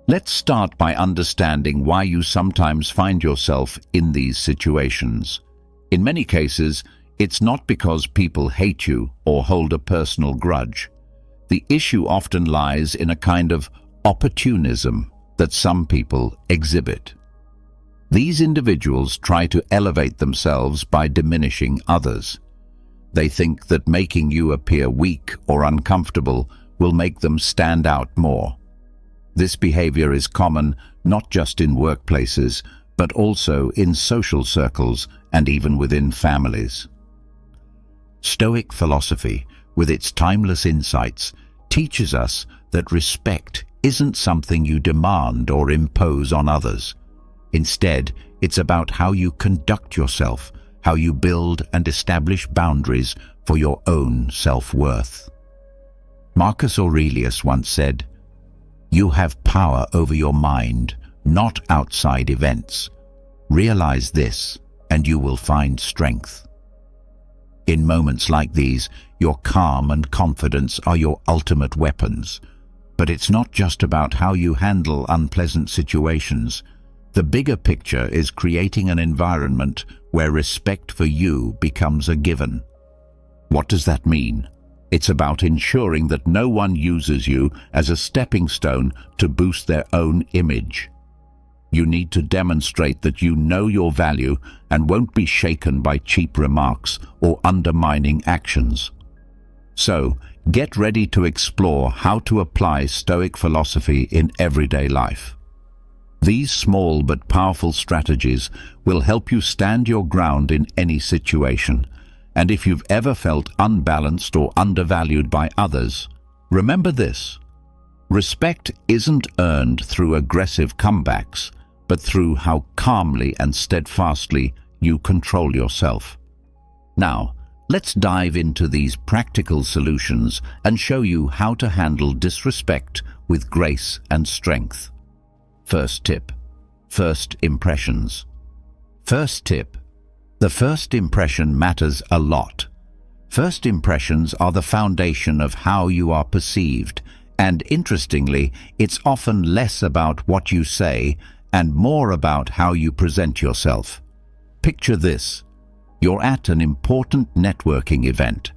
Let's start by understanding why you sometimes find yourself in these situations. In many cases, it's not because people hate you or hold a personal grudge. The issue often lies in a kind of opportunism that some people exhibit. These individuals try to elevate themselves by diminishing others. They think that making you appear weak or uncomfortable will make them stand out more. This behavior is common not just in workplaces, but also in social circles and even within families. Stoic philosophy, with its timeless insights, teaches us that respect isn't something you demand or impose on others. Instead, it's about how you conduct yourself, how you build and establish boundaries for your own self-worth. Marcus Aurelius once said, "You have power over your mind, not outside events. Realize this, and you will find strength." In moments like these, your calm and confidence are your ultimate weapons. But it's not just about how you handle unpleasant situations. The bigger picture is creating an environment where respect for you becomes a given. What does that mean? It's about ensuring that no one uses you as a stepping stone to boost their own image. You need to demonstrate that you know your value and won't be shaken by cheap remarks or undermining actions. So, get ready to explore how to apply Stoic philosophy in everyday life. These small but powerful strategies will help you stand your ground in any situation. And if you've ever felt unbalanced or undervalued by others, remember this: respect isn't earned through aggressive comebacks, but through how calmly and steadfastly you control yourself. Now, let's dive into these practical solutions and show you how to handle disrespect with grace and strength. First tip: first impressions. First tip: the first impression matters a lot. First impressions are the foundation of how you are perceived, and interestingly, it's often less about what you say and more about how you present yourself. Picture this: you're at an important networking event.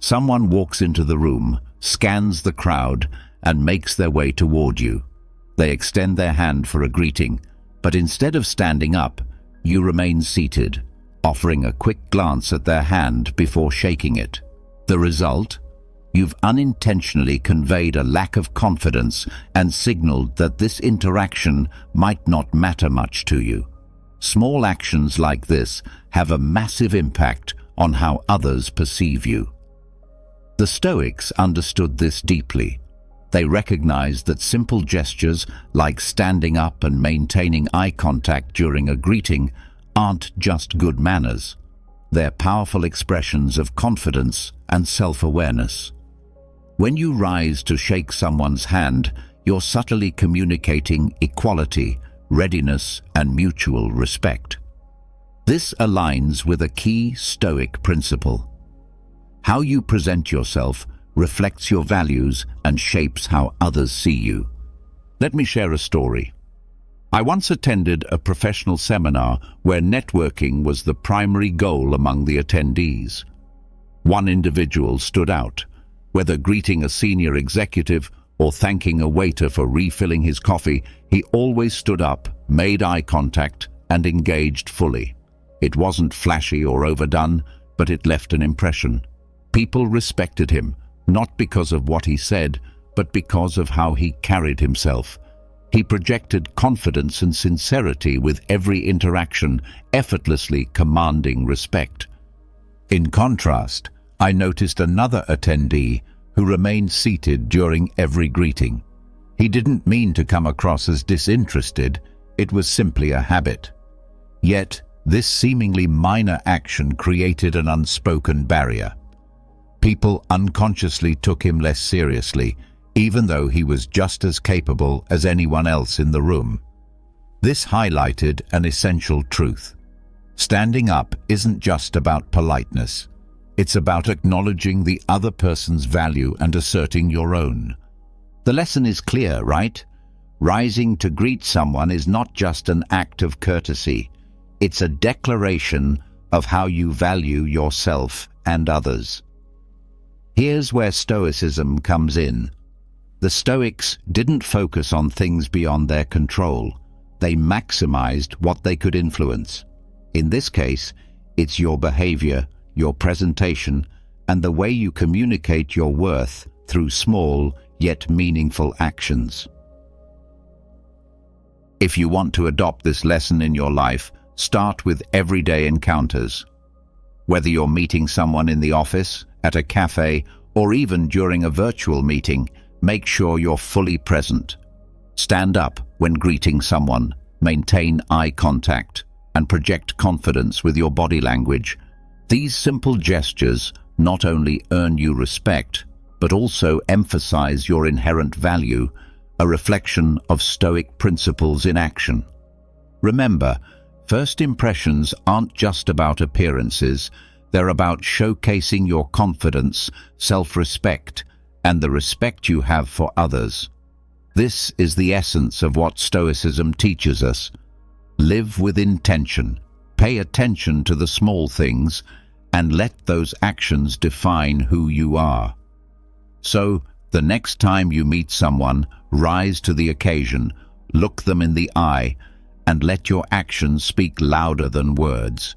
Someone walks into the room, scans the crowd, and makes their way toward you. They extend their hand for a greeting, but instead of standing up, you remain seated, offering a quick glance at their hand before shaking it. The result? You've unintentionally conveyed a lack of confidence and signaled that this interaction might not matter much to you. Small actions like this have a massive impact on how others perceive you. The Stoics understood this deeply. They recognized that simple gestures like standing up and maintaining eye contact during a greeting aren't just good manners. They're powerful expressions of confidence and self-awareness. When you rise to shake someone's hand, you're subtly communicating equality, readiness, and mutual respect. This aligns with a key Stoic principle. How you present yourself reflects your values and shapes how others see you. Let me share a story. I once attended a professional seminar where networking was the primary goal among the attendees. One individual stood out. Whether greeting a senior executive or thanking a waiter for refilling his coffee, he always stood up, made eye contact, and engaged fully. It wasn't flashy or overdone, but it left an impression. People respected him, not because of what he said, but because of how he carried himself. He projected confidence and sincerity with every interaction, effortlessly commanding respect. In contrast, I noticed another attendee who remained seated during every greeting. He didn't mean to come across as disinterested, it was simply a habit. Yet, this seemingly minor action created an unspoken barrier. People unconsciously took him less seriously, even though he was just as capable as anyone else in the room. This highlighted an essential truth. Standing up isn't just about politeness. It's about acknowledging the other person's value and asserting your own. The lesson is clear, right? Rising to greet someone is not just an act of courtesy. It's a declaration of how you value yourself and others. Here's where Stoicism comes in. The Stoics didn't focus on things beyond their control. They maximized what they could influence. In this case, it's your behavior, your presentation, and the way you communicate your worth through small yet meaningful actions. If you want to adopt this lesson in your life, start with everyday encounters. Whether you're meeting someone in the office, at a cafe, or even during a virtual meeting, make sure you're fully present. Stand up when greeting someone, maintain eye contact, and project confidence with your body language. These simple gestures not only earn you respect, but also emphasize your inherent value, a reflection of Stoic principles in action. Remember, first impressions aren't just about appearances, they're about showcasing your confidence, self-respect, and the respect you have for others. This is the essence of what Stoicism teaches us. Live with intention, pay attention to the small things, and let those actions define who you are. So, the next time you meet someone, rise to the occasion, look them in the eye, and let your actions speak louder than words.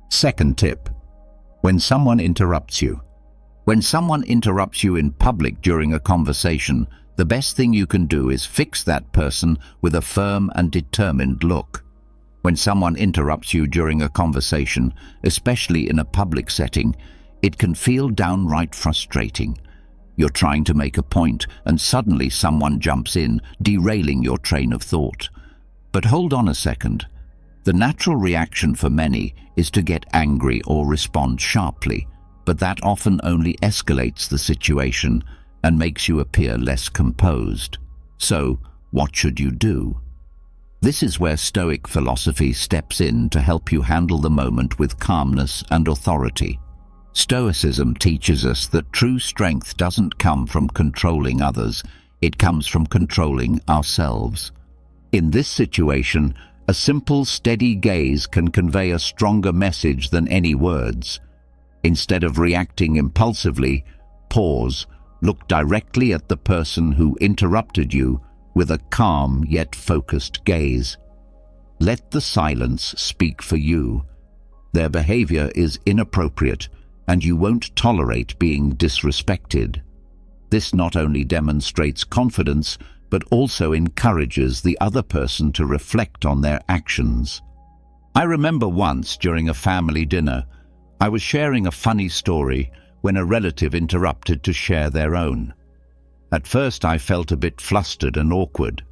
Second tip: when someone interrupts you. When someone interrupts you in public during a conversation, the best thing you can do is fix that person with a firm and determined look. When someone interrupts you during a conversation, especially in a public setting, it can feel downright frustrating. You're trying to make a point, and suddenly someone jumps in, derailing your train of thought. But hold on a second. The natural reaction for many is to get angry or respond sharply, but that often only escalates the situation and makes you appear less composed. So, what should you do? This is where Stoic philosophy steps in to help you handle the moment with calmness and authority. Stoicism teaches us that true strength doesn't come from controlling others, it comes from controlling ourselves. In this situation, a simple, steady gaze can convey a stronger message than any words. Instead of reacting impulsively, pause, look directly at the person who interrupted you with a calm yet focused gaze. Let the silence speak for you. their behavior is inappropriate, and you won't tolerate being disrespected. This not only demonstrates confidence, but also encourages the other person to reflect on their actions. I remember once during a family dinner, I was sharing a funny story when a relative interrupted to share their own. At first I felt a bit flustered and awkward,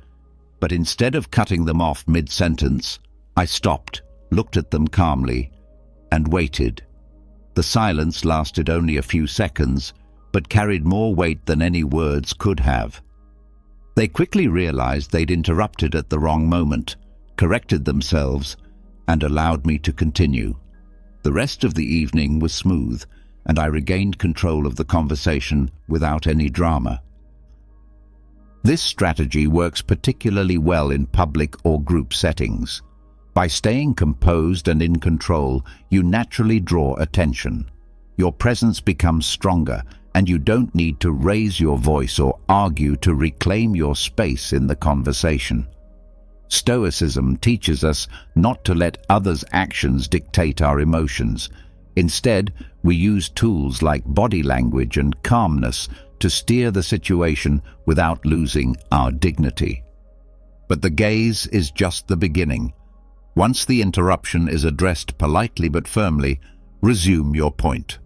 but instead of cutting them off mid-sentence, I stopped, looked at them calmly, and waited. The silence lasted only a few seconds, but carried more weight than any words could have. They quickly realized they'd interrupted at the wrong moment, corrected themselves, and allowed me to continue. The rest of the evening was smooth, and I regained control of the conversation without any drama. This strategy works particularly well in public or group settings. By staying composed and in control, you naturally draw attention. Your presence becomes stronger, and you don't need to raise your voice or argue to reclaim your space in the conversation. Stoicism teaches us not to let others' actions dictate our emotions. Instead, we use tools like body language and calmness to steer the situation without losing our dignity. But the gaze is just the beginning. Once the interruption is addressed politely but firmly, resume your point.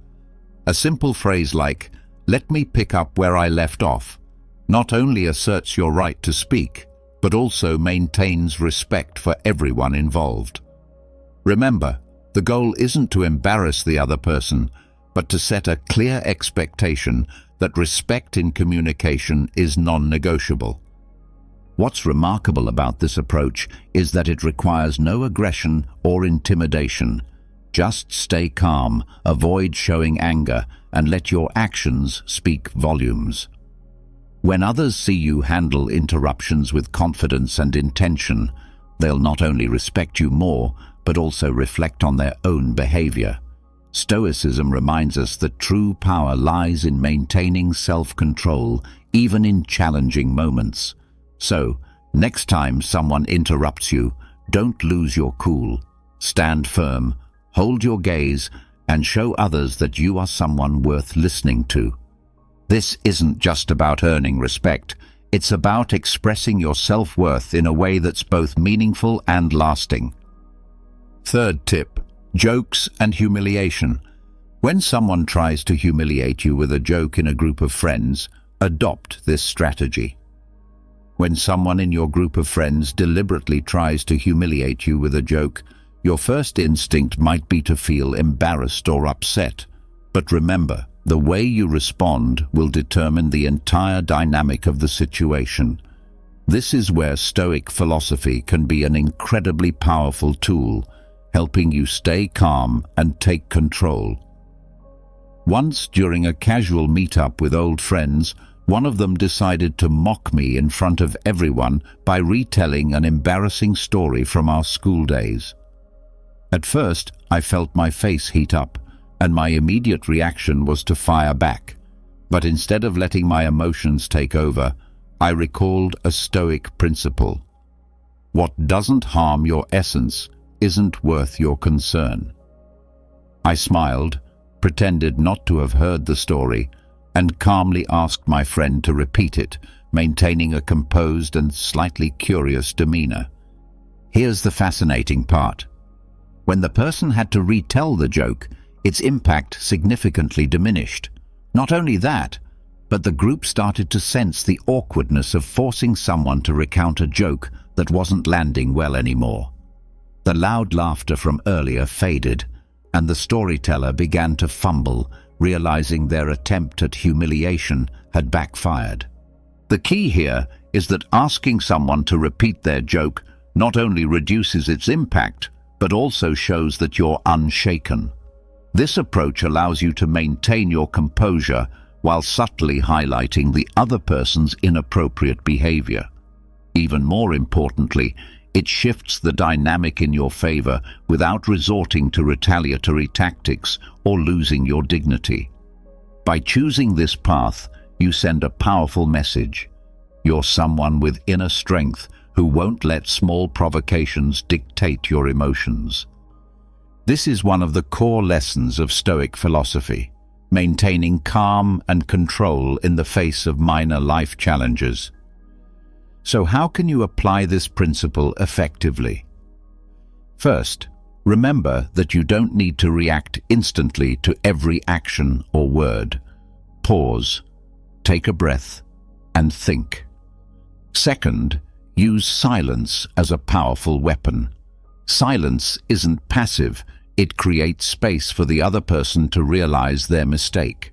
A simple phrase like, "Let me pick up where I left off," not only asserts your right to speak, but also maintains respect for everyone involved. Remember, the goal isn't to embarrass the other person, but to set a clear expectation that respect in communication is non-negotiable. What's remarkable about this approach is that it requires no aggression or intimidation. Just stay calm, avoid showing anger, and let your actions speak volumes. When others see you handle interruptions with confidence and intention, they'll not only respect you more, but also reflect on their own behavior. Stoicism reminds us that true power lies in maintaining self-control, even in challenging moments. So, next time someone interrupts you, don't lose your cool. Stand firm, hold your gaze, and show others that you are someone worth listening to. This isn't just about earning respect. It's about expressing your self-worth in a way that's both meaningful and lasting. Third tip: jokes and humiliation. When someone tries to humiliate you with a joke in a group of friends, adopt this strategy. When someone in your group of friends deliberately tries to humiliate you with a joke, your first instinct might be to feel embarrassed or upset. But remember, the way you respond will determine the entire dynamic of the situation. This is where Stoic philosophy can be an incredibly powerful tool, helping you stay calm and take control. Once, during a casual meetup with old friends, one of them decided to mock me in front of everyone by retelling an embarrassing story from our school days. At first, I felt my face heat up, and my immediate reaction was to fire back. But instead of letting my emotions take over, I recalled a Stoic principle. What doesn't harm your essence isn't worth your concern. I smiled, pretended not to have heard the story, and calmly asked my friend to repeat it, maintaining a composed and slightly curious demeanor. Here's the fascinating part. When the person had to retell the joke, its impact significantly diminished. Not only that, but the group started to sense the awkwardness of forcing someone to recount a joke that wasn't landing well anymore. The loud laughter from earlier faded, and the storyteller began to fumble, realizing their attempt at humiliation had backfired. The key here is that asking someone to repeat their joke not only reduces its impact, but also shows that you're unshaken. This approach allows you to maintain your composure while subtly highlighting the other person's inappropriate behavior. Even more importantly, it shifts the dynamic in your favor without resorting to retaliatory tactics or losing your dignity. By choosing this path, you send a powerful message. You're someone with inner strength who won't let small provocations dictate your emotions. This is one of the core lessons of Stoic philosophy, maintaining calm and control in the face of minor life challenges. So how can you apply this principle effectively? First, remember that you don't need to react instantly to every action or word. Pause, take a breath, and think. Second, use silence as a powerful weapon. Silence isn't passive, it creates space for the other person to realize their mistake.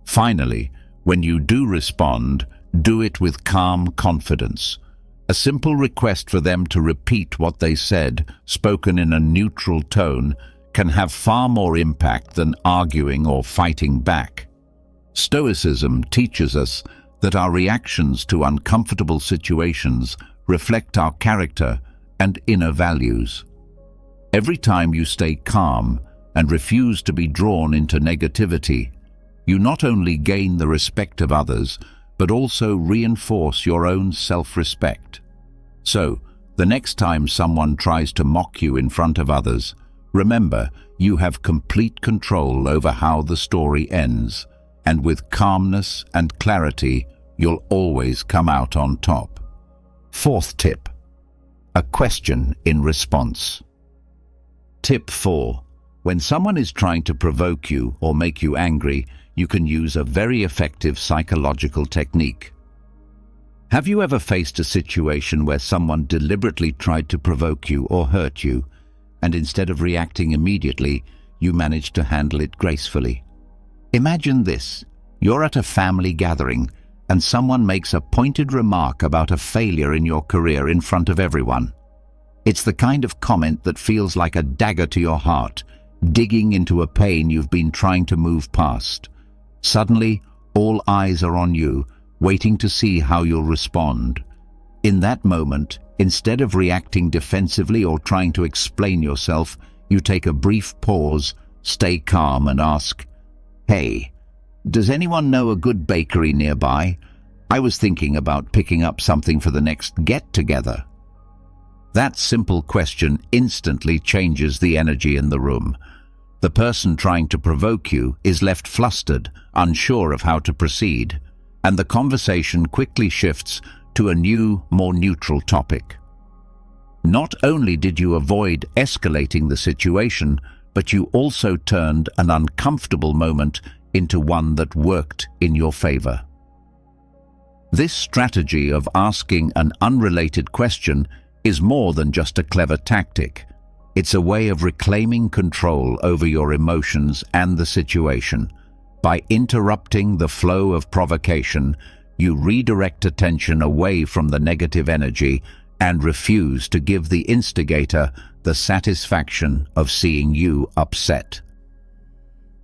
Finally, when you do respond, do it with calm confidence. A simple request for them to repeat what they said, spoken in a neutral tone, can have far more impact than arguing or fighting back. Stoicism teaches us that our reactions to uncomfortable situations reflect our character and inner values. Every time you stay calm and refuse to be drawn into negativity, you not only gain the respect of others, but also reinforce your own self-respect. So, the next time someone tries to mock you in front of others, remember you have complete control over how the story ends, and with calmness and clarity, you'll always come out on top. Fourth tip: a question in response. Tip 4. When someone is trying to provoke you or make you angry, you can use a very effective psychological technique. Have you ever faced a situation where someone deliberately tried to provoke you or hurt you, and instead of reacting immediately, you managed to handle it gracefully? Imagine this. You're at a family gathering, and someone makes a pointed remark about a failure in your career in front of everyone. It's the kind of comment that feels like a dagger to your heart, digging into a pain you've been trying to move past. Suddenly, all eyes are on you, waiting to see how you'll respond. In that moment, instead of reacting defensively or trying to explain yourself, you take a brief pause, stay calm, and ask, "Hey, does anyone know a good bakery nearby? I was thinking about picking up something for the next get-together." That simple question instantly changes the energy in the room. The person trying to provoke you is left flustered, unsure of how to proceed, and the conversation quickly shifts to a new, more neutral topic. Not only did you avoid escalating the situation, but you also turned an uncomfortable moment into one that worked in your favor. This strategy of asking an unrelated question is more than just a clever tactic. It's a way of reclaiming control over your emotions and the situation. By interrupting the flow of provocation, you redirect attention away from the negative energy and refuse to give the instigator the satisfaction of seeing you upset.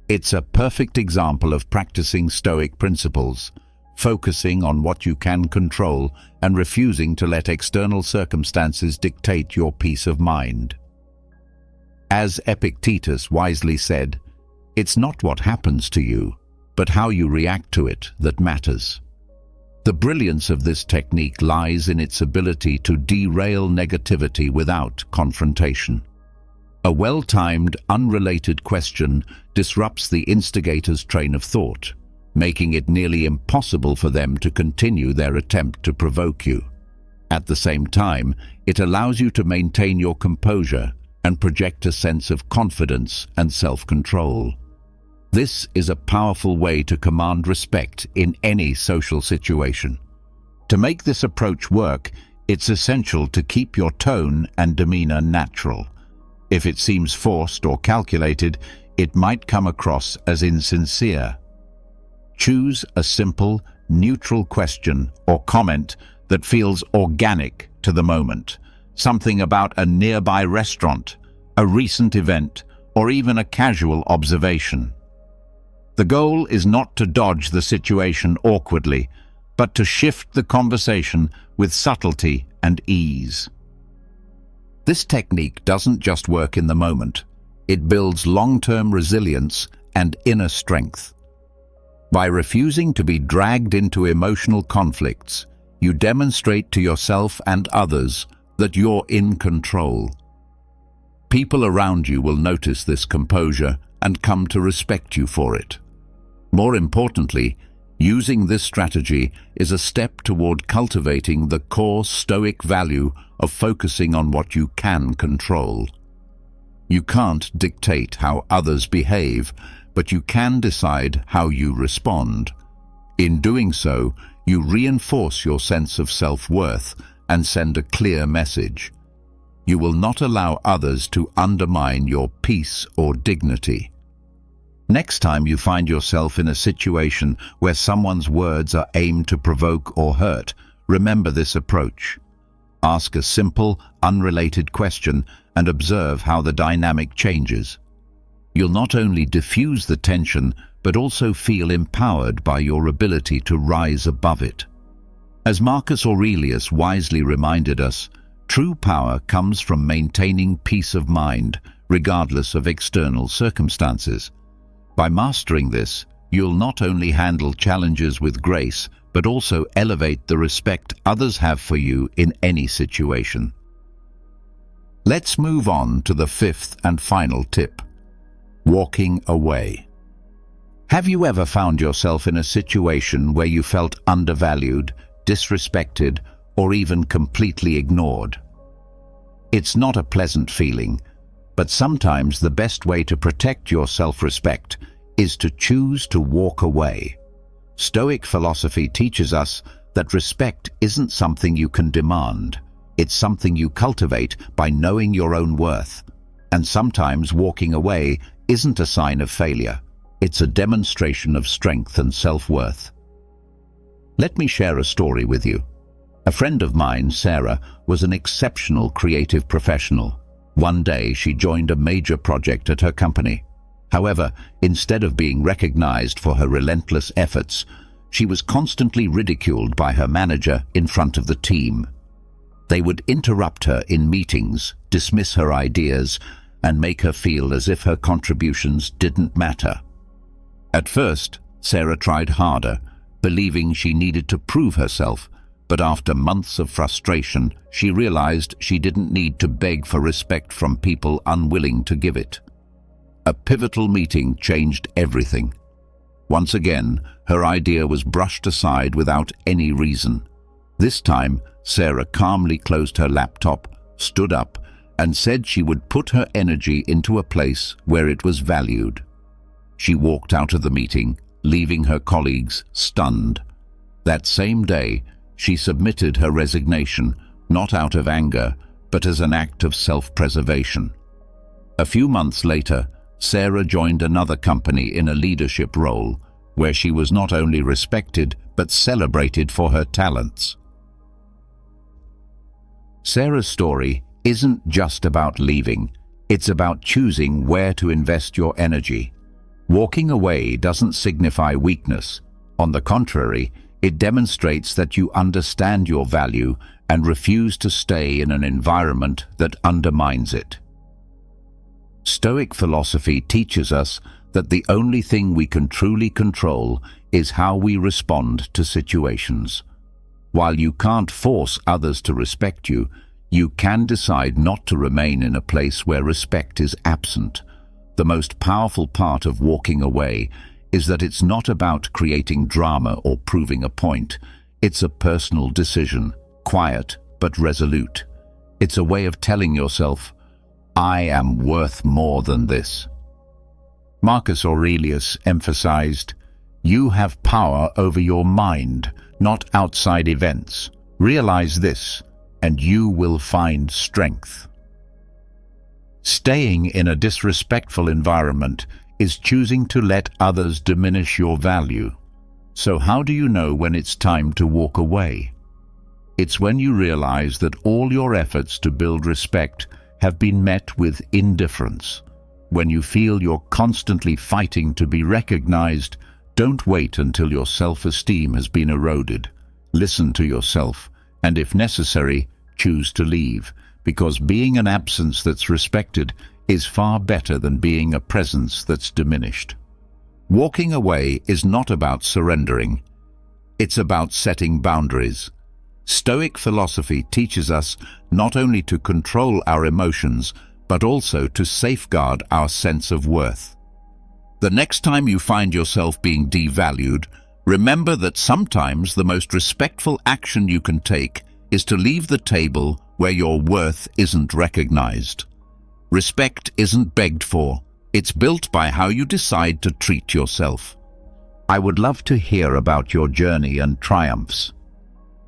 It's a perfect example of practicing Stoic principles, focusing on what you can control and refusing to let external circumstances dictate your peace of mind. As Epictetus wisely said, "It's not what happens to you, but how you react to it that matters." The brilliance of this technique lies in its ability to derail negativity without confrontation. A well-timed, unrelated question disrupts the instigator's train of thought, making it nearly impossible for them to continue their attempt to provoke you. At the same time, it allows you to maintain your composure and project a sense of confidence and self-control. This is a powerful way to command respect in any social situation. To make this approach work, it's essential to keep your tone and demeanor natural. If it seems forced or calculated, it might come across as insincere. Choose a simple, neutral question or comment that feels organic to the moment. Something about a nearby restaurant, a recent event, or even a casual observation. The goal is not to dodge the situation awkwardly, but to shift the conversation with subtlety and ease. This technique doesn't just work in the moment. It builds long-term resilience and inner strength. By refusing to be dragged into emotional conflicts, you demonstrate to yourself and others that you're in control. People around you will notice this composure and come to respect you for it. More importantly, using this strategy is a step toward cultivating the core Stoic value of focusing on what you can control. You can't dictate how others behave, but you can decide how you respond. In doing so, you reinforce your sense of self-worth and send a clear message. You will not allow others to undermine your peace or dignity. Next time you find yourself in a situation where someone's words are aimed to provoke or hurt, remember this approach. Ask a simple, unrelated question and observe how the dynamic changes. You'll not only diffuse the tension, but also feel empowered by your ability to rise above it. As Marcus Aurelius wisely reminded us, true power comes from maintaining peace of mind, regardless of external circumstances. By mastering this, you'll not only handle challenges with grace, but also elevate the respect others have for you in any situation. Let's move on to the fifth and final tip: walking away. Have you ever found yourself in a situation where you felt undervalued, disrespected, or even completely ignored? It's not a pleasant feeling, but sometimes the best way to protect your self-respect is to choose to walk away. Stoic philosophy teaches us that respect isn't something you can demand. It's something you cultivate by knowing your own worth. And sometimes walking away isn't a sign of failure. It's a demonstration of strength and self-worth. Let me share a story with you. A friend of mine, Sarah, was an exceptional creative professional. One day, she joined a major project at her company. However, instead of being recognized for her relentless efforts, she was constantly ridiculed by her manager in front of the team. They would interrupt her in meetings, dismiss her ideas, and make her feel as if her contributions didn't matter. At first, Sarah tried harder, believing she needed to prove herself, but after months of frustration, she realized she didn't need to beg for respect from people unwilling to give it. A pivotal meeting changed everything. Once again, her idea was brushed aside without any reason. This time, Sarah calmly closed her laptop, stood up, and said she would put her energy into a place where it was valued. She walked out of the meeting, leaving her colleagues stunned. That same day, she submitted her resignation, not out of anger, but as an act of self-preservation. A few months later, Sarah joined another company in a leadership role, where she was not only respected, but celebrated for her talents. Sarah's story isn't just about leaving, it's about choosing where to invest your energy. Walking away doesn't signify weakness. On the contrary, it demonstrates that you understand your value and refuse to stay in an environment that undermines it. Stoic philosophy teaches us that the only thing we can truly control is how we respond to situations. While you can't force others to respect you, you can decide not to remain in a place where respect is absent. The most powerful part of walking away is that it's not about creating drama or proving a point. It's a personal decision, quiet but resolute. It's a way of telling yourself, I am worth more than this. Marcus Aurelius emphasized, you have power over your mind, not outside events. Realize this, and you will find strength. Staying in a disrespectful environment is choosing to let others diminish your value. So how do you know when it's time to walk away? It's when you realize that all your efforts to build respect have been met with indifference. When you feel you're constantly fighting to be recognized, don't wait until your self-esteem has been eroded. Listen to yourself, and if necessary, choose to leave, because being an absence that's respected is far better than being a presence that's diminished. Walking away is not about surrendering. It's about setting boundaries. Stoic philosophy teaches us not only to control our emotions, but also to safeguard our sense of worth. The next time you find yourself being devalued, remember that sometimes the most respectful action you can take is to leave the table where your worth isn't recognized. Respect isn't begged for, it's built by how you decide to treat yourself. I would love to hear about your journey and triumphs.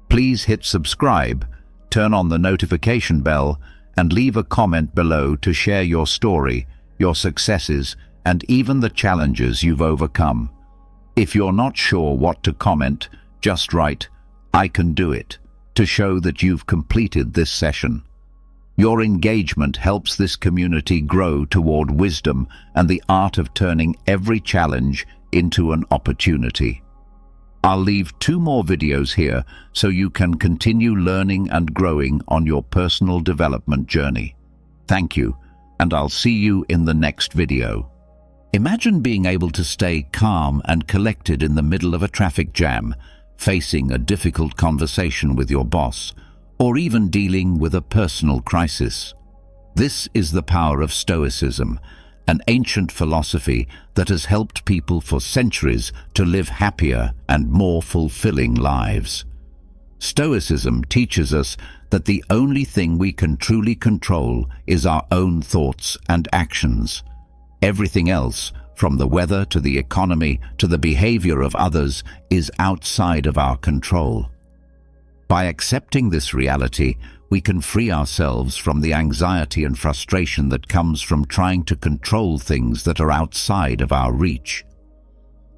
Please hit subscribe, turn on the notification bell, and leave a comment below to share your story, your successes, and even the challenges you've overcome. If you're not sure what to comment, just write, "I can do it," to show that you've completed this session. Your engagement helps this community grow toward wisdom and the art of turning every challenge into an opportunity. I'll leave 2 more videos here so you can continue learning and growing on your personal development journey. Thank you, and I'll see you in the next video. Imagine being able to stay calm and collected in the middle of a traffic jam, facing a difficult conversation with your boss, or even dealing with a personal crisis. This is the power of Stoicism, an ancient philosophy that has helped people for centuries to live happier and more fulfilling lives. Stoicism teaches us that the only thing we can truly control is our own thoughts and actions. Everything else, from the weather to the economy to the behavior of others, is outside of our control. By accepting this reality, we can free ourselves from the anxiety and frustration that comes from trying to control things that are outside of our reach.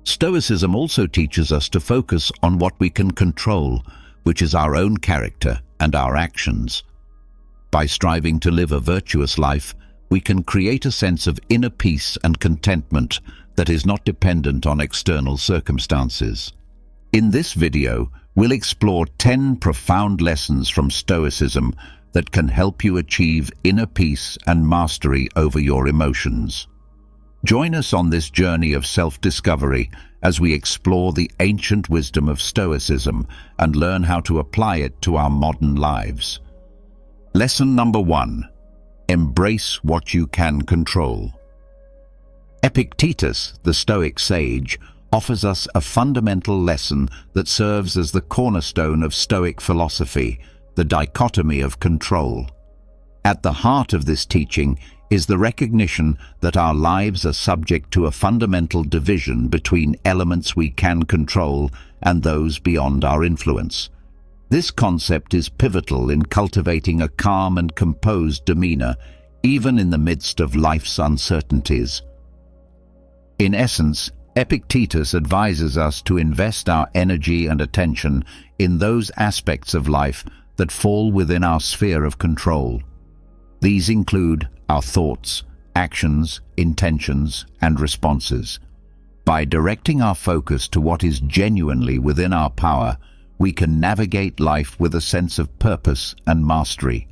Stoicism also teaches us to focus on what we can control, which is our own character and our actions. By striving to live a virtuous life, we can create a sense of inner peace and contentment that is not dependent on external circumstances. In this video, we'll explore 10 profound lessons from Stoicism that can help you achieve inner peace and mastery over your emotions. Join us on this journey of self-discovery as we explore the ancient wisdom of Stoicism and learn how to apply it to our modern lives. Lesson number 1. Embrace what you can control. Epictetus, the Stoic sage, offers us a fundamental lesson that serves as the cornerstone of Stoic philosophy, the dichotomy of control. At the heart of this teaching is the recognition that our lives are subject to a fundamental division between elements we can control and those beyond our influence. This concept is pivotal in cultivating a calm and composed demeanor, even in the midst of life's uncertainties. In essence, Epictetus advises us to invest our energy and attention in those aspects of life that fall within our sphere of control. These include our thoughts, actions, intentions, and responses. By directing our focus to what is genuinely within our power, we can navigate life with a sense of purpose and mastery.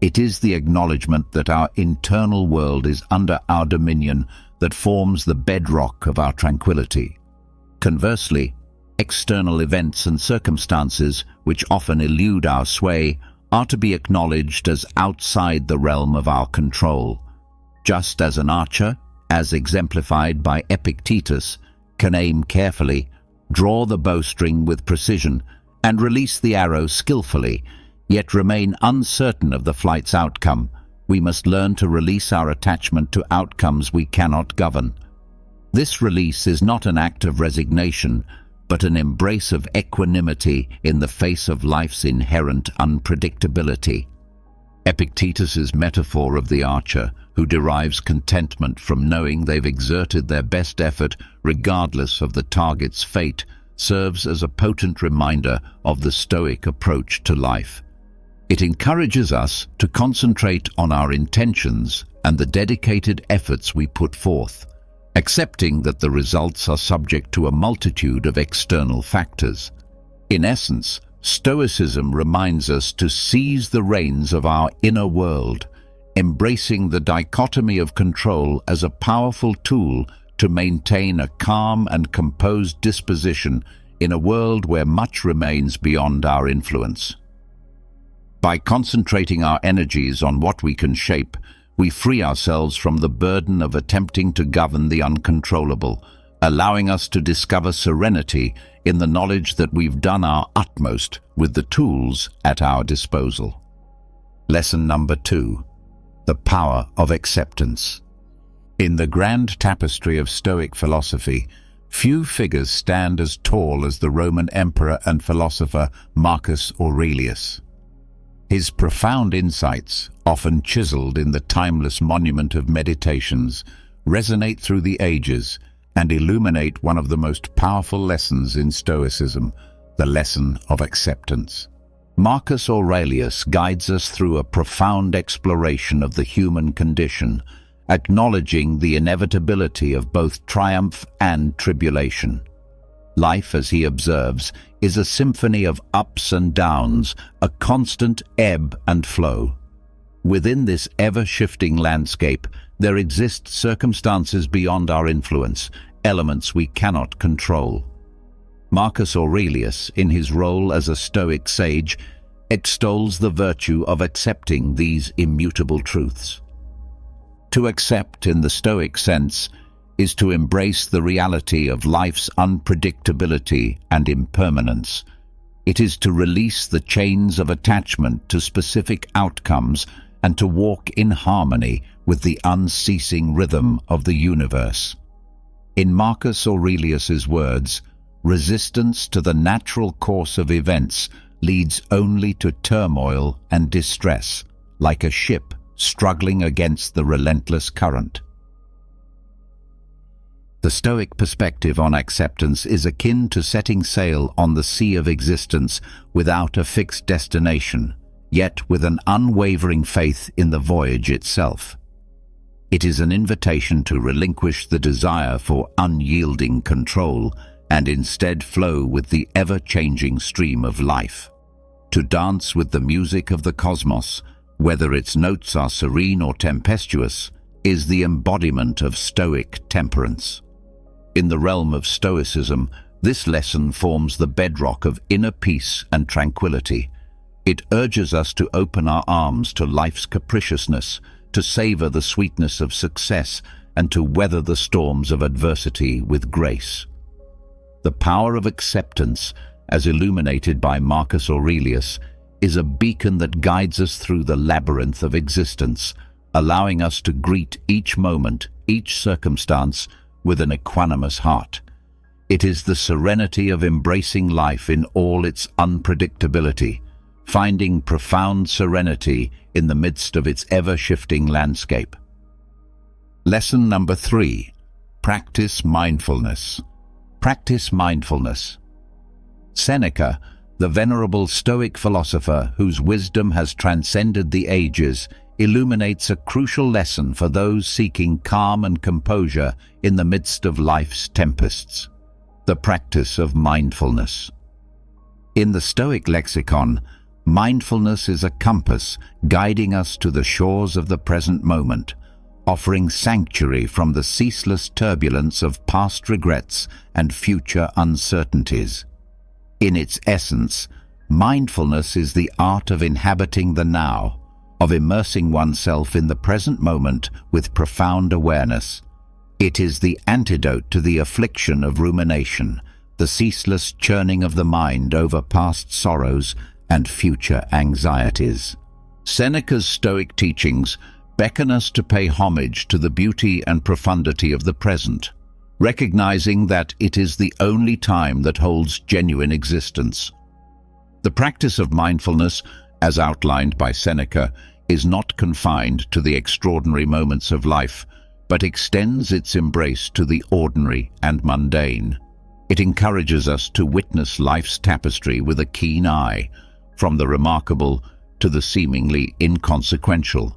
It is the acknowledgement that our internal world is under our dominion that forms the bedrock of our tranquility. Conversely, external events and circumstances, which often elude our sway, are to be acknowledged as outside the realm of our control. Just as an archer, as exemplified by Epictetus, can aim carefully, draw the bowstring with precision, and release the arrow skillfully, yet remain uncertain of the flight's outcome, we must learn to release our attachment to outcomes we cannot govern. This release is not an act of resignation, but an embrace of equanimity in the face of life's inherent unpredictability. Epictetus's metaphor of the archer, who derives contentment from knowing they've exerted their best effort regardless of the target's fate, serves as a potent reminder of the Stoic approach to life. It encourages us to concentrate on our intentions and the dedicated efforts we put forth, accepting that the results are subject to a multitude of external factors. In essence, Stoicism reminds us to seize the reins of our inner world, embracing the dichotomy of control as a powerful tool to maintain a calm and composed disposition in a world where much remains beyond our influence. By concentrating our energies on what we can shape, we free ourselves from the burden of attempting to govern the uncontrollable, allowing us to discover serenity in the knowledge that we've done our utmost with the tools at our disposal. Lesson number 2. The power of acceptance. In the grand tapestry of Stoic philosophy, few figures stand as tall as the Roman emperor and philosopher Marcus Aurelius. His profound insights, often chiseled in the timeless monument of Meditations, resonate through the ages and illuminate one of the most powerful lessons in Stoicism, the lesson of acceptance. Marcus Aurelius guides us through a profound exploration of the human condition, acknowledging the inevitability of both triumph and tribulation. Life, as he observes, is a symphony of ups and downs, a constant ebb and flow. Within this ever-shifting landscape, there exist circumstances beyond our influence, elements we cannot control. Marcus Aurelius, in his role as a Stoic sage, extols the virtue of accepting these immutable truths. To accept, in the Stoic sense, is to embrace the reality of life's unpredictability and impermanence. It is to release the chains of attachment to specific outcomes and to walk in harmony with the unceasing rhythm of the universe. In Marcus Aurelius's words, resistance to the natural course of events leads only to turmoil and distress, like a ship struggling against the relentless current. The Stoic perspective on acceptance is akin to setting sail on the sea of existence without a fixed destination, yet with an unwavering faith in the voyage itself. It is an invitation to relinquish the desire for unyielding control and instead flow with the ever-changing stream of life. To dance with the music of the cosmos, whether its notes are serene or tempestuous, is the embodiment of Stoic temperance. In the realm of Stoicism, this lesson forms the bedrock of inner peace and tranquility. It urges us to open our arms to life's capriciousness, to savor the sweetness of success, and to weather the storms of adversity with grace. The power of acceptance, as illuminated by Marcus Aurelius, is a beacon that guides us through the labyrinth of existence, allowing us to greet each moment, each circumstance, with an equanimous heart. It is the serenity of embracing life in all its unpredictability, finding profound serenity in the midst of its ever-shifting landscape. Lesson number 3. Practice mindfulness. Practice mindfulness. Seneca, the venerable Stoic philosopher whose wisdom has transcended the ages, illuminates a crucial lesson for those seeking calm and composure in the midst of life's tempests: the practice of mindfulness. In the Stoic lexicon, mindfulness is a compass guiding us to the shores of the present moment, offering sanctuary from the ceaseless turbulence of past regrets and future uncertainties. In its essence, mindfulness is the art of inhabiting the now, of immersing oneself in the present moment with profound awareness. It is the antidote to the affliction of rumination, the ceaseless churning of the mind over past sorrows and future anxieties. Seneca's Stoic teachings beckon us to pay homage to the beauty and profundity of the present, recognizing that it is the only time that holds genuine existence. The practice of mindfulness, as outlined by Seneca, is not confined to the extraordinary moments of life, but extends its embrace to the ordinary and mundane. It encourages us to witness life's tapestry with a keen eye, from the remarkable to the seemingly inconsequential.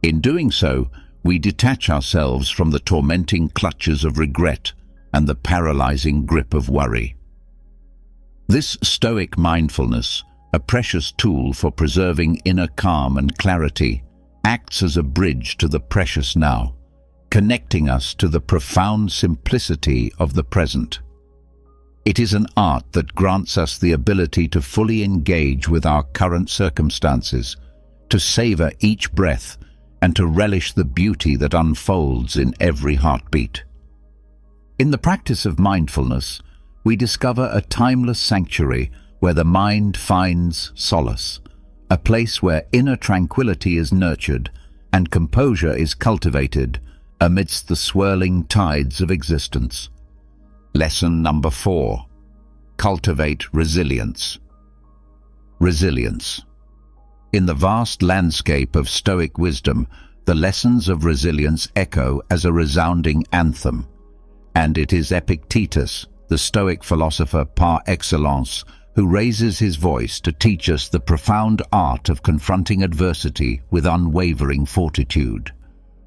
In doing so, we detach ourselves from the tormenting clutches of regret and the paralyzing grip of worry. This Stoic mindfulness, a precious tool for preserving inner calm and clarity, acts as a bridge to the precious now, connecting us to the profound simplicity of the present. It is an art that grants us the ability to fully engage with our current circumstances, to savor each breath, and to relish the beauty that unfolds in every heartbeat. In the practice of mindfulness, we discover a timeless sanctuary where the mind finds solace, a place where inner tranquility is nurtured and composure is cultivated amidst the swirling tides of existence. Lesson number 4. Cultivate resilience. Resilience. In the vast landscape of Stoic wisdom, the lessons of resilience echo as a resounding anthem. And it is Epictetus, the Stoic philosopher par excellence, who raises his voice to teach us the profound art of confronting adversity with unwavering fortitude.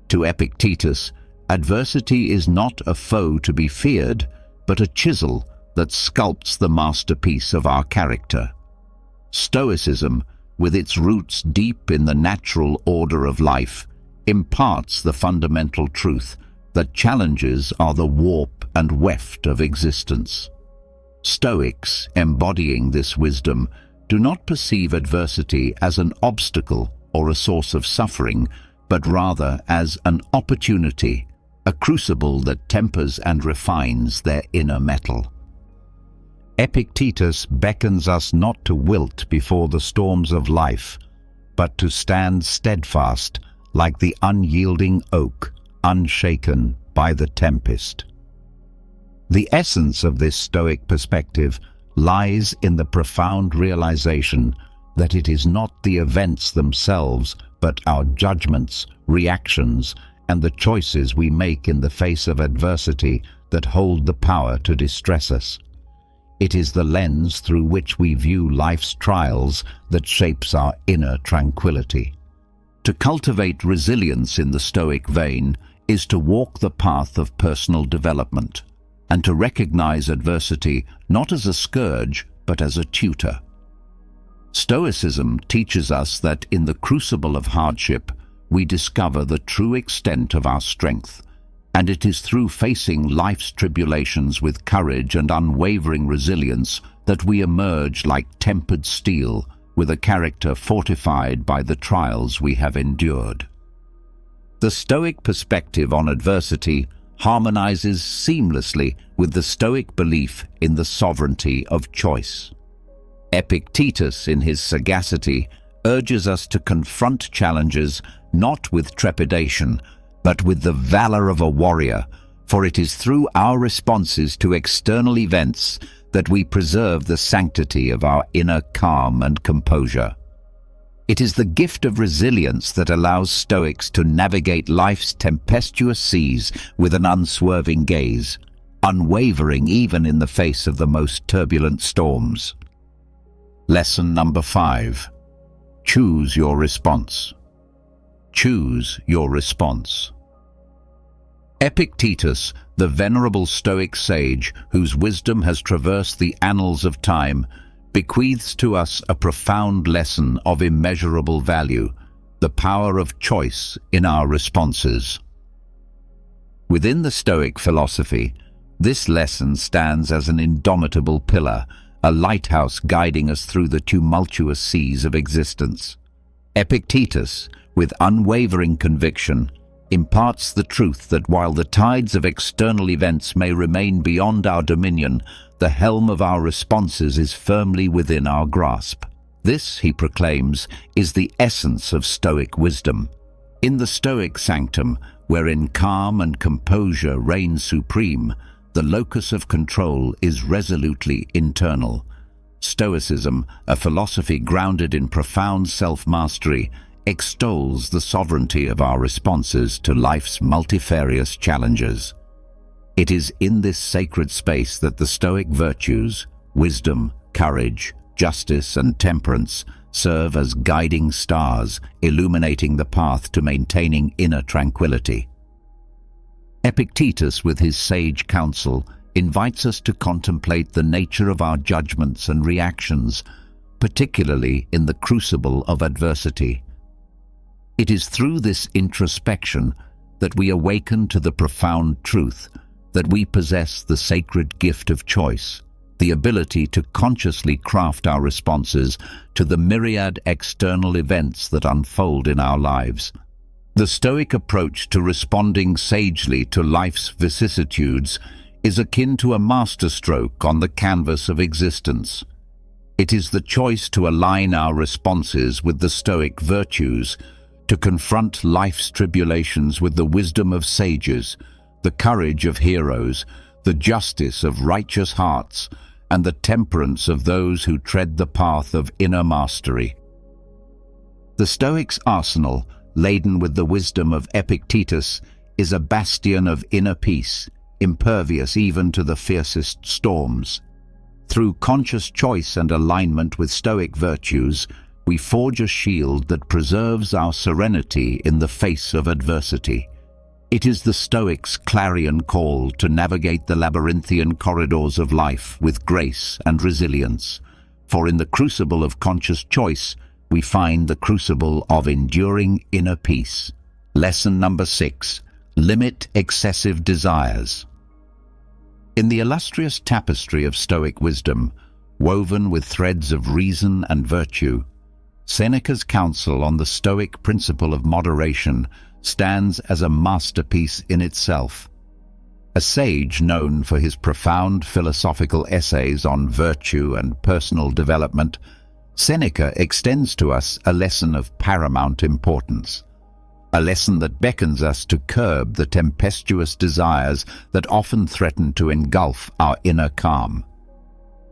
To Epictetus, adversity is not a foe to be feared, but a chisel that sculpts the masterpiece of our character. Stoicism, with its roots deep in the natural order of life, imparts the fundamental truth that challenges are the warp and weft of existence. Stoics, embodying this wisdom, do not perceive adversity as an obstacle or a source of suffering, but rather as an opportunity, a crucible that tempers and refines their inner metal. Epictetus beckons us not to wilt before the storms of life, but to stand steadfast like the unyielding oak, unshaken by the tempest. The essence of this Stoic perspective lies in the profound realization that it is not the events themselves, but our judgments, reactions, and the choices we make in the face of adversity that hold the power to distress us. It is the lens through which we view life's trials that shapes our inner tranquility. To cultivate resilience in the Stoic vein is to walk the path of personal development, and to recognize adversity not as a scourge, but as a tutor. Stoicism teaches us that in the crucible of hardship, we discover the true extent of our strength, and it is through facing life's tribulations with courage and unwavering resilience that we emerge like tempered steel, with a character fortified by the trials we have endured. The Stoic perspective on adversity harmonizes seamlessly with the Stoic belief in the sovereignty of choice. Epictetus, in his sagacity, urges us to confront challenges not with trepidation, but with the valor of a warrior, for it is through our responses to external events that we preserve the sanctity of our inner calm and composure. It is the gift of resilience that allows Stoics to navigate life's tempestuous seas with an unswerving gaze, unwavering even in the face of the most turbulent storms. Lesson number 5. Choose your response. Choose your response. Epictetus, the venerable Stoic sage whose wisdom has traversed the annals of time, bequeaths to us a profound lesson of immeasurable value, the power of choice in our responses. Within the Stoic philosophy, this lesson stands as an indomitable pillar, a lighthouse guiding us through the tumultuous seas of existence. Epictetus, with unwavering conviction, imparts the truth that while the tides of external events may remain beyond our dominion, the helm of our responses is firmly within our grasp. This, he proclaims, is the essence of Stoic wisdom. In the Stoic sanctum, wherein calm and composure reign supreme, the locus of control is resolutely internal. Stoicism, a philosophy grounded in profound self-mastery, extols the sovereignty of our responses to life's multifarious challenges. It is in this sacred space that the Stoic virtues, wisdom, courage, justice, and temperance serve as guiding stars, illuminating the path to maintaining inner tranquility. Epictetus, with his sage counsel, invites us to contemplate the nature of our judgments and reactions, particularly in the crucible of adversity. It is through this introspection that we awaken to the profound truth that we possess the sacred gift of choice, the ability to consciously craft our responses to the myriad external events that unfold in our lives. The Stoic approach to responding sagely to life's vicissitudes is akin to a masterstroke on the canvas of existence. It is the choice to align our responses with the Stoic virtues, to confront life's tribulations with the wisdom of sages, the courage of heroes, the justice of righteous hearts, and the temperance of those who tread the path of inner mastery. The Stoic's arsenal, laden with the wisdom of Epictetus, is a bastion of inner peace, impervious even to the fiercest storms. Through conscious choice and alignment with Stoic virtues, we forge a shield that preserves our serenity in the face of adversity. It is the Stoic's clarion call to navigate the labyrinthian corridors of life with grace and resilience. For in the crucible of conscious choice, we find the crucible of enduring inner peace. Lesson number 6. Limit excessive desires. In the illustrious tapestry of Stoic wisdom, woven with threads of reason and virtue, Seneca's counsel on the Stoic principle of moderation stands as a masterpiece in itself. A sage known for his profound philosophical essays on virtue and personal development, Seneca extends to us a lesson of paramount importance. A lesson that beckons us to curb the tempestuous desires that often threaten to engulf our inner calm.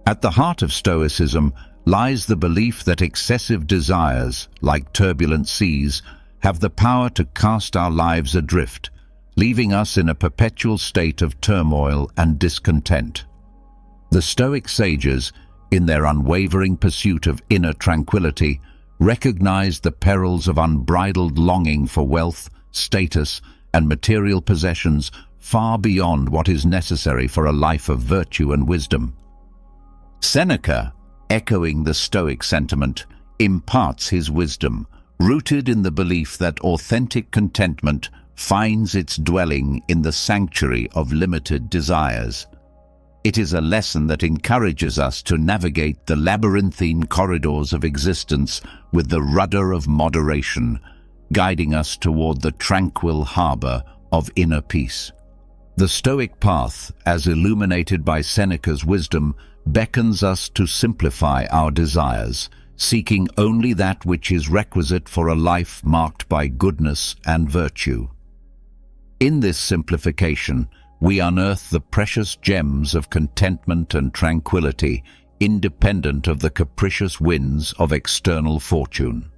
At the heart of Stoicism lies the belief that excessive desires, like turbulent seas, have the power to cast our lives adrift, leaving us in a perpetual state of turmoil and discontent. The Stoic sages, in their unwavering pursuit of inner tranquility, recognized the perils of unbridled longing for wealth, status, and material possessions far beyond what is necessary for a life of virtue and wisdom. Seneca, echoing the Stoic sentiment, imparts his wisdom, rooted in the belief that authentic contentment finds its dwelling in the sanctuary of limited desires. It is a lesson that encourages us to navigate the labyrinthine corridors of existence with the rudder of moderation, guiding us toward the tranquil harbor of inner peace. The Stoic path, as illuminated by Seneca's wisdom, beckons us to simplify our desires, seeking only that which is requisite for a life marked by goodness and virtue. In this simplification, we unearth the precious gems of contentment and tranquility, independent of the capricious winds of external fortune.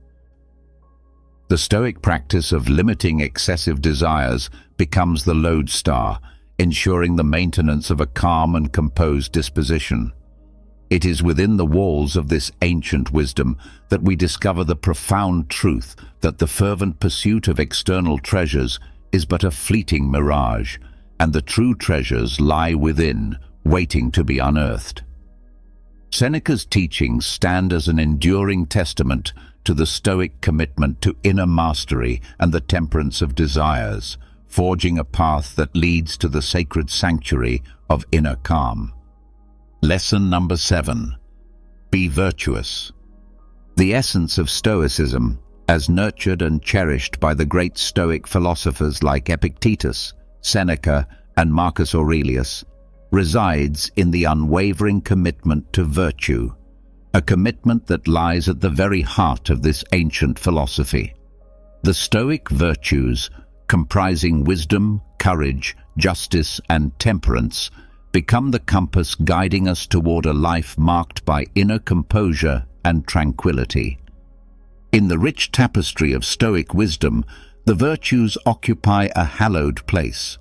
The Stoic practice of limiting excessive desires becomes the lodestar, ensuring the maintenance of a calm and composed disposition. It is within the walls of this ancient wisdom that we discover the profound truth that the fervent pursuit of external treasures is but a fleeting mirage, and the true treasures lie within, waiting to be unearthed. Seneca's teachings stand as an enduring testament to the Stoic commitment to inner mastery and the temperance of desires, forging a path that leads to the sacred sanctuary of inner calm. Lesson number 7. Be virtuous. The essence of Stoicism, as nurtured and cherished by the great Stoic philosophers like Epictetus, Seneca, and Marcus Aurelius, resides in the unwavering commitment to virtue, a commitment that lies at the very heart of this ancient philosophy. The Stoic virtues, comprising wisdom, courage, justice, and temperance, become the compass guiding us toward a life marked by inner composure and tranquility. In the rich tapestry of Stoic wisdom, the virtues occupy a hallowed place.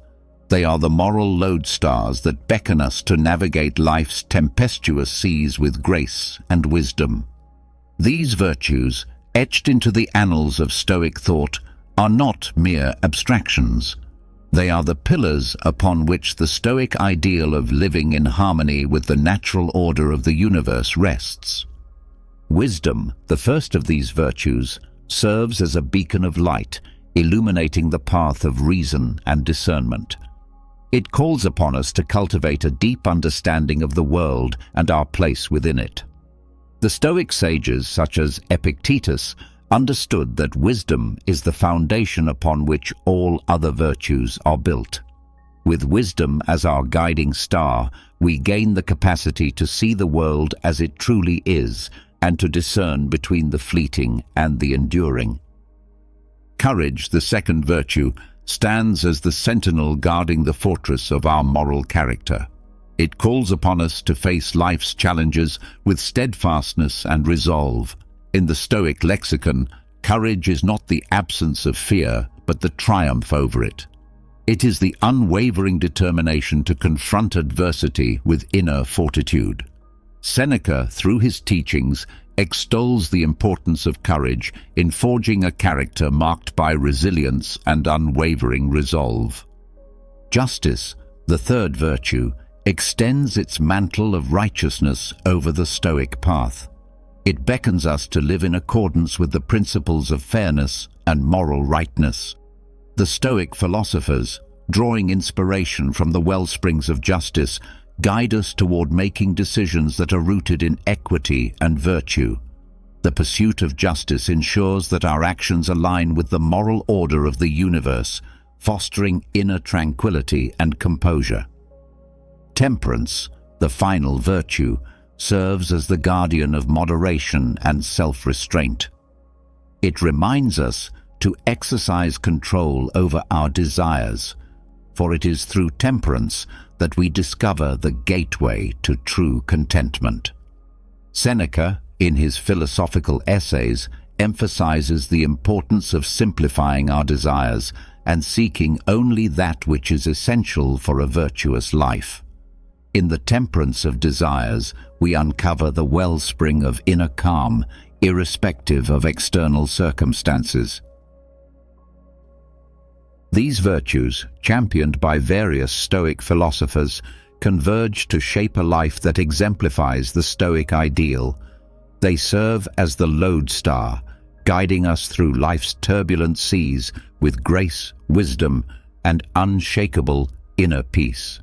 They are the moral lodestars that beckon us to navigate life's tempestuous seas with grace and wisdom. These virtues, etched into the annals of Stoic thought, are not mere abstractions. They are the pillars upon which the Stoic ideal of living in harmony with the natural order of the universe rests. Wisdom, the first of these virtues, serves as a beacon of light, illuminating the path of reason and discernment. It calls upon us to cultivate a deep understanding of the world and our place within it. The Stoic sages, such as Epictetus, understood that wisdom is the foundation upon which all other virtues are built. With wisdom as our guiding star, we gain the capacity to see the world as it truly is and to discern between the fleeting and the enduring. Courage, the second virtue, stands as the sentinel guarding the fortress of our moral character. It calls upon us to face life's challenges with steadfastness and resolve. In the Stoic lexicon, courage is not the absence of fear, but the triumph over it. It is the unwavering determination to confront adversity with inner fortitude. Seneca, through his teachings, extols the importance of courage in forging a character marked by resilience and unwavering resolve. Justice, the third virtue, extends its mantle of righteousness over the Stoic path. It beckons us to live in accordance with the principles of fairness and moral rightness. The Stoic philosophers, drawing inspiration from the wellsprings of justice, guide us toward making decisions that are rooted in equity and virtue. The pursuit of justice ensures that our actions align with the moral order of the universe, fostering inner tranquility and composure. Temperance, the final virtue, serves as the guardian of moderation and self-restraint. It reminds us to exercise control over our desires, for it is through temperance that we discover the gateway to true contentment. Seneca, in his philosophical essays, emphasizes the importance of simplifying our desires and seeking only that which is essential for a virtuous life. In the temperance of desires, we uncover the wellspring of inner calm, irrespective of external circumstances. These virtues, championed by various Stoic philosophers, converge to shape a life that exemplifies the Stoic ideal. They serve as the lodestar, guiding us through life's turbulent seas with grace, wisdom, and unshakable inner peace.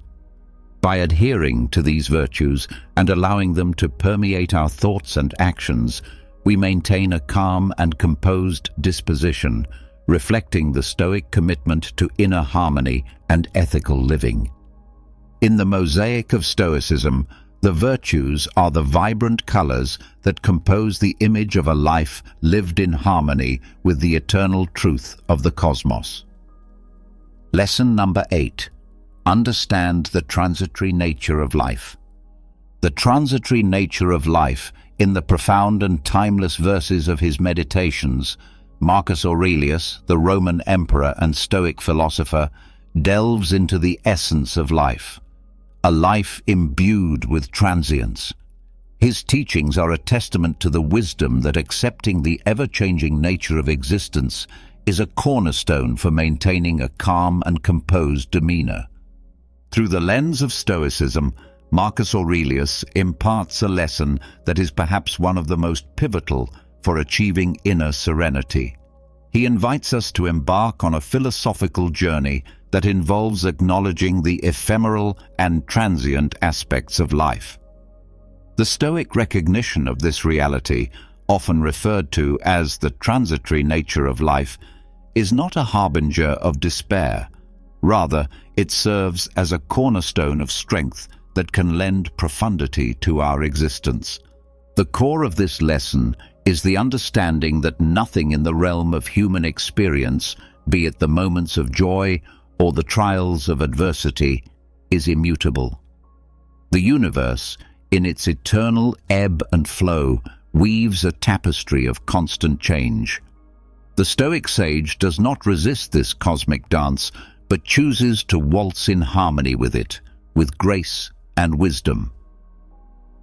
By adhering to these virtues and allowing them to permeate our thoughts and actions, we maintain a calm and composed disposition, reflecting the Stoic commitment to inner harmony and ethical living. In the mosaic of Stoicism, the virtues are the vibrant colors that compose the image of a life lived in harmony with the eternal truth of the cosmos. Lesson number 8. Understand the transitory nature of life. The transitory nature of life, in the profound and timeless verses of his Meditations, Marcus Aurelius, the Roman emperor and Stoic philosopher, delves into the essence of life, a life imbued with transience. His teachings are a testament to the wisdom that accepting the ever-changing nature of existence is a cornerstone for maintaining a calm and composed demeanor. Through the lens of Stoicism, Marcus Aurelius imparts a lesson that is perhaps one of the most pivotal for achieving inner serenity. He invites us to embark on a philosophical journey that involves acknowledging the ephemeral and transient aspects of life. The Stoic recognition of this reality, often referred to as the transitory nature of life, is not a harbinger of despair. Rather, it serves as a cornerstone of strength that can lend profundity to our existence. The core of this lesson is the understanding that nothing in the realm of human experience, be it the moments of joy or the trials of adversity, is immutable. The universe, in its eternal ebb and flow, weaves a tapestry of constant change. The Stoic sage does not resist this cosmic dance, but chooses to waltz in harmony with it, with grace and wisdom.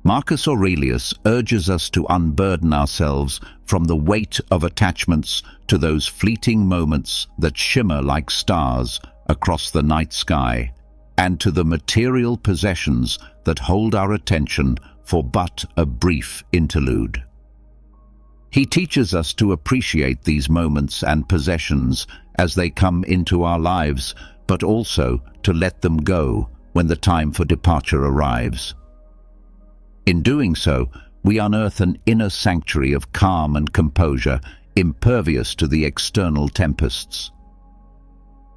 Marcus Aurelius urges us to unburden ourselves from the weight of attachments to those fleeting moments that shimmer like stars across the night sky, and to the material possessions that hold our attention for but a brief interlude. He teaches us to appreciate these moments and possessions as they come into our lives, but also to let them go when the time for departure arrives. In doing so, we unearth an inner sanctuary of calm and composure, impervious to the external tempests.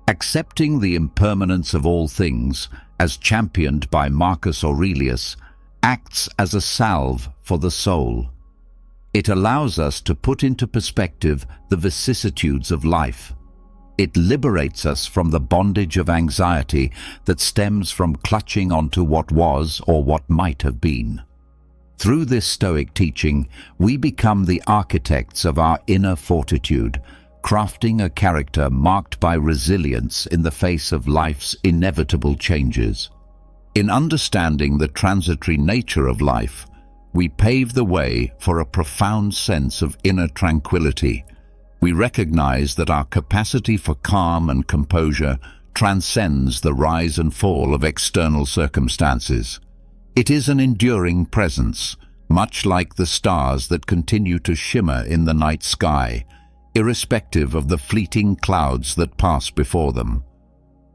Accepting the impermanence of all things, as championed by Marcus Aurelius, acts as a salve for the soul. It allows us to put into perspective the vicissitudes of life. It liberates us from the bondage of anxiety that stems from clutching onto what was or what might have been. Through this Stoic teaching, we become the architects of our inner fortitude, crafting a character marked by resilience in the face of life's inevitable changes. In understanding the transitory nature of life, we pave the way for a profound sense of inner tranquility. We recognize that our capacity for calm and composure transcends the rise and fall of external circumstances. It is an enduring presence, much like the stars that continue to shimmer in the night sky, irrespective of the fleeting clouds that pass before them.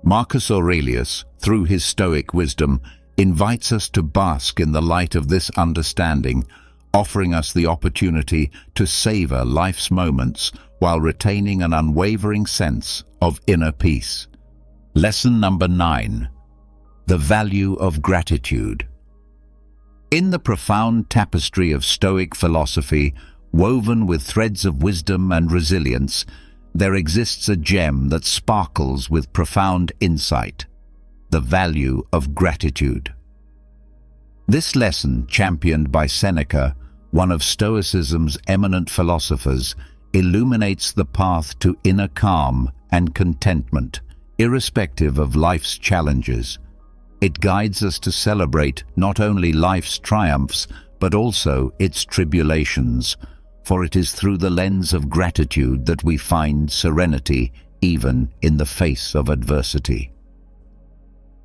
Marcus Aurelius, through his Stoic wisdom, invites us to bask in the light of this understanding, offering us the opportunity to savor life's moments while retaining an unwavering sense of inner peace. Lesson number 9. The value of gratitude. In the profound tapestry of Stoic philosophy, woven with threads of wisdom and resilience, there exists a gem that sparkles with profound insight: the value of gratitude. This lesson, championed by Seneca, one of Stoicism's eminent philosophers, illuminates the path to inner calm and contentment, irrespective of life's challenges. It guides us to celebrate not only life's triumphs, but also its tribulations, for it is through the lens of gratitude that we find serenity even in the face of adversity.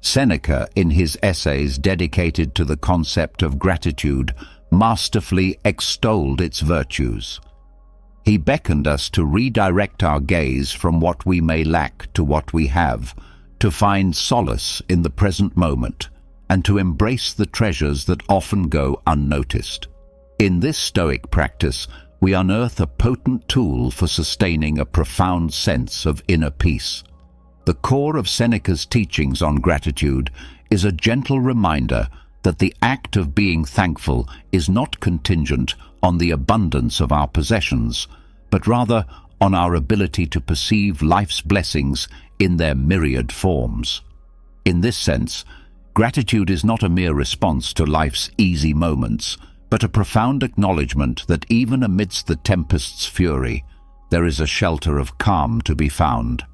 Seneca, in his essays dedicated to the concept of gratitude, masterfully extolled its virtues. He beckoned us to redirect our gaze from what we may lack to what we have, to find solace in the present moment, and to embrace the treasures that often go unnoticed. In this Stoic practice, we unearth a potent tool for sustaining a profound sense of inner peace. The core of Seneca's teachings on gratitude is a gentle reminder that the act of being thankful is not contingent on the abundance of our possessions, but rather on our ability to perceive life's blessings in their myriad forms. In this sense, gratitude is not a mere response to life's easy moments, but a profound acknowledgement that even amidst the tempest's fury, there is a shelter of calm to be found.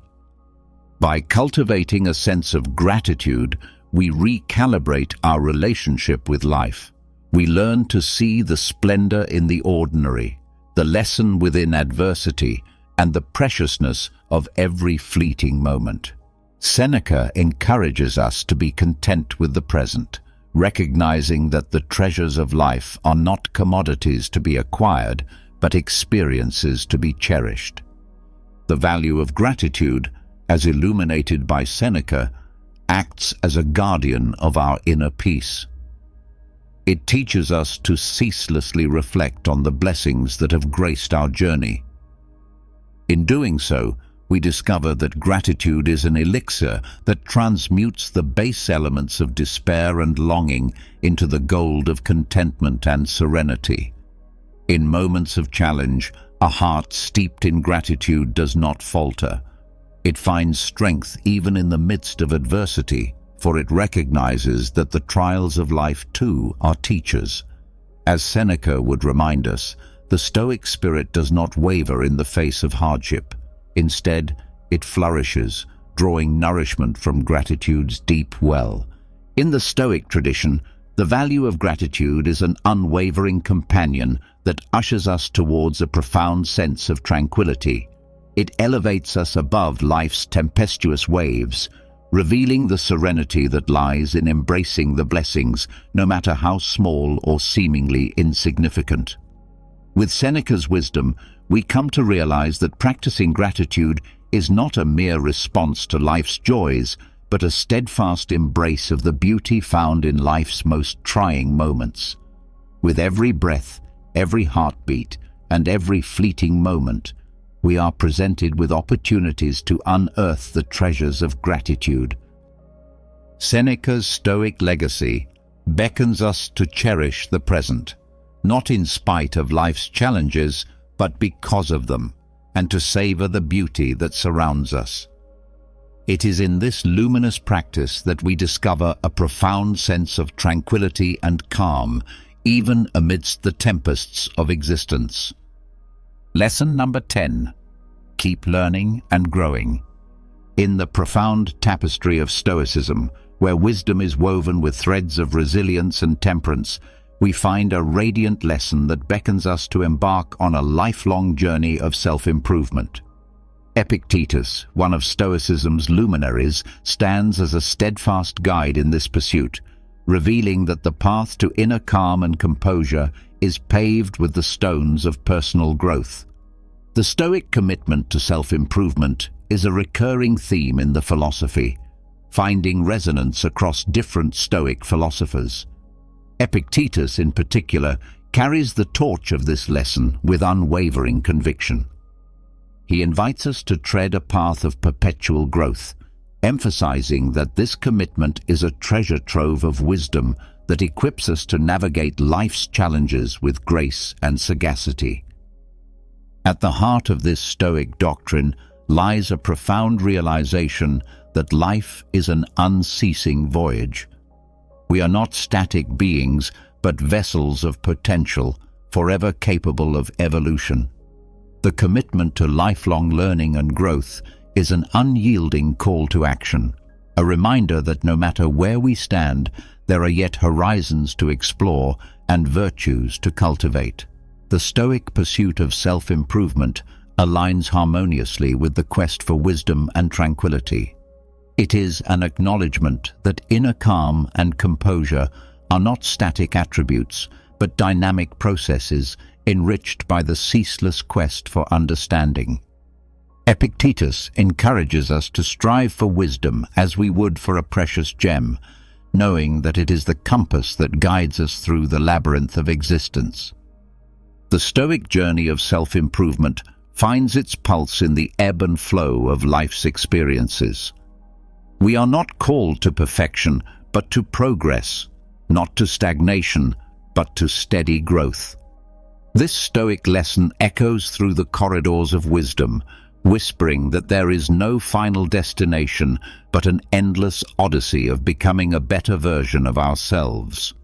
By cultivating a sense of gratitude, we recalibrate our relationship with life. We learn to see the splendor in the ordinary, the lesson within adversity, and the preciousness of every fleeting moment. Seneca encourages us to be content with the present, recognizing that the treasures of life are not commodities to be acquired, but experiences to be cherished. The value of gratitude, as illuminated by Seneca, acts as a guardian of our inner peace. It teaches us to ceaselessly reflect on the blessings that have graced our journey. In doing so, we discover that gratitude is an elixir that transmutes the base elements of despair and longing into the gold of contentment and serenity. In moments of challenge, a heart steeped in gratitude does not falter. It finds strength even in the midst of adversity, for it recognizes that the trials of life too are teachers. As Seneca would remind us, the Stoic spirit does not waver in the face of hardship. Instead, it flourishes, drawing nourishment from gratitude's deep well. In the Stoic tradition, the value of gratitude is an unwavering companion that ushers us towards a profound sense of tranquility. It elevates us above life's tempestuous waves, revealing the serenity that lies in embracing the blessings, no matter how small or seemingly insignificant. With Seneca's wisdom, we come to realize that practicing gratitude is not a mere response to life's joys, but a steadfast embrace of the beauty found in life's most trying moments. With every breath, every heartbeat, and every fleeting moment, we are presented with opportunities to unearth the treasures of gratitude. Seneca's Stoic legacy beckons us to cherish the present, not in spite of life's challenges, but because of them, and to savor the beauty that surrounds us. It is in this luminous practice that we discover a profound sense of tranquility and calm, even amidst the tempests of existence. Lesson number 10. Keep learning and growing. In the profound tapestry of Stoicism, where wisdom is woven with threads of resilience and temperance, we find a radiant lesson that beckons us to embark on a lifelong journey of self-improvement. Epictetus, one of Stoicism's luminaries, stands as a steadfast guide in this pursuit, revealing that the path to inner calm and composure is paved with the stones of personal growth. The Stoic commitment to self-improvement is a recurring theme in the philosophy, finding resonance across different Stoic philosophers. Epictetus, in particular, carries the torch of this lesson with unwavering conviction. He invites us to tread a path of perpetual growth, emphasizing that this commitment is a treasure trove of wisdom that equips us to navigate life's challenges with grace and sagacity. At the heart of this Stoic doctrine lies a profound realization that life is an unceasing voyage. We are not static beings, but vessels of potential, forever capable of evolution. The commitment to lifelong learning and growth is an unyielding call to action, a reminder that no matter where we stand, there are yet horizons to explore and virtues to cultivate. The Stoic pursuit of self-improvement aligns harmoniously with the quest for wisdom and tranquility. It is an acknowledgement that inner calm and composure are not static attributes, but dynamic processes enriched by the ceaseless quest for understanding. Epictetus encourages us to strive for wisdom as we would for a precious gem, knowing that it is the compass that guides us through the labyrinth of existence. The Stoic journey of self-improvement finds its pulse in the ebb and flow of life's experiences. We are not called to perfection, but to progress, not to stagnation, but to steady growth. This Stoic lesson echoes through the corridors of wisdom, whispering that there is no final destination, but an endless odyssey of becoming a better version of ourselves.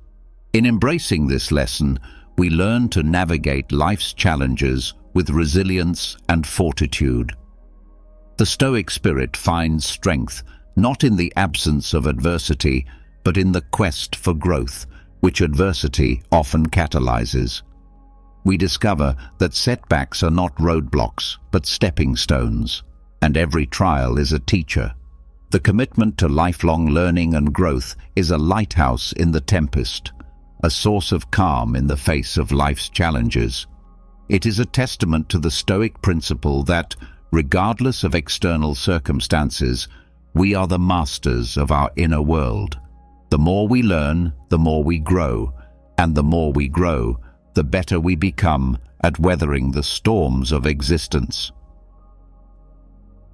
In embracing this lesson, we learn to navigate life's challenges with resilience and fortitude. The Stoic spirit finds strength not in the absence of adversity, but in the quest for growth, which adversity often catalyzes. We discover that setbacks are not roadblocks, but stepping stones, and every trial is a teacher. The commitment to lifelong learning and growth is a lighthouse in the tempest, a source of calm in the face of life's challenges. It is a testament to the Stoic principle that, regardless of external circumstances, we are the masters of our inner world. The more we learn, the more we grow, and the more we grow, the better we become at weathering the storms of existence.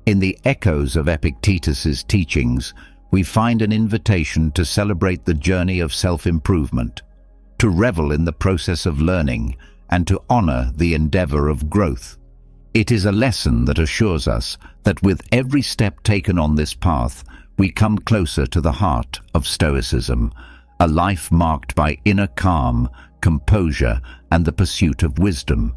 In the echoes of Epictetus's teachings, we find an invitation to celebrate the journey of self-improvement, to revel in the process of learning, and to honor the endeavor of growth. It is a lesson that assures us that with every step taken on this path, we come closer to the heart of Stoicism, a life marked by inner calm, composure, and the pursuit of wisdom.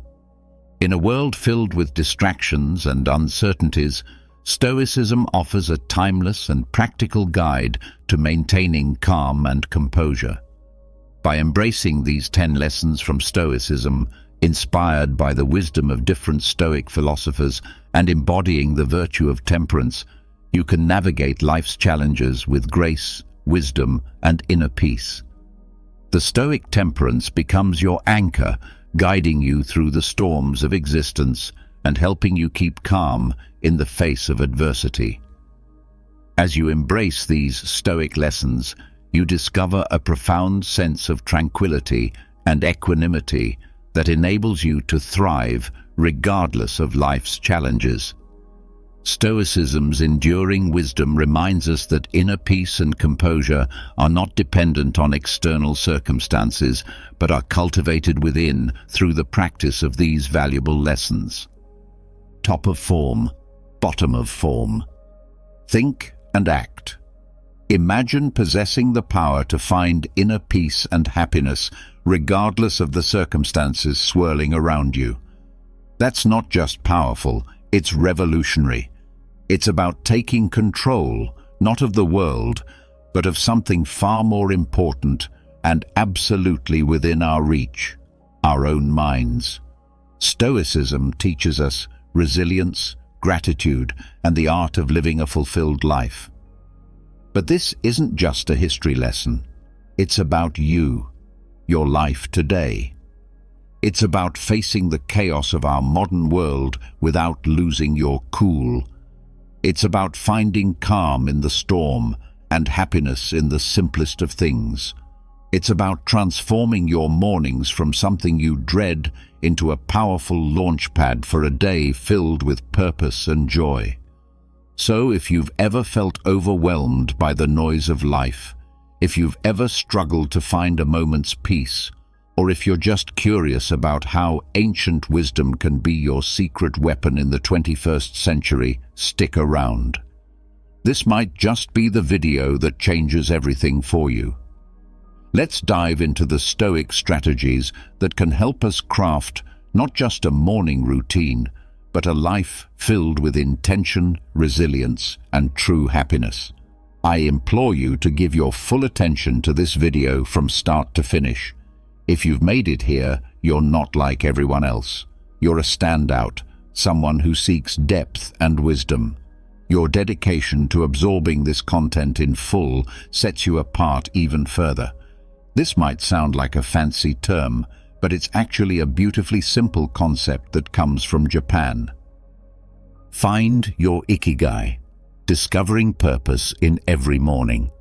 In a world filled with distractions and uncertainties, Stoicism offers a timeless and practical guide to maintaining calm and composure. By embracing these 10 lessons from Stoicism, inspired by the wisdom of different Stoic philosophers and embodying the virtue of temperance, you can navigate life's challenges with grace, wisdom, and inner peace. The Stoic temperance becomes your anchor, guiding you through the storms of existence and helping you keep calm in the face of adversity. As you embrace these Stoic lessons, you discover a profound sense of tranquility and equanimity that enables you to thrive regardless of life's challenges. Stoicism's enduring wisdom reminds us that inner peace and composure are not dependent on external circumstances, but are cultivated within through the practice of these valuable lessons. Top of form, bottom of form. Think and act. Imagine possessing the power to find inner peace and happiness regardless of the circumstances swirling around you. That's not just powerful, it's revolutionary. It's about taking control, not of the world, but of something far more important and absolutely within our reach, our own minds. Stoicism teaches us resilience, gratitude, and the art of living a fulfilled life. But this isn't just a history lesson. It's about you, your life today. It's about facing the chaos of our modern world without losing your cool. It's about finding calm in the storm and happiness in the simplest of things. It's about transforming your mornings from something you dread into a powerful launchpad for a day filled with purpose and joy. So if you've ever felt overwhelmed by the noise of life, if you've ever struggled to find a moment's peace, or if you're just curious about how ancient wisdom can be your secret weapon in the 21st century, stick around. This might just be the video that changes everything for you. Let's dive into the Stoic strategies that can help us craft not just a morning routine, but a life filled with intention, resilience, and true happiness. I implore you to give your full attention to this video from start to finish. If you've made it here, you're not like everyone else. You're a standout, someone who seeks depth and wisdom. Your dedication to absorbing this content in full sets you apart even further. This might sound like a fancy term, but it's actually a beautifully simple concept that comes from Japan. Find your ikigai, discovering purpose in every morning.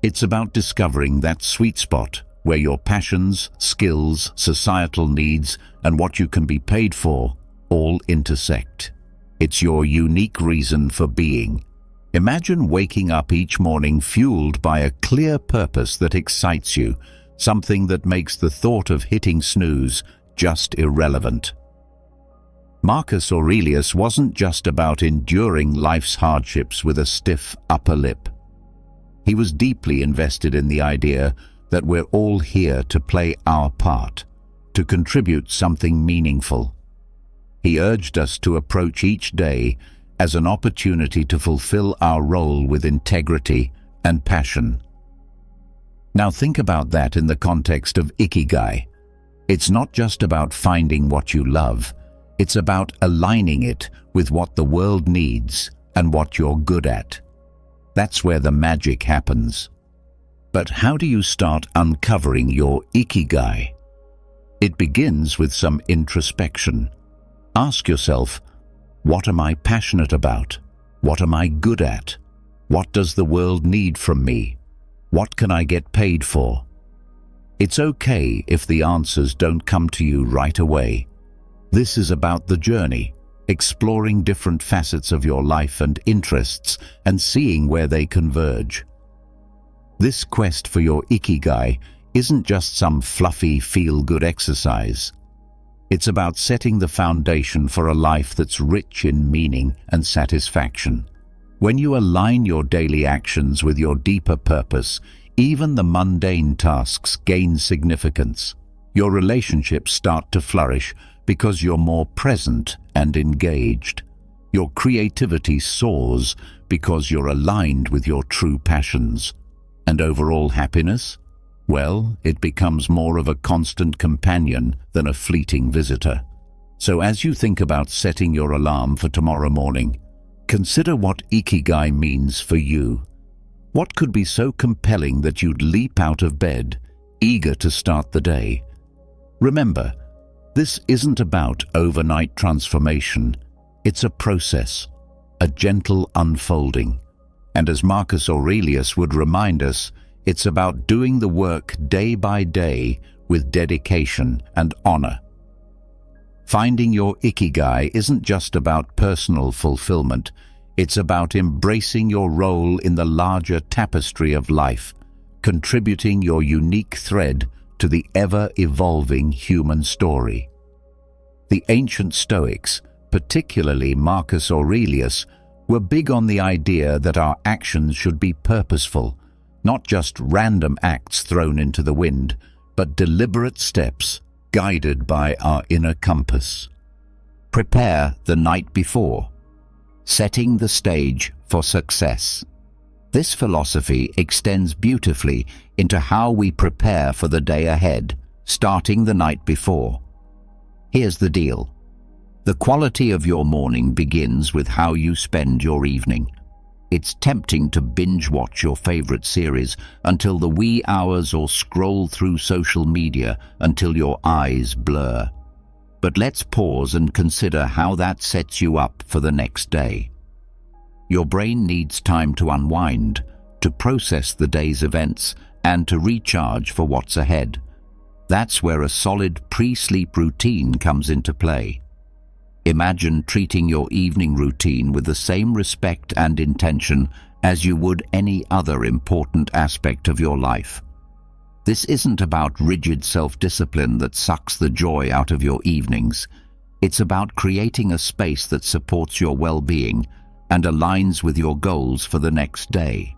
It's about discovering that sweet spot where your passions, skills, societal needs, and what you can be paid for all intersect. It's your unique reason for being. Imagine waking up each morning fueled by a clear purpose that excites you, something that makes the thought of hitting snooze just irrelevant. Marcus Aurelius wasn't just about enduring life's hardships with a stiff upper lip. He was deeply invested in the idea that we're all here to play our part, to contribute something meaningful. He urged us to approach each day as an opportunity to fulfill our role with integrity and passion. Now think about that in the context of ikigai. It's not just about finding what you love, it's about aligning it with what the world needs and what you're good at. That's where the magic happens. But how do you start uncovering your ikigai? It begins with some introspection. Ask yourself, what am I passionate about? What am I good at? What does the world need from me? What can I get paid for? It's okay if the answers don't come to you right away. This is about the journey, exploring different facets of your life and interests and seeing where they converge. This quest for your ikigai isn't just some fluffy, feel-good exercise. It's about setting the foundation for a life that's rich in meaning and satisfaction. When you align your daily actions with your deeper purpose, even the mundane tasks gain significance. Your relationships start to flourish because you're more present and engaged. Your creativity soars because you're aligned with your true passions. And overall happiness? Well, it becomes more of a constant companion than a fleeting visitor. So as you think about setting your alarm for tomorrow morning, consider what ikigai means for you. What could be so compelling that you'd leap out of bed, eager to start the day? Remember, this isn't about overnight transformation. It's a process, a gentle unfolding. And as Marcus Aurelius would remind us, it's about doing the work day by day with dedication and honor. Finding your ikigai isn't just about personal fulfillment, it's about embracing your role in the larger tapestry of life, contributing your unique thread to the ever-evolving human story. The ancient Stoics, particularly Marcus Aurelius, were big on the idea that our actions should be purposeful, not just random acts thrown into the wind, but deliberate steps guided by our inner compass. Prepare the night before, setting the stage for success. This philosophy extends beautifully into how we prepare for the day ahead, starting the night before. Here's the deal. The quality of your morning begins with how you spend your evening. It's tempting to binge-watch your favorite series until the wee hours or scroll through social media until your eyes blur. But let's pause and consider how that sets you up for the next day. Your brain needs time to unwind, to process the day's events, and to recharge for what's ahead. That's where a solid pre-sleep routine comes into play. Imagine treating your evening routine with the same respect and intention as you would any other important aspect of your life. This isn't about rigid self-discipline that sucks the joy out of your evenings. It's about creating a space that supports your well-being and aligns with your goals for the next day.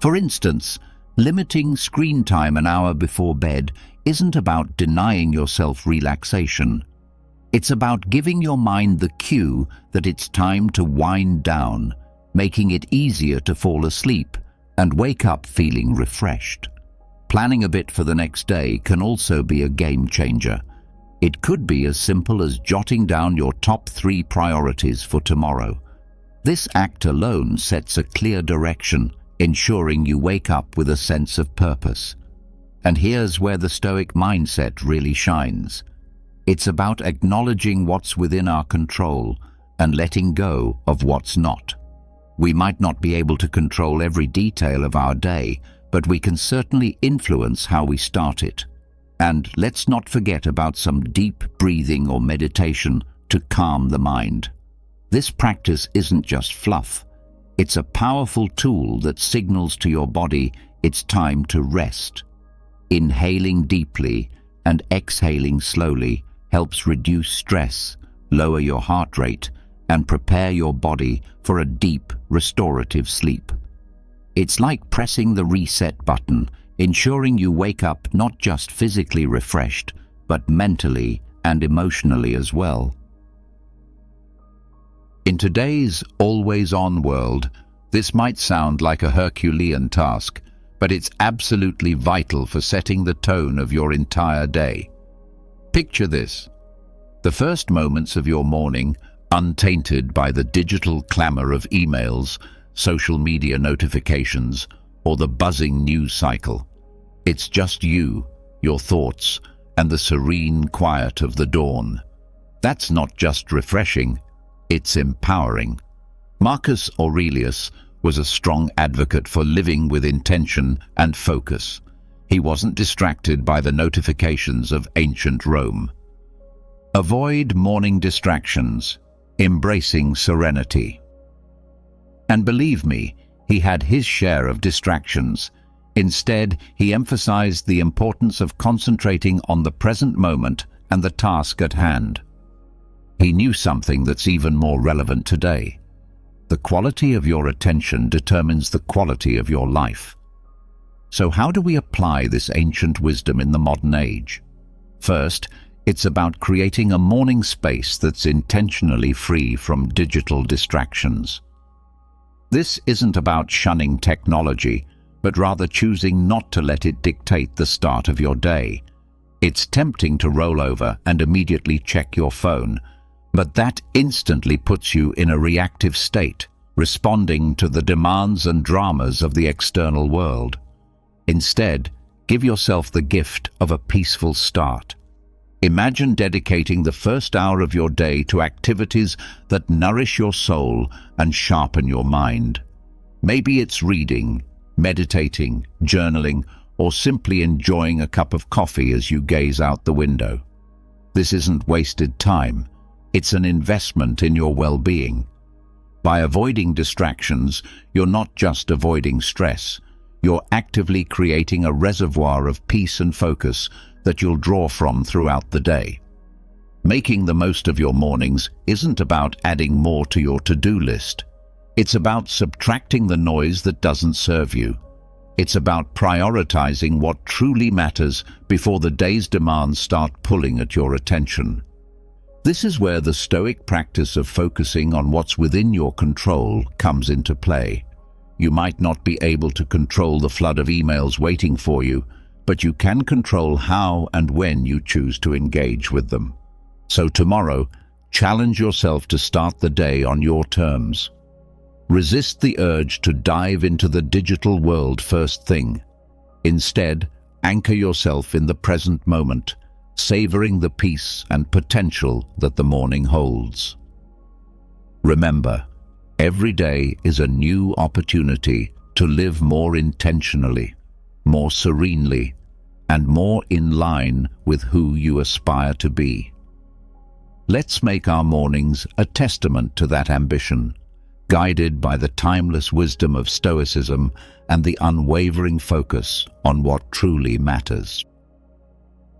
For instance, limiting screen time an hour before bed isn't about denying yourself relaxation. It's about giving your mind the cue that it's time to wind down, making it easier to fall asleep and wake up feeling refreshed. Planning a bit for the next day can also be a game changer. It could be as simple as jotting down your top 3 priorities for tomorrow. This act alone sets a clear direction, ensuring you wake up with a sense of purpose. And here's where the Stoic mindset really shines. It's about acknowledging what's within our control and letting go of what's not. We might not be able to control every detail of our day, but we can certainly influence how we start it. And let's not forget about some deep breathing or meditation to calm the mind. This practice isn't just fluff. It's a powerful tool that signals to your body it's time to rest. Inhaling deeply and exhaling slowly helps reduce stress, lower your heart rate, and prepare your body for a deep, restorative sleep. It's like pressing the reset button, ensuring you wake up not just physically refreshed, but mentally and emotionally as well. In today's always-on world, this might sound like a Herculean task, but it's absolutely vital for setting the tone of your entire day. Picture this. The first moments of your morning, untainted by the digital clamor of emails, social media notifications, or the buzzing news cycle. It's just you, your thoughts, and the serene quiet of the dawn. That's not just refreshing, it's empowering. Marcus Aurelius was a strong advocate for living with intention and focus. He wasn't distracted by the notifications of ancient Rome. Avoid morning distractions, embracing serenity. And believe me, he had his share of distractions. Instead, he emphasized the importance of concentrating on the present moment and the task at hand. He knew something that's even more relevant today. The quality of your attention determines the quality of your life. So how do we apply this ancient wisdom in the modern age? First, it's about creating a morning space that's intentionally free from digital distractions. This isn't about shunning technology, but rather choosing not to let it dictate the start of your day. It's tempting to roll over and immediately check your phone, but that instantly puts you in a reactive state, responding to the demands and dramas of the external world. Instead, give yourself the gift of a peaceful start. Imagine dedicating the first hour of your day to activities that nourish your soul and sharpen your mind. Maybe it's reading, meditating, journaling, or simply enjoying a cup of coffee as you gaze out the window. This isn't wasted time. It's an investment in your well-being. By avoiding distractions, you're not just avoiding stress. You're actively creating a reservoir of peace and focus that you'll draw from throughout the day. Making the most of your mornings isn't about adding more to your to-do list. It's about subtracting the noise that doesn't serve you. It's about prioritizing what truly matters before the day's demands start pulling at your attention. This is where the Stoic practice of focusing on what's within your control comes into play. You might not be able to control the flood of emails waiting for you, but you can control how and when you choose to engage with them. So tomorrow, challenge yourself to start the day on your terms. Resist the urge to dive into the digital world first thing. Instead, anchor yourself in the present moment, savoring the peace and potential that the morning holds. Remember, every day is a new opportunity to live more intentionally, more serenely, and more in line with who you aspire to be. Let's make our mornings a testament to that ambition, guided by the timeless wisdom of Stoicism and the unwavering focus on what truly matters.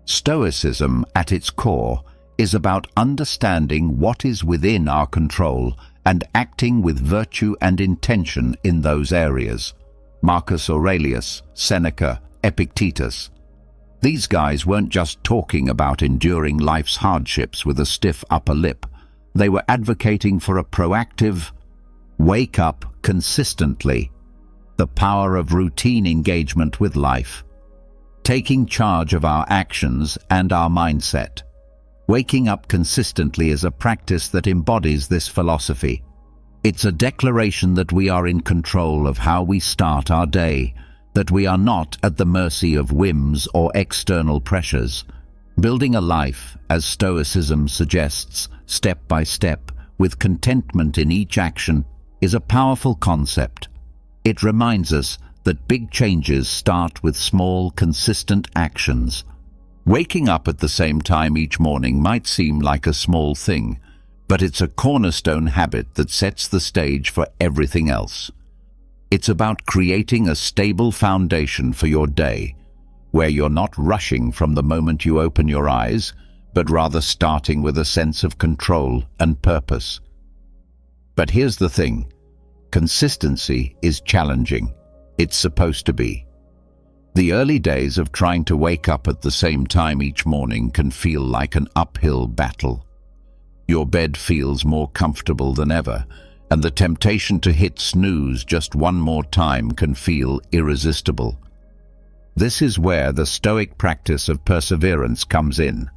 Stoicism, at its core, is about understanding what is within our control and acting with virtue and intention in those areas. Marcus Aurelius, Seneca, Epictetus. These guys weren't just talking about enduring life's hardships with a stiff upper lip. They were advocating for a proactive, wake up consistently, the power of routine engagement with life. Taking charge of our actions and our mindset. Waking up consistently is a practice that embodies this philosophy. It's a declaration that we are in control of how we start our day, that we are not at the mercy of whims or external pressures. Building a life, as Stoicism suggests, step by step, with contentment in each action, is a powerful concept. It reminds us that big changes start with small, consistent actions. Waking up at the same time each morning might seem like a small thing, but it's a cornerstone habit that sets the stage for everything else. It's about creating a stable foundation for your day, where you're not rushing from the moment you open your eyes, but rather starting with a sense of control and purpose. But here's the thing. Consistency is challenging. It's supposed to be. The early days of trying to wake up at the same time each morning can feel like an uphill battle. Your bed feels more comfortable than ever, and the temptation to hit snooze just one more time can feel irresistible. This is where the Stoic practice of perseverance comes in.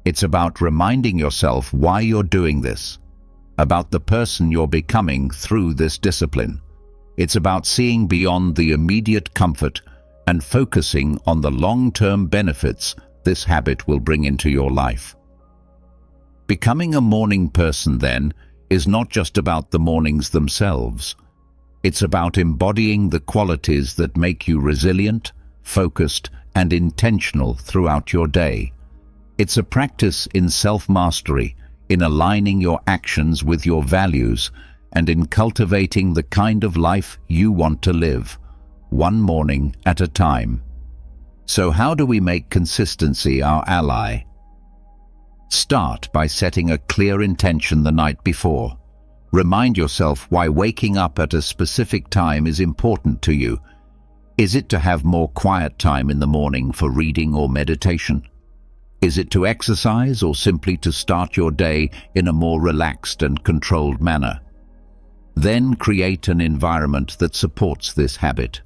It's about reminding yourself why you're doing this, about the person you're becoming through this discipline. It's about seeing beyond the immediate comfort and focusing on the long-term benefits this habit will bring into your life. Becoming a morning person, then, is not just about the mornings themselves. It's about embodying the qualities that make you resilient, focused, and intentional throughout your day. It's a practice in self-mastery, in aligning your actions with your values, and in cultivating the kind of life you want to live, one morning at a time. So how do we make consistency our ally? Start by setting a clear intention the night before. Remind yourself why waking up at a specific time is important to you. Is it to have more quiet time in the morning for reading or meditation? Is it to exercise or simply to start your day in a more relaxed and controlled manner? Then create an environment that supports this habit.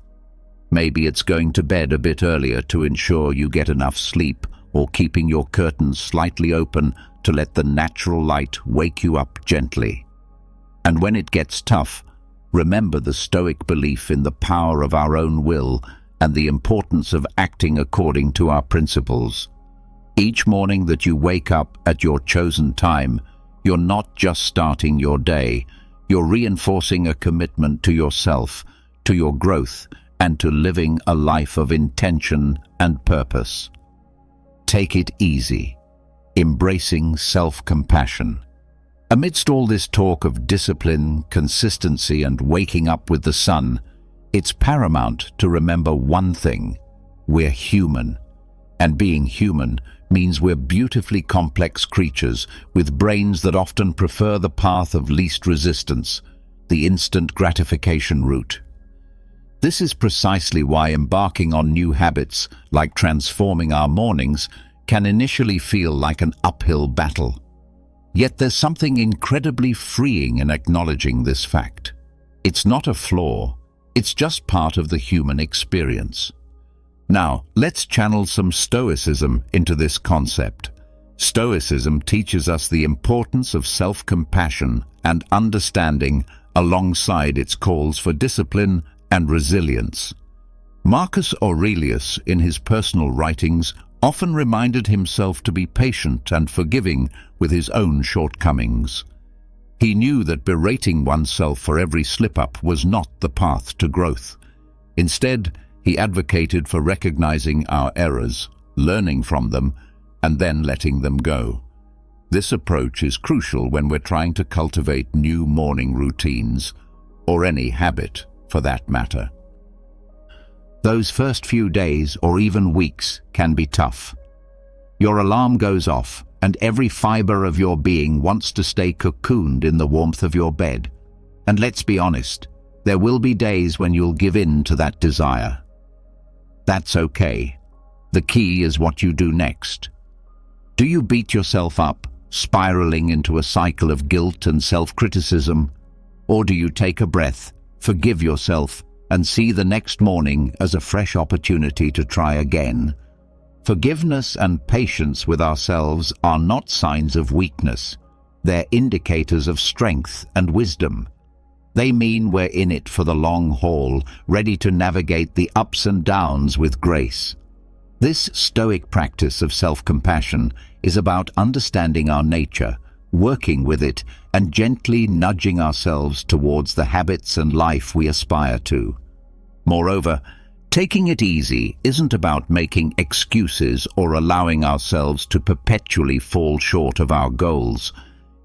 Maybe it's going to bed a bit earlier to ensure you get enough sleep, or keeping your curtains slightly open to let the natural light wake you up gently. And when it gets tough, remember the Stoic belief in the power of our own will and the importance of acting according to our principles. Each morning that you wake up at your chosen time, you're not just starting your day, you're reinforcing a commitment to yourself, to your growth, and to living a life of intention and purpose. Take it easy. Embracing self-compassion. Amidst all this talk of discipline, consistency, and waking up with the sun, it's paramount to remember one thing: we're human. And being human means we're beautifully complex creatures with brains that often prefer the path of least resistance, the instant gratification route. This is precisely why embarking on new habits, like transforming our mornings, can initially feel like an uphill battle. Yet there's something incredibly freeing in acknowledging this fact. It's not a flaw, it's just part of the human experience. Now, let's channel some Stoicism into this concept. Stoicism teaches us the importance of self-compassion and understanding alongside its calls for discipline and resilience. Marcus Aurelius, in his personal writings, often reminded himself to be patient and forgiving with his own shortcomings. He knew that berating oneself for every slip-up was not the path to growth. Instead, he advocated for recognizing our errors, learning from them, and then letting them go. This approach is crucial when we're trying to cultivate new morning routines, or any habit for that matter. Those first few days or even weeks can be tough. Your alarm goes off, and every fiber of your being wants to stay cocooned in the warmth of your bed. And let's be honest, there will be days when you'll give in to that desire. That's okay. The key is what you do next. Do you beat yourself up, spiraling into a cycle of guilt and self-criticism? Or do you take a breath, forgive yourself, and see the next morning as a fresh opportunity to try again? Forgiveness and patience with ourselves are not signs of weakness. They're indicators of strength and wisdom. They mean we're in it for the long haul, ready to navigate the ups and downs with grace. This Stoic practice of self-compassion is about understanding our nature, working with it, and gently nudging ourselves towards the habits and life we aspire to. Moreover, taking it easy isn't about making excuses or allowing ourselves to perpetually fall short of our goals.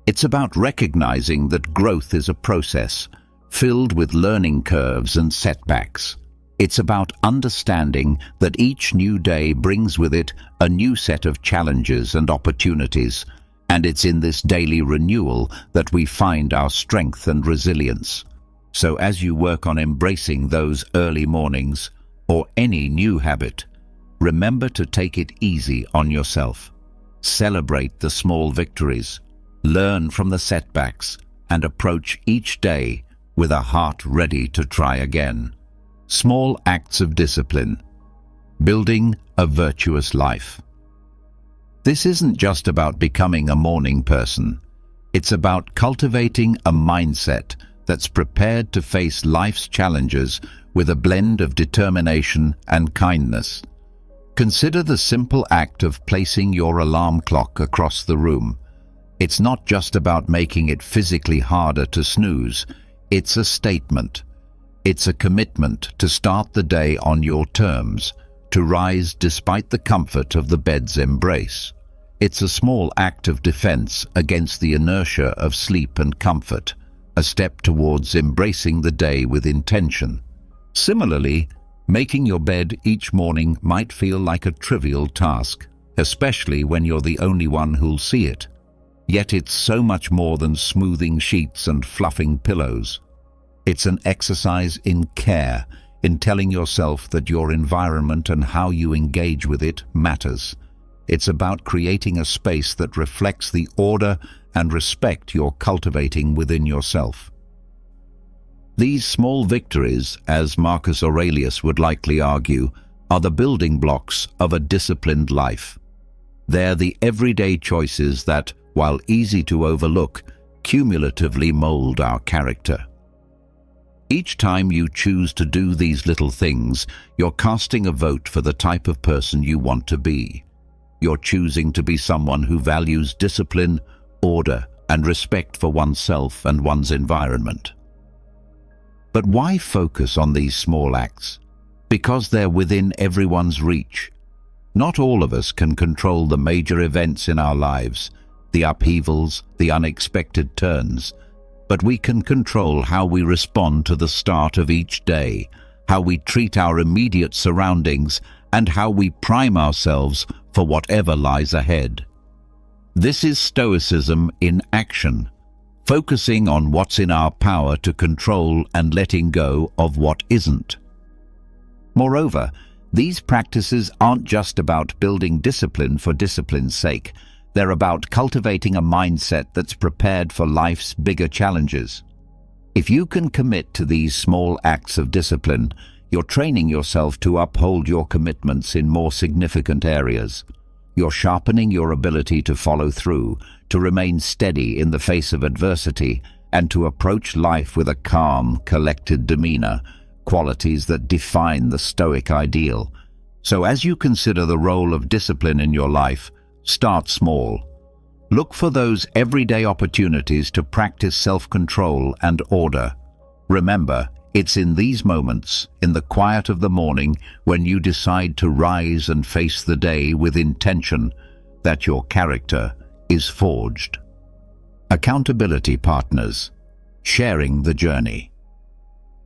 It's about recognizing that growth is a process, filled with learning curves and setbacks. It's about understanding that each new day brings with it a new set of challenges and opportunities, and it's in this daily renewal that we find our strength and resilience. So as you work on embracing those early mornings, or any new habit, remember to take it easy on yourself. Celebrate the small victories, learn from the setbacks, and approach each day with a heart ready to try again. Small acts of discipline, building a virtuous life. This isn't just about becoming a morning person. It's about cultivating a mindset that's prepared to face life's challenges with a blend of determination and kindness. Consider the simple act of placing your alarm clock across the room. It's not just about making it physically harder to snooze. It's a statement. It's a commitment to start the day on your terms, to rise despite the comfort of the bed's embrace. It's a small act of defense against the inertia of sleep and comfort, a step towards embracing the day with intention. Similarly, making your bed each morning might feel like a trivial task, especially when you're the only one who'll see it. Yet it's so much more than smoothing sheets and fluffing pillows. It's an exercise in care, in telling yourself that your environment and how you engage with it matters. It's about creating a space that reflects the order and respect you're cultivating within yourself. These small victories, as Marcus Aurelius would likely argue, are the building blocks of a disciplined life. They're the everyday choices that, while easy to overlook, cumulatively mold our character. Each time you choose to do these little things, you're casting a vote for the type of person you want to be. You're choosing to be someone who values discipline, order, and respect for oneself and one's environment. But why focus on these small acts? Because they're within everyone's reach. Not all of us can control the major events in our lives, the upheavals, the unexpected turns, but we can control how we respond to the start of each day, how we treat our immediate surroundings, and how we prime ourselves for whatever lies ahead. This is Stoicism in action, focusing on what's in our power to control and letting go of what isn't. Moreover, these practices aren't just about building discipline for discipline's sake. They're about cultivating a mindset that's prepared for life's bigger challenges. If you can commit to these small acts of discipline, you're training yourself to uphold your commitments in more significant areas. You're sharpening your ability to follow through, to remain steady in the face of adversity, and to approach life with a calm, collected demeanor, qualities that define the Stoic ideal. So as you consider the role of discipline in your life, start small. Look for those everyday opportunities to practice self-control and order. Remember, it's in these moments, in the quiet of the morning, when you decide to rise and face the day with intention, that your character is forged. Accountability partners, sharing the journey.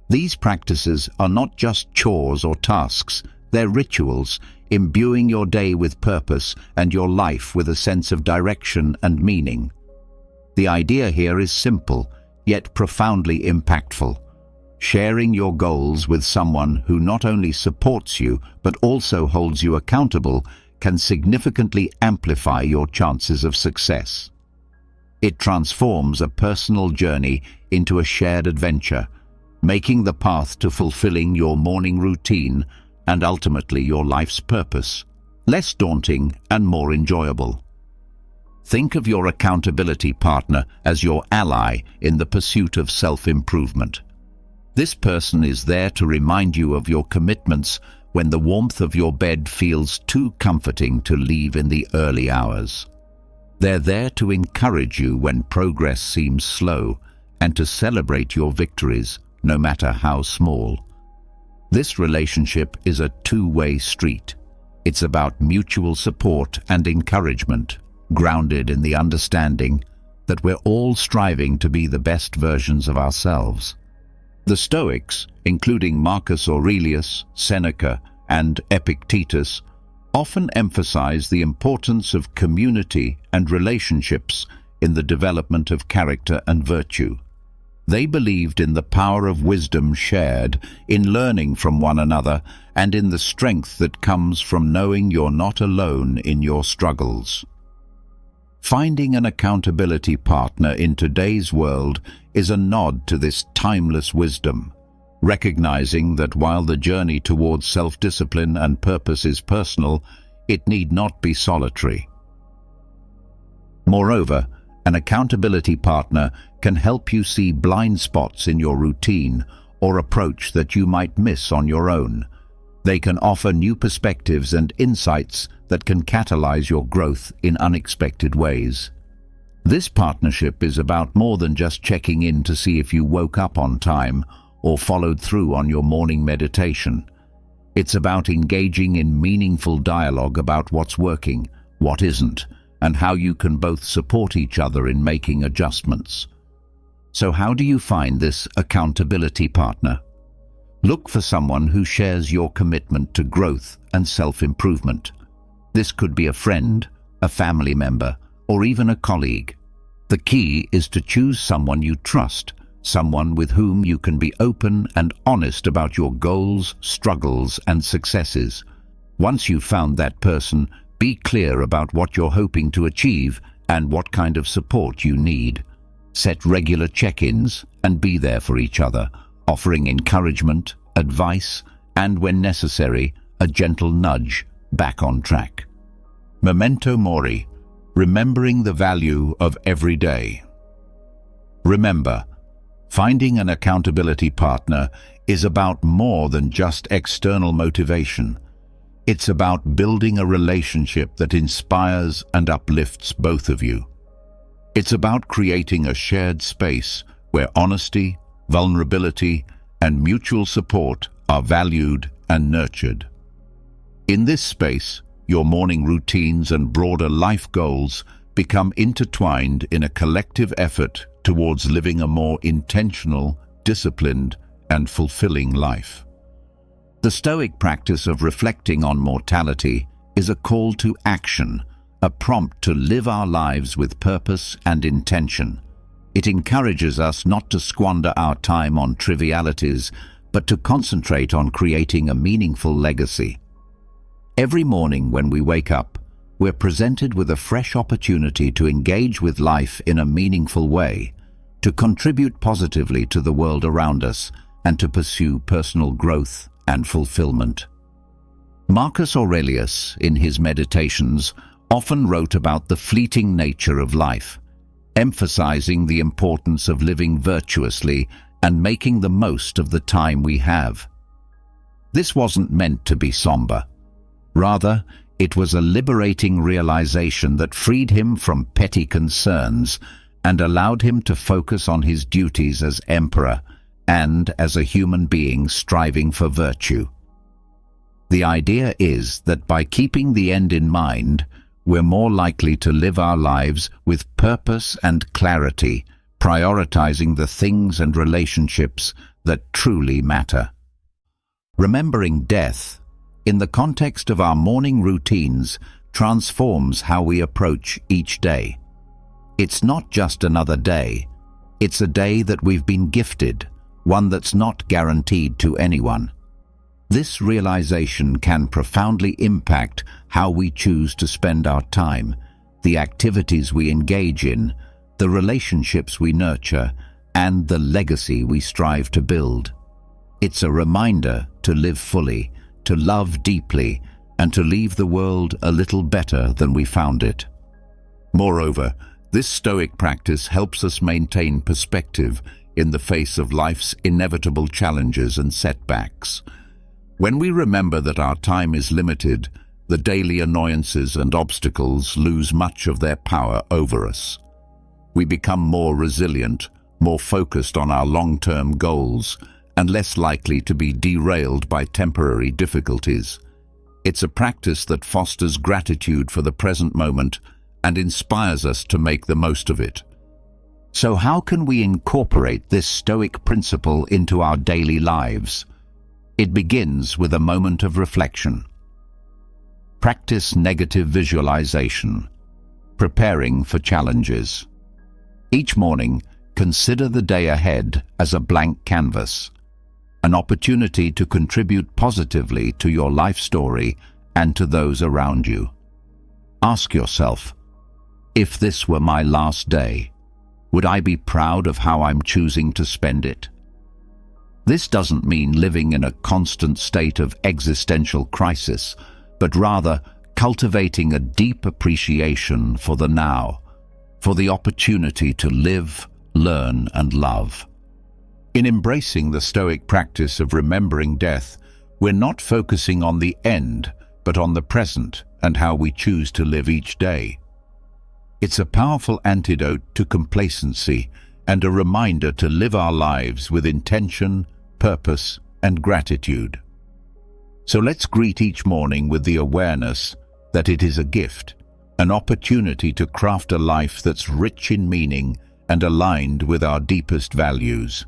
These practices are not just chores or tasks, they're rituals, imbuing your day with purpose and your life with a sense of direction and meaning. The idea here is simple, yet profoundly impactful. Sharing your goals with someone who not only supports you but also holds you accountable can significantly amplify your chances of success. It transforms a personal journey into a shared adventure, making the path to fulfilling your morning routine and ultimately your life's purpose less daunting and more enjoyable. Think of your accountability partner as your ally in the pursuit of self-improvement. This person is there to remind you of your commitments when the warmth of your bed feels too comforting to leave in the early hours. They're there to encourage you when progress seems slow and to celebrate your victories, no matter how small. This relationship is a two-way street. It's about mutual support and encouragement, grounded in the understanding that we're all striving to be the best versions of ourselves. The Stoics, including Marcus Aurelius, Seneca, and Epictetus, often emphasize the importance of community and relationships in the development of character and virtue. They believed in the power of wisdom shared, in learning from one another, and in the strength that comes from knowing you're not alone in your struggles. Finding an accountability partner in today's world is a nod to this timeless wisdom, recognizing that while the journey towards self-discipline and purpose is personal, it need not be solitary. Moreover, an accountability partner can help you see blind spots in your routine or approach that you might miss on your own. They can offer new perspectives and insights that can catalyze your growth in unexpected ways. This partnership is about more than just checking in to see if you woke up on time or followed through on your morning meditation. It's about engaging in meaningful dialogue about what's working, what isn't, and how you can both support each other in making adjustments. So how do you find this accountability partner? Look for someone who shares your commitment to growth and self-improvement. This could be a friend, a family member, or even a colleague. The key is to choose someone you trust, someone with whom you can be open and honest about your goals, struggles, and successes. Once you've found that person, be clear about what you're hoping to achieve and what kind of support you need. Set regular check-ins and be there for each other, offering encouragement, advice, and when necessary, a gentle nudge back on track. Memento mori, remembering the value of every day. Remember, finding an accountability partner is about more than just external motivation. It's about building a relationship that inspires and uplifts both of you. It's about creating a shared space where honesty, vulnerability, and mutual support are valued and nurtured. In this space, your morning routines and broader life goals become intertwined in a collective effort towards living a more intentional, disciplined, and fulfilling life. The Stoic practice of reflecting on mortality is a call to action, a prompt to live our lives with purpose and intention. It encourages us not to squander our time on trivialities, but to concentrate on creating a meaningful legacy. Every morning when we wake up, we're presented with a fresh opportunity to engage with life in a meaningful way, to contribute positively to the world around us, and to pursue personal growth and fulfillment. Marcus Aurelius, in his Meditations, often wrote about the fleeting nature of life, emphasizing the importance of living virtuously and making the most of the time we have. This wasn't meant to be somber. Rather, it was a liberating realization that freed him from petty concerns and allowed him to focus on his duties as emperor and as a human being striving for virtue. The idea is that by keeping the end in mind, we're more likely to live our lives with purpose and clarity, prioritizing the things and relationships that truly matter. Remembering death, in the context of our morning routines, transforms how we approach each day. It's not just another day. It's a day that we've been gifted, one that's not guaranteed to anyone. This realization can profoundly impact how we choose to spend our time, the activities we engage in, the relationships we nurture, and the legacy we strive to build. It's a reminder to live fully, to love deeply, and to leave the world a little better than we found it. Moreover, this Stoic practice helps us maintain perspective in the face of life's inevitable challenges and setbacks. When we remember that our time is limited, the daily annoyances and obstacles lose much of their power over us. We become more resilient, more focused on our long-term goals, and less likely to be derailed by temporary difficulties. It's a practice that fosters gratitude for the present moment and inspires us to make the most of it. So how can we incorporate this Stoic principle into our daily lives? It begins with a moment of reflection. Practice negative visualization, preparing for challenges. Each morning, consider the day ahead as a blank canvas, an opportunity to contribute positively to your life story and to those around you. Ask yourself, if this were my last day, would I be proud of how I'm choosing to spend it? This doesn't mean living in a constant state of existential crisis, but rather cultivating a deep appreciation for the now, for the opportunity to live, learn, and love. In embracing the Stoic practice of remembering death, we're not focusing on the end, but on the present and how we choose to live each day. It's a powerful antidote to complacency and a reminder to live our lives with intention, purpose, and gratitude. So let's greet each morning with the awareness that it is a gift, an opportunity to craft a life that's rich in meaning and aligned with our deepest values.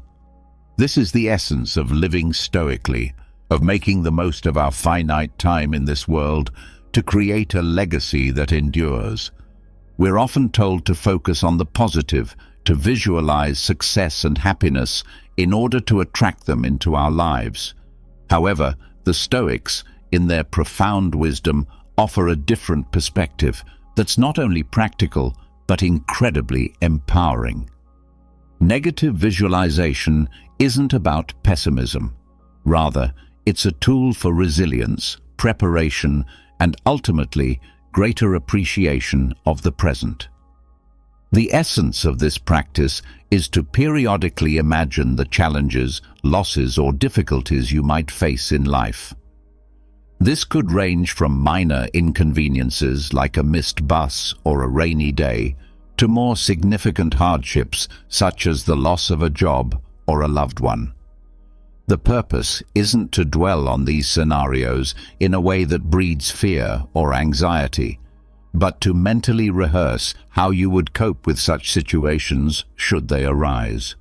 This is the essence of living stoically, of making the most of our finite time in this world to create a legacy that endures. We're often told to focus on the positive, to visualize success and happiness in order to attract them into our lives. However, the Stoics, in their profound wisdom, offer a different perspective that's not only practical, but incredibly empowering. Negative visualization isn't about pessimism. Rather, it's a tool for resilience, preparation, and ultimately, greater appreciation of the present. The essence of this practice is to periodically imagine the challenges, losses, or difficulties you might face in life. This could range from minor inconveniences like a missed bus or a rainy day to more significant hardships such as the loss of a job or a loved one. The purpose isn't to dwell on these scenarios in a way that breeds fear or anxiety, but to mentally rehearse how you would cope with such situations should they arise.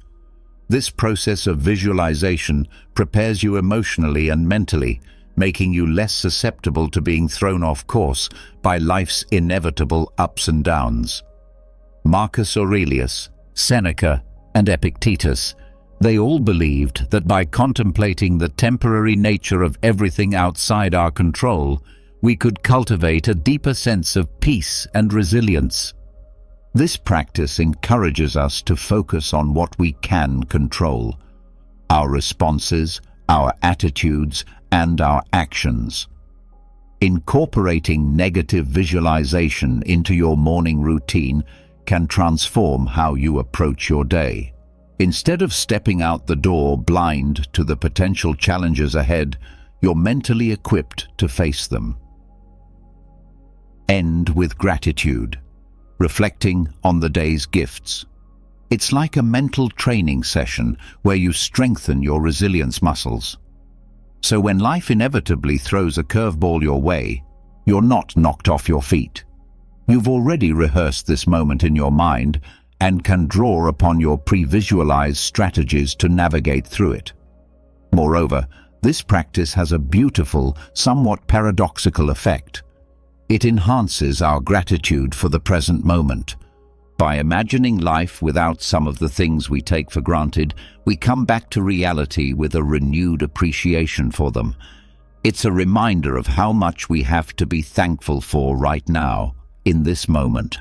This process of visualization prepares you emotionally and mentally, making you less susceptible to being thrown off course by life's inevitable ups and downs. Marcus Aurelius, Seneca, and Epictetus, they all believed that by contemplating the temporary nature of everything outside our control, we could cultivate a deeper sense of peace and resilience. This practice encourages us to focus on what we can control: our responses, our attitudes, and our actions. Incorporating negative visualization into your morning routine can transform how you approach your day. Instead of stepping out the door blind to the potential challenges ahead, you're mentally equipped to face them. End with gratitude, reflecting on the day's gifts. It's like a mental training session where you strengthen your resilience muscles. So when life inevitably throws a curveball your way, you're not knocked off your feet. You've already rehearsed this moment in your mind and can draw upon your pre-visualized strategies to navigate through it. Moreover, this practice has a beautiful, somewhat paradoxical effect. It enhances our gratitude for the present moment. By imagining life without some of the things we take for granted, we come back to reality with a renewed appreciation for them. It's a reminder of how much we have to be thankful for right now, in this moment.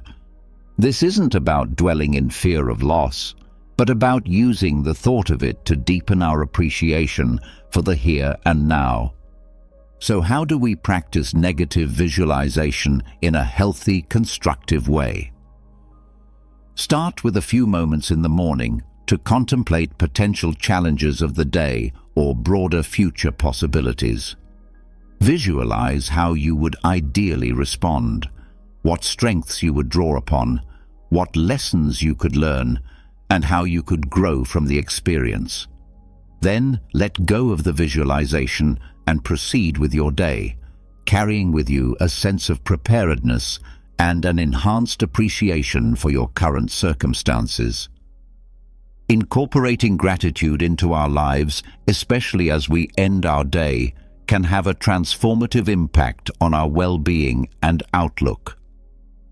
This isn't about dwelling in fear of loss, but about using the thought of it to deepen our appreciation for the here and now. So how do we practice negative visualization in a healthy, constructive way? Start with a few moments in the morning to contemplate potential challenges of the day or broader future possibilities. Visualize how you would ideally respond, what strengths you would draw upon, what lessons you could learn, and how you could grow from the experience. Then let go of the visualization and proceed with your day, carrying with you a sense of preparedness and an enhanced appreciation for your current circumstances. Incorporating gratitude into our lives, especially as we end our day, can have a transformative impact on our well-being and outlook.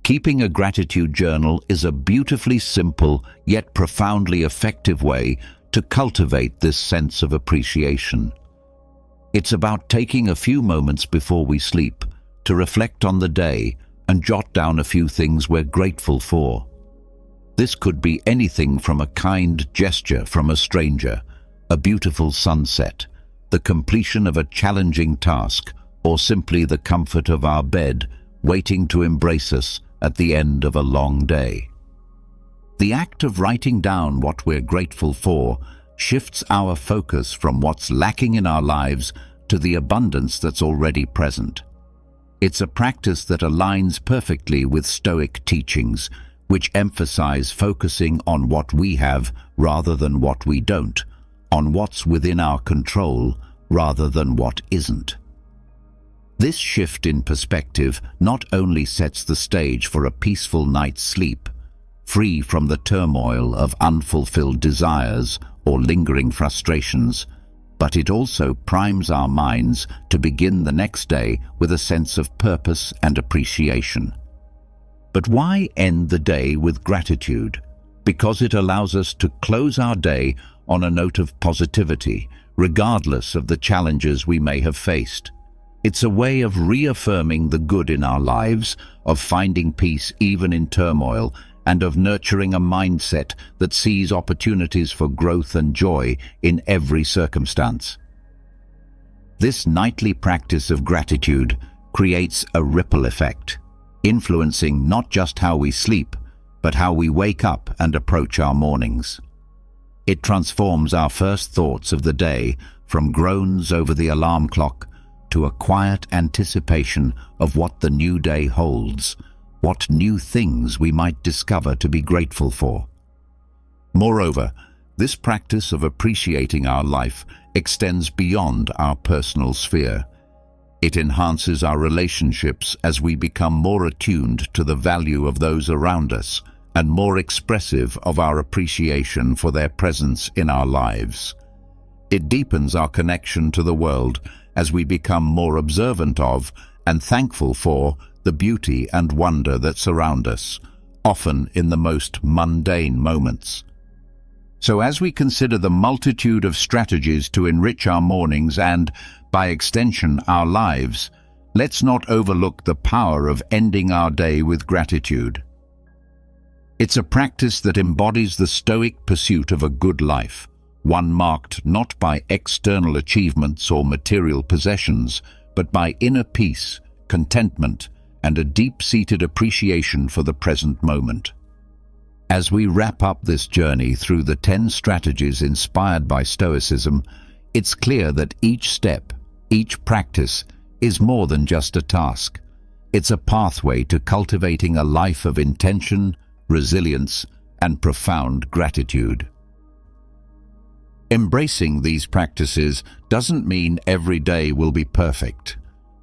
Keeping a gratitude journal is a beautifully simple yet profoundly effective way to cultivate this sense of appreciation. It's about taking a few moments before we sleep to reflect on the day and jot down a few things we're grateful for. This could be anything from a kind gesture from a stranger, a beautiful sunset, the completion of a challenging task, or simply the comfort of our bed waiting to embrace us at the end of a long day. The act of writing down what we're grateful for shifts our focus from what's lacking in our lives to the abundance that's already present. It's a practice that aligns perfectly with Stoic teachings, which emphasize focusing on what we have rather than what we don't, on what's within our control rather than what isn't. This shift in perspective not only sets the stage for a peaceful night's sleep, free from the turmoil of unfulfilled desires or lingering frustrations, but it also primes our minds to begin the next day with a sense of purpose and appreciation. But why end the day with gratitude? Because it allows us to close our day on a note of positivity, regardless of the challenges we may have faced. It's a way of reaffirming the good in our lives, of finding peace even in turmoil, and of nurturing a mindset that sees opportunities for growth and joy in every circumstance. This nightly practice of gratitude creates a ripple effect, influencing not just how we sleep, but how we wake up and approach our mornings. It transforms our first thoughts of the day from groans over the alarm clock to a quiet anticipation of what the new day holds, what new things we might discover to be grateful for. Moreover, this practice of appreciating our life extends beyond our personal sphere. It enhances our relationships as we become more attuned to the value of those around us and more expressive of our appreciation for their presence in our lives. It deepens our connection to the world as we become more observant of and thankful for the beauty and wonder that surround us, often in the most mundane moments. So as we consider the multitude of strategies to enrich our mornings and, by extension, our lives, let's not overlook the power of ending our day with gratitude. It's a practice that embodies the Stoic pursuit of a good life, one marked not by external achievements or material possessions, but by inner peace, contentment, and a deep-seated appreciation for the present moment. As we wrap up this journey through the 10 strategies inspired by Stoicism, it's clear that each step, each practice, is more than just a task. It's a pathway to cultivating a life of intention, resilience, and profound gratitude. Embracing these practices doesn't mean every day will be perfect,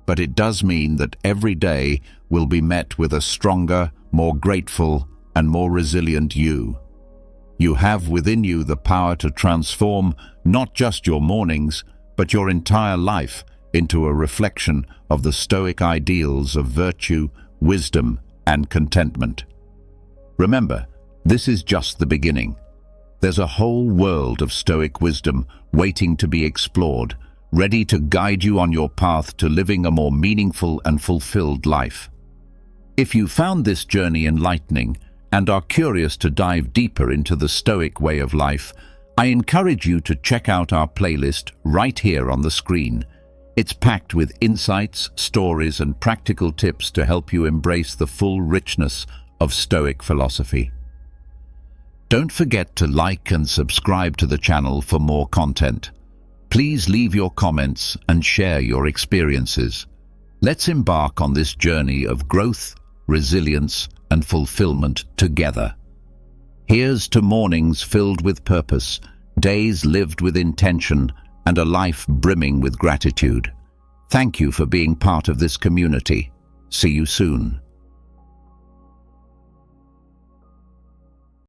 but it does mean that every day will be met with a stronger, more grateful, and more resilient you. You have within you the power to transform not just your mornings, but your entire life into a reflection of the Stoic ideals of virtue, wisdom, and contentment. Remember, this is just the beginning. There's a whole world of Stoic wisdom waiting to be explored, ready to guide you on your path to living a more meaningful and fulfilled life. If you found this journey enlightening and are curious to dive deeper into the Stoic way of life, I encourage you to check out our playlist right here on the screen. It's packed with insights, stories, and practical tips to help you embrace the full richness of Stoic philosophy. Don't forget to like and subscribe to the channel for more content. Please leave your comments and share your experiences. Let's embark on this journey of growth, resilience, and fulfillment together. Here's to mornings filled with purpose, days lived with intention, and a life brimming with gratitude. Thank you for being part of this community. See you soon.